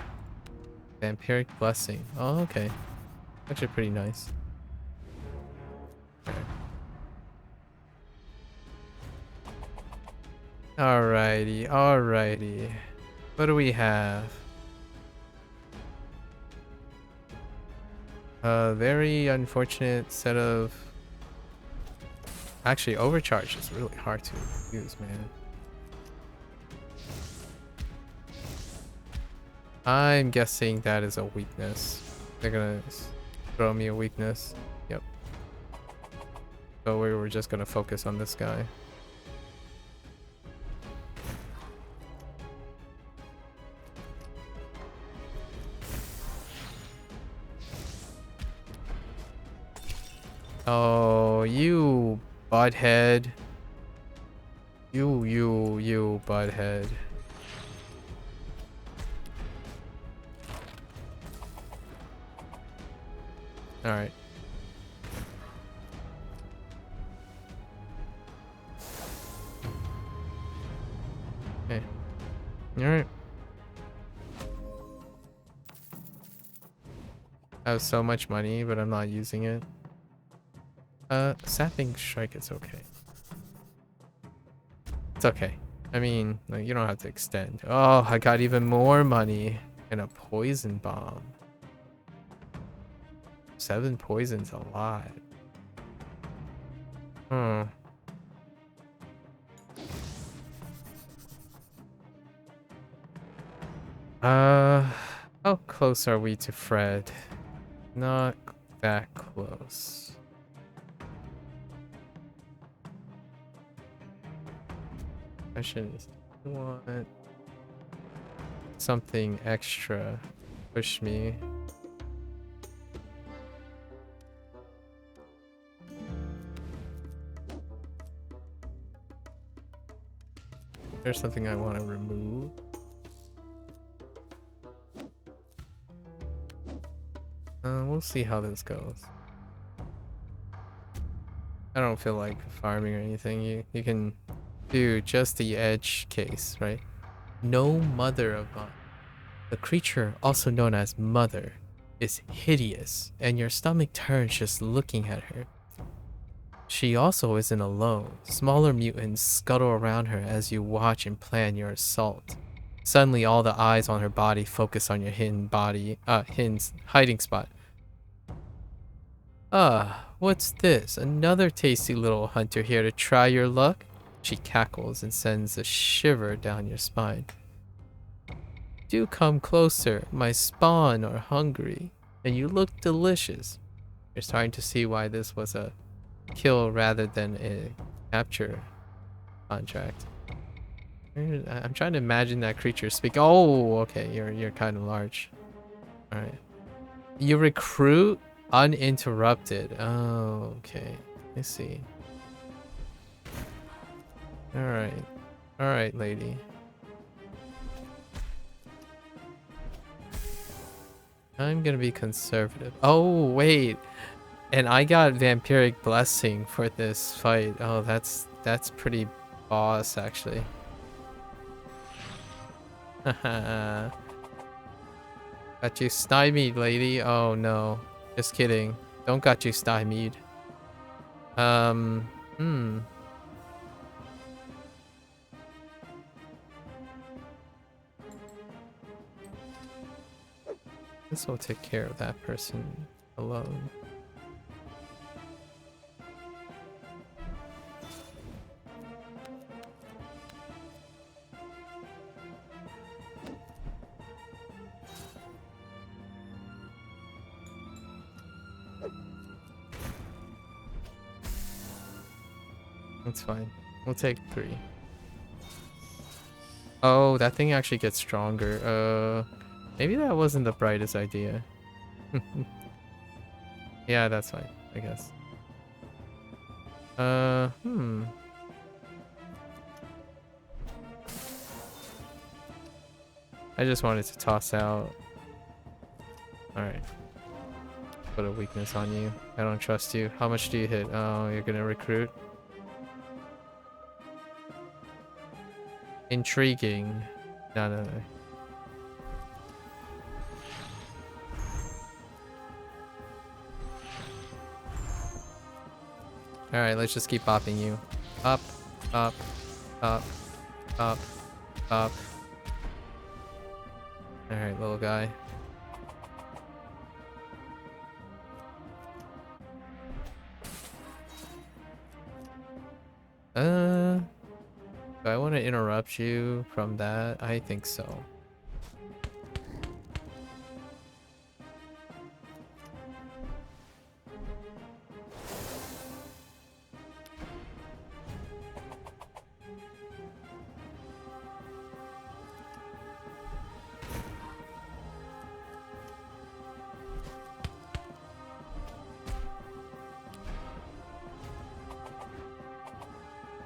Vampiric blessing. Oh, okay. Actually pretty nice. Alrighty. What do we have? A very unfortunate set of... Actually, overcharge is really hard to use, man. I'm guessing that is a weakness. They're gonna throw me a weakness. Yep. So we were just gonna focus on this guy. Oh, you butthead. You butthead. Alright. Okay. Alright. I have so much money, but I'm not using it. Sapping strike is okay. It's okay. I mean, like, you don't have to extend. Oh, I got even more money and a poison bomb. 7 poisons a lot. Hmm. How close are we to Fred? Not that close. Question is, I want something extra. Push me. There's something I want to remove. We'll see how this goes. I don't feel like farming or anything. You can do just the edge case, right? No mother of mine. The creature, also known as Mother, is hideous, and your stomach turns just looking at her. She also isn't alone. Smaller mutants scuttle around her as you watch and plan your assault. Suddenly, all the eyes on her body focus on your hidden hiding spot. What's this? Another tasty little hunter here to try your luck? She cackles and sends a shiver down your spine. Do come closer. My spawn are hungry, and you look delicious. You're starting to see why this was a kill rather than a capture contract. I'm trying to imagine that creature speak. Oh, okay, you're kind of large. All right. You recruit uninterrupted. Oh, okay. I see. All right, lady. I'm gonna be conservative. Oh, wait. And I got Vampiric Blessing for this fight. Oh, that's pretty boss, actually. Haha. Got you stymied, lady. Oh, no. Just kidding. Don't got you stymied. This will take care of that person alone. That's fine. We'll take 3. Oh, that thing actually gets stronger. Maybe that wasn't the brightest idea. Yeah, that's fine, I guess. I just wanted to toss out. Alright. Put a weakness on you. I don't trust you. How much do you hit? Oh, you're gonna recruit? Intriguing. No. Alright, let's just keep bopping you. Up, up, up, up, up. Alright, little guy. Do I want to interrupt you from that? I think so.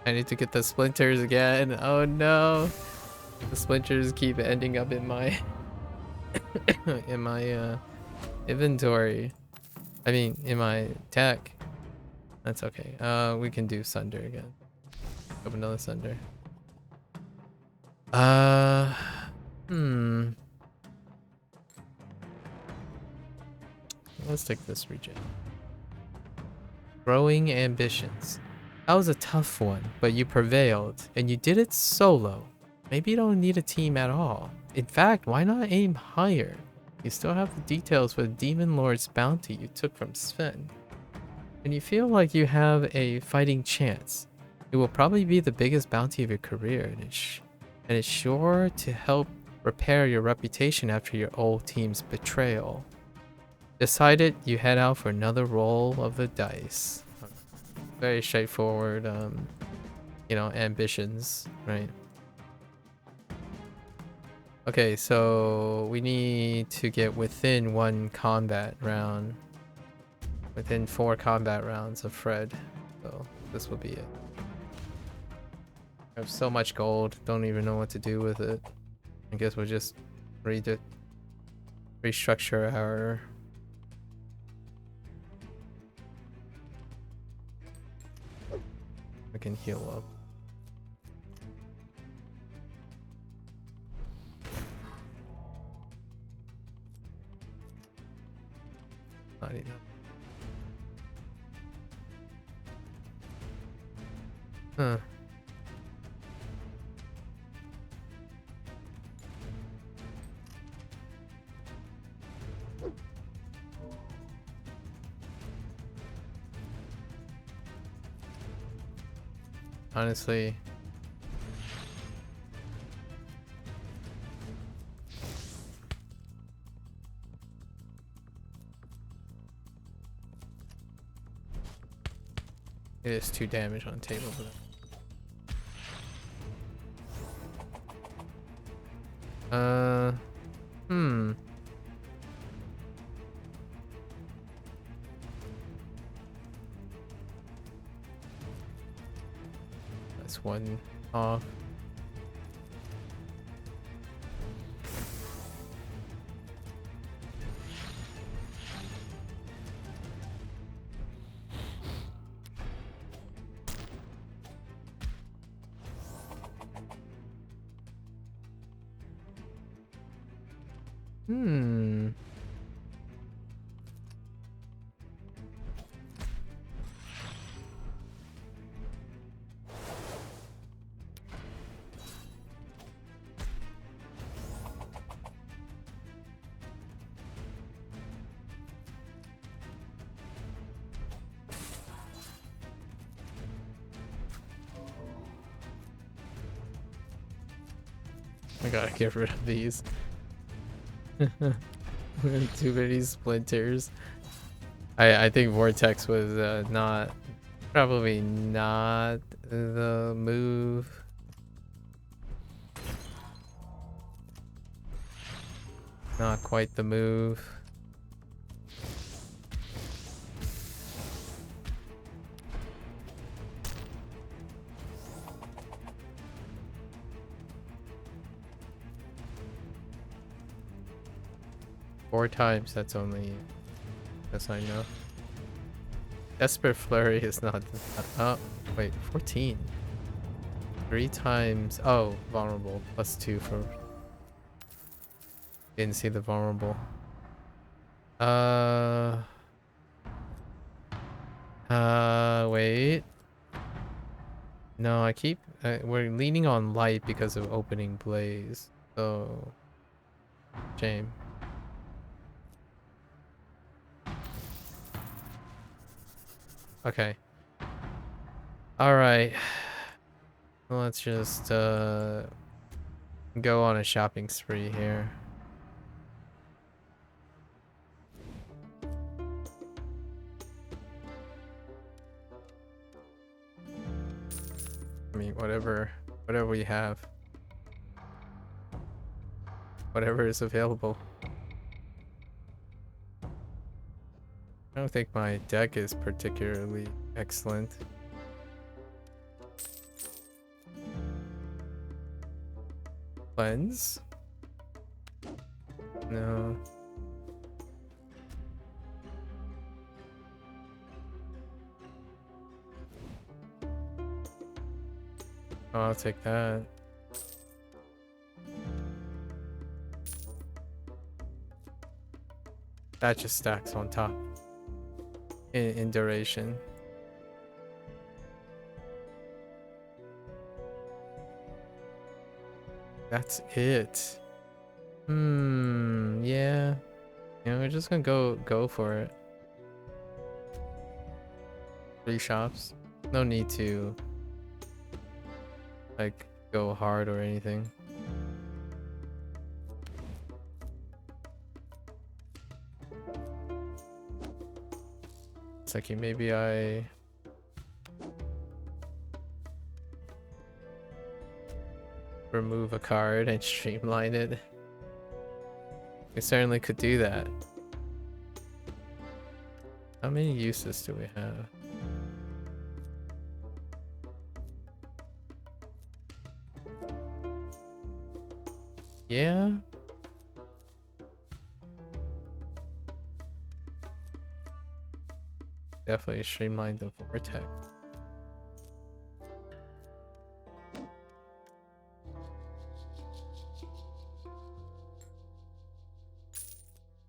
I need to get the splinters again. Oh no. The splinters keep ending up in my in my inventory. I mean, in my deck. That's okay. We can do Sunder again. Open another Sunder. Let's take this regen. Growing ambitions. That was a tough one, but you prevailed, and you did it solo. Maybe you don't need a team at all. In fact, why not aim higher? You still have the details for the Demon Lord's bounty you took from Sven. And you feel like you have a fighting chance. It will probably be the biggest bounty of your career, and it's sure to help repair your reputation after your old team's betrayal. Decided, you head out for another roll of the dice. Very straightforward, ambitions, right? Okay, so we need to get within 1 combat round. Within 4 combat rounds of Fred. So this will be it. I have so much gold, don't even know what to do with it. I guess we'll just restructure our... I can heal up. Not enough. Huh. Honestly, it is 2 damage on table. That's 1 off. I gotta get rid of these. Too many splinters. I think Vortex was probably not the move. Not quite the move. Four times, that's not enough. Desperate Flurry is not... Oh, wait, 14. 3 times... Oh, vulnerable. +2 for... Didn't see the vulnerable. Wait. No, I keep... we're leaning on light because of opening blaze. So... Shame. Okay. Alright. Let's just go on a shopping spree here. I mean, whatever we have. Whatever is available. I don't think my deck is particularly excellent. Cleanse? No. Oh, I'll take that. That just stacks on top. In duration. That's it. Yeah. Yeah, we're just gonna go for it. 3 shops. No need to like go hard or anything. It's like maybe I remove a card and streamline it. We certainly could do that. How many uses do we have? Yeah. Definitely streamline the vortex.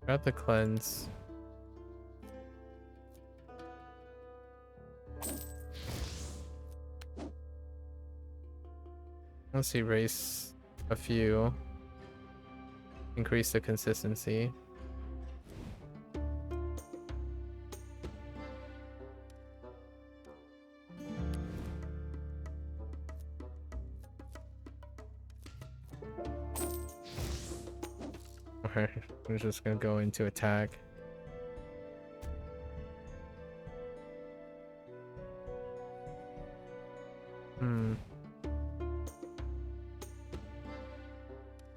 Grab the cleanse. Let's erase a few. Increase the consistency. Alright, we're just gonna go into attack.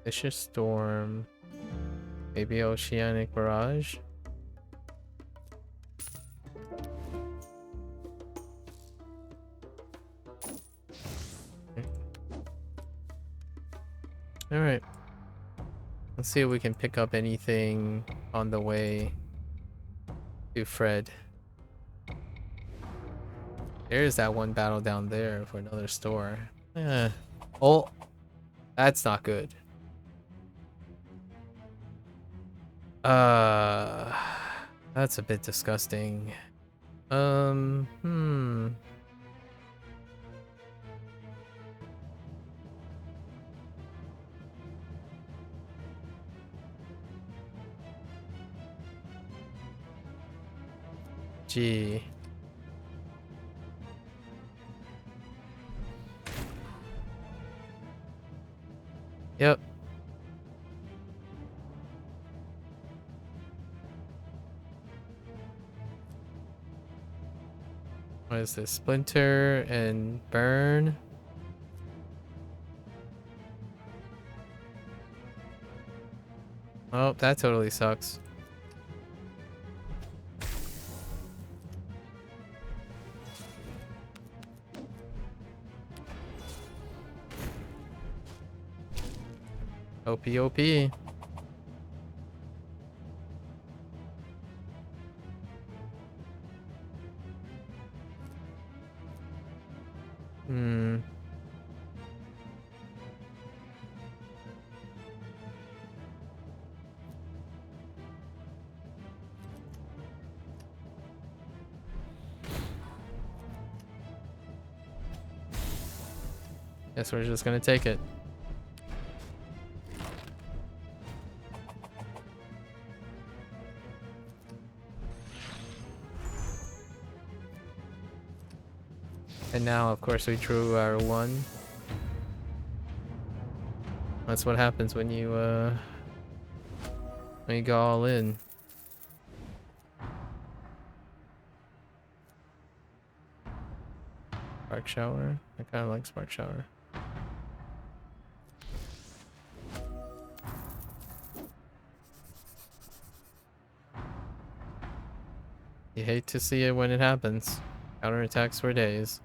Vicious Storm. Maybe Oceanic Barrage. Okay. Alright. Let's see if we can pick up anything on the way to Fred. There's that one battle down there for another store. Oh, that's not good. That's a bit disgusting. Gee. Yep. What is this? Splinter and burn. Oh, that totally sucks. OP OP. Guess we're just gonna take it. And now, of course, we drew our 1. That's what happens when you go all in. Spark Shower. I kind of like Spark Shower. You hate to see it when it happens. Counterattacks for days.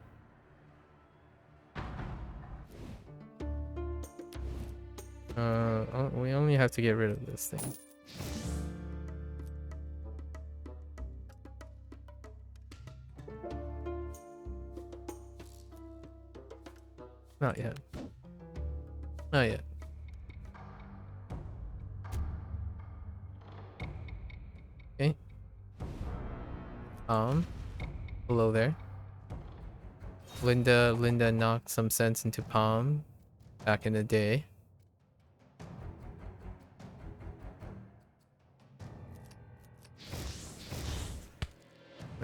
We only have to get rid of this thing. Not yet. Not yet. Okay. Below there. Linda knocked some sense into Palm back in the day.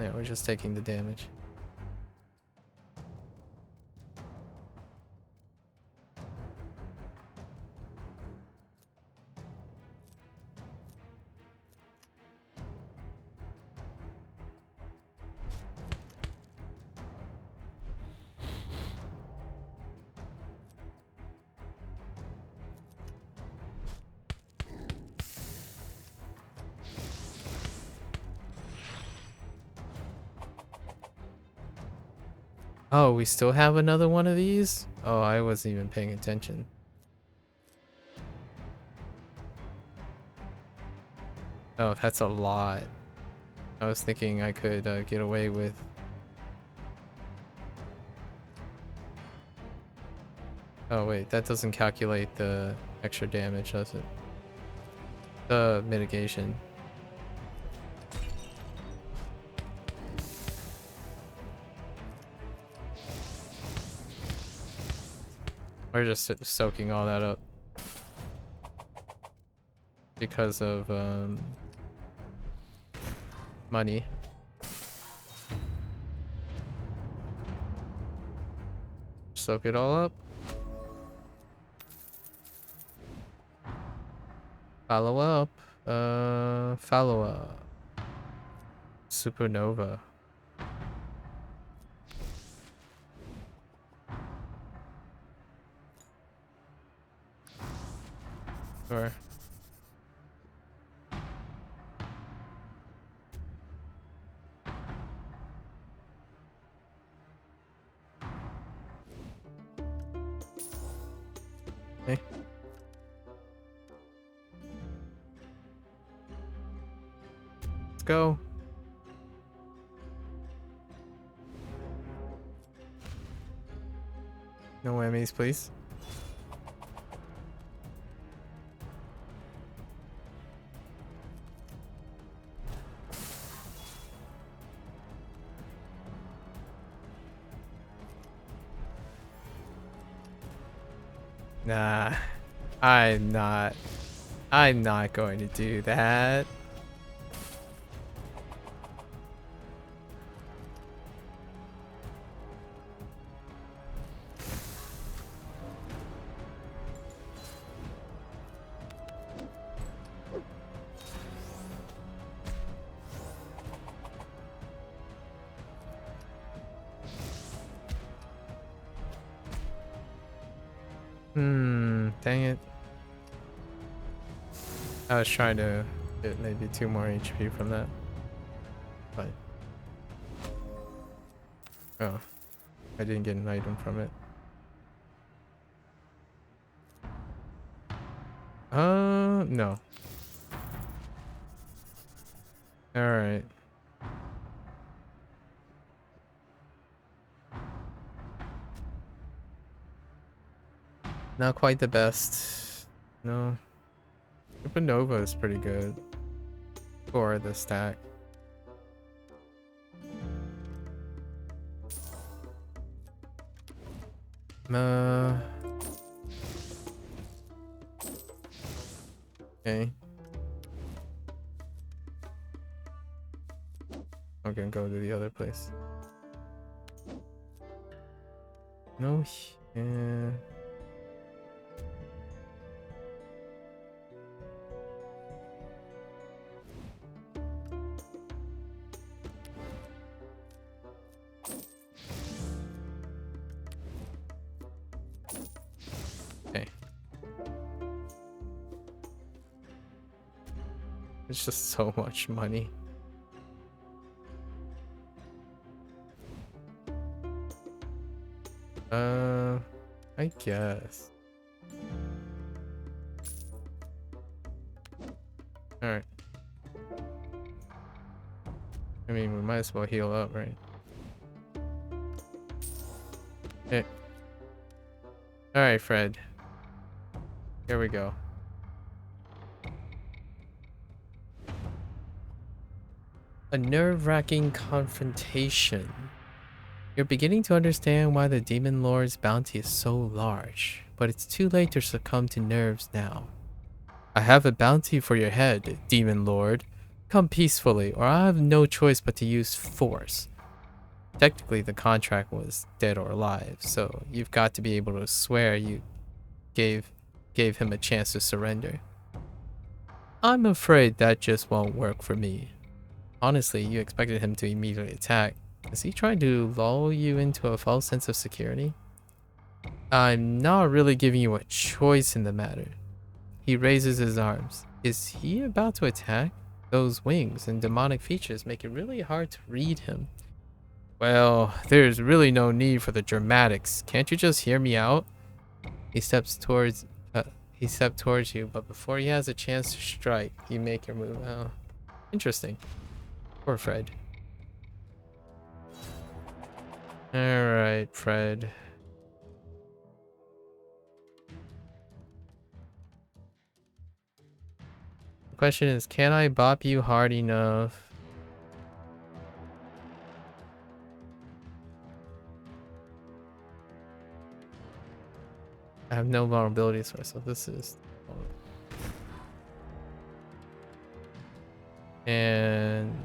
Yeah, we're just taking the damage. Oh, we still have another one of these? Oh, I wasn't even paying attention. Oh, that's a lot. I was thinking I could get away with... Oh wait, that doesn't calculate the extra damage, does it? The mitigation. We're just soaking all that up. Because of money. Soak it all up. Follow up. Follow up. Supernova. Sure. Okay. Let's go. No enemies, please. Nah, I'm not going to do that. Dang it. I was trying to get maybe 2 more HP from that. But oh, I didn't get an item from it. No. Alright. Not quite the best. No. Supernova is pretty good for the stack. Okay. I'm gonna go to the other place. No, yeah. Okay. It's just so much money. I guess. Alright. I mean, we might as well heal up, right? Okay. Alright, Fred. Here we go. A nerve-wracking confrontation. You're beginning to understand why the Demon Lord's bounty is so large, but it's too late to succumb to nerves now. I have a bounty for your head, Demon Lord. come peacefully, or I have no choice but to use force. Technically, the contract was dead or alive, so you've got to be able to swear you gave him a chance to surrender. I'm afraid that just won't work for me. Honestly, you expected him to immediately attack. Is he trying to lull you into a false sense of security? I'm not really giving you a choice in the matter. He raises his arms. Is he about to attack? Those wings and demonic features make it really hard to read him. Well, there's really no need for the dramatics. Can't you just hear me out? He steps towards you, but before he has a chance to strike, you make your move. Oh, interesting. Poor Fred. Alright, Fred. The question is, can I bop you hard enough? I have no vulnerabilities for, so this is... And...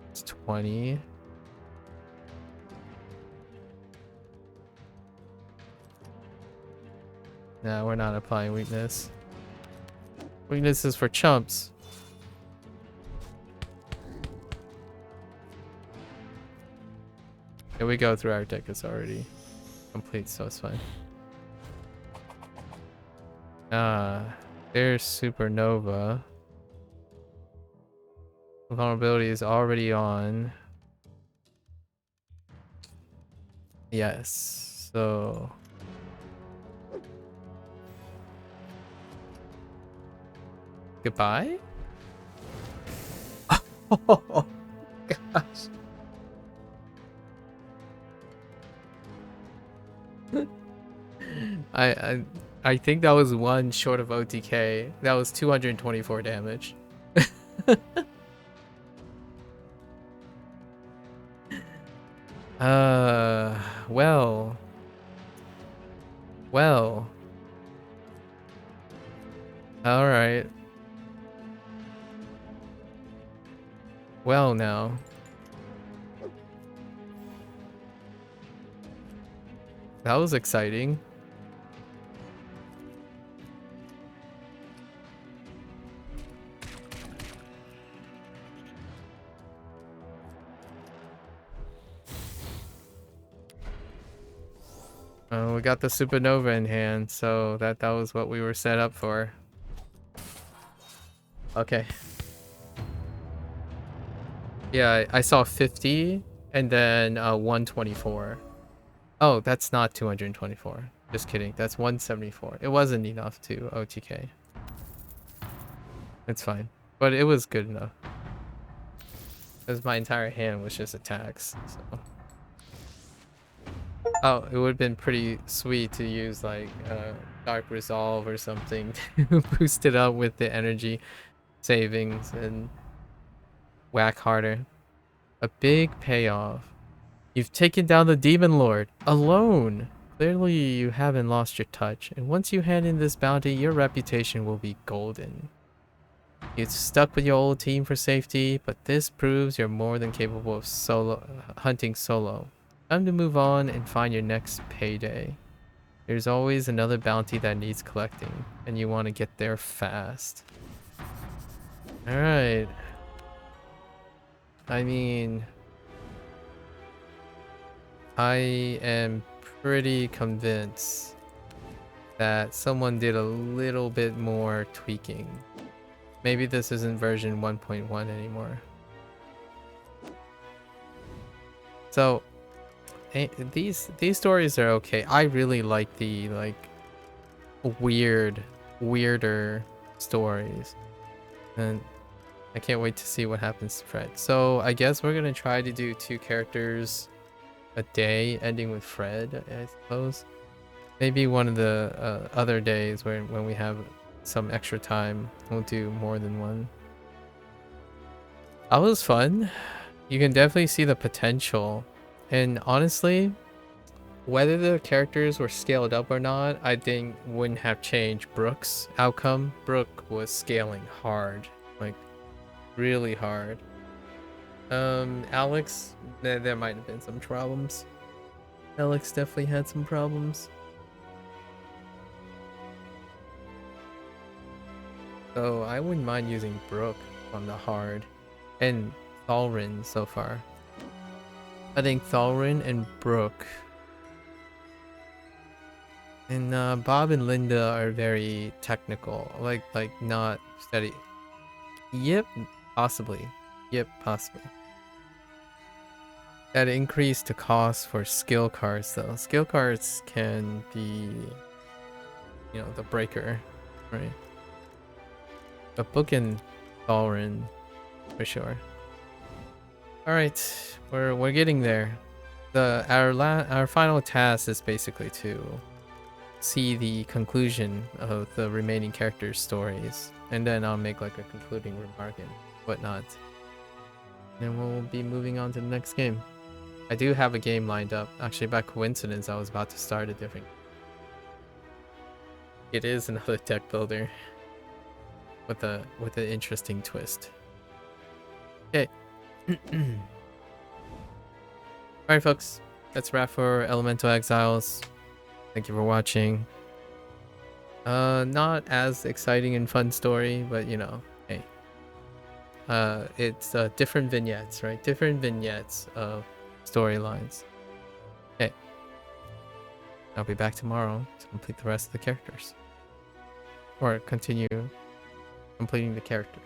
it's 20. No, we're not applying weakness. Weakness is for chumps. Here we go through our deck. It's already complete, so it's fine. There's Supernova. Vulnerability is already on. Yes, so... Goodbye? Oh, gosh. I think that was one short of OTK. That was 224 damage. Well. Well. Alright. Well now. That was exciting. We got the Supernova in hand, so that was what we were set up for. Okay. Yeah, I saw 50 and then 124. Oh, that's not 224. Just kidding. That's 174. It wasn't enough to OTK. It's fine. But it was good enough. Because my entire hand was just attacks. So. Oh, it would have been pretty sweet to use like Dark Resolve or something to boost it up with the energy savings and whack harder. A big payoff. You've taken down the Demon Lord alone. Clearly you haven't lost your touch, and once you hand in this bounty, your reputation will be golden. You stuck with your old team for safety, but this proves you're more than capable of hunting solo. Time to move on and find your next payday. There's always another bounty that needs collecting, and you want to get there fast. Alright. I mean... I am pretty convinced that someone did a little bit more tweaking. Maybe this isn't version 1.1 anymore. So... These stories are okay. I really like the weirder stories, and I can't wait to see what happens to Fred. So I guess we're gonna try to do 2 characters a day, ending with Fred, I suppose. Maybe one of the other days when we have some extra time, we'll do more than one. That was fun. You can definitely see the potential. And honestly, whether the characters were scaled up or not, I think wouldn't have changed Brooke's outcome. Brooke was scaling hard, like really hard. Alex, there might have been some problems. Alex definitely had some problems. So I wouldn't mind using Brooke on the hard. And Thalrin so far. I think Thalrin and Brooke. And Bob and Linda are very technical. Like not steady. Yep, possibly. Yep, possibly. That increased the cost for skill cards though. Skill cards can be, you know, the breaker, right? But Book and Thalrin for sure. All right, we're getting there. Our final task is basically to see the conclusion of the remaining characters' stories, and then I'll make like a concluding remark and whatnot. And we'll be moving on to the next game. I do have a game lined up. Actually, by coincidence, I was about to start a different. It is another deck builder with an interesting twist. Okay. Alright folks, that's a wrap for Elemental Exiles. Thank you for watching. Not as exciting and fun story, but you know, hey. It's different vignettes, right? Different vignettes of storylines. Okay. I'll be back tomorrow to complete the rest of the characters. Or continue completing the characters.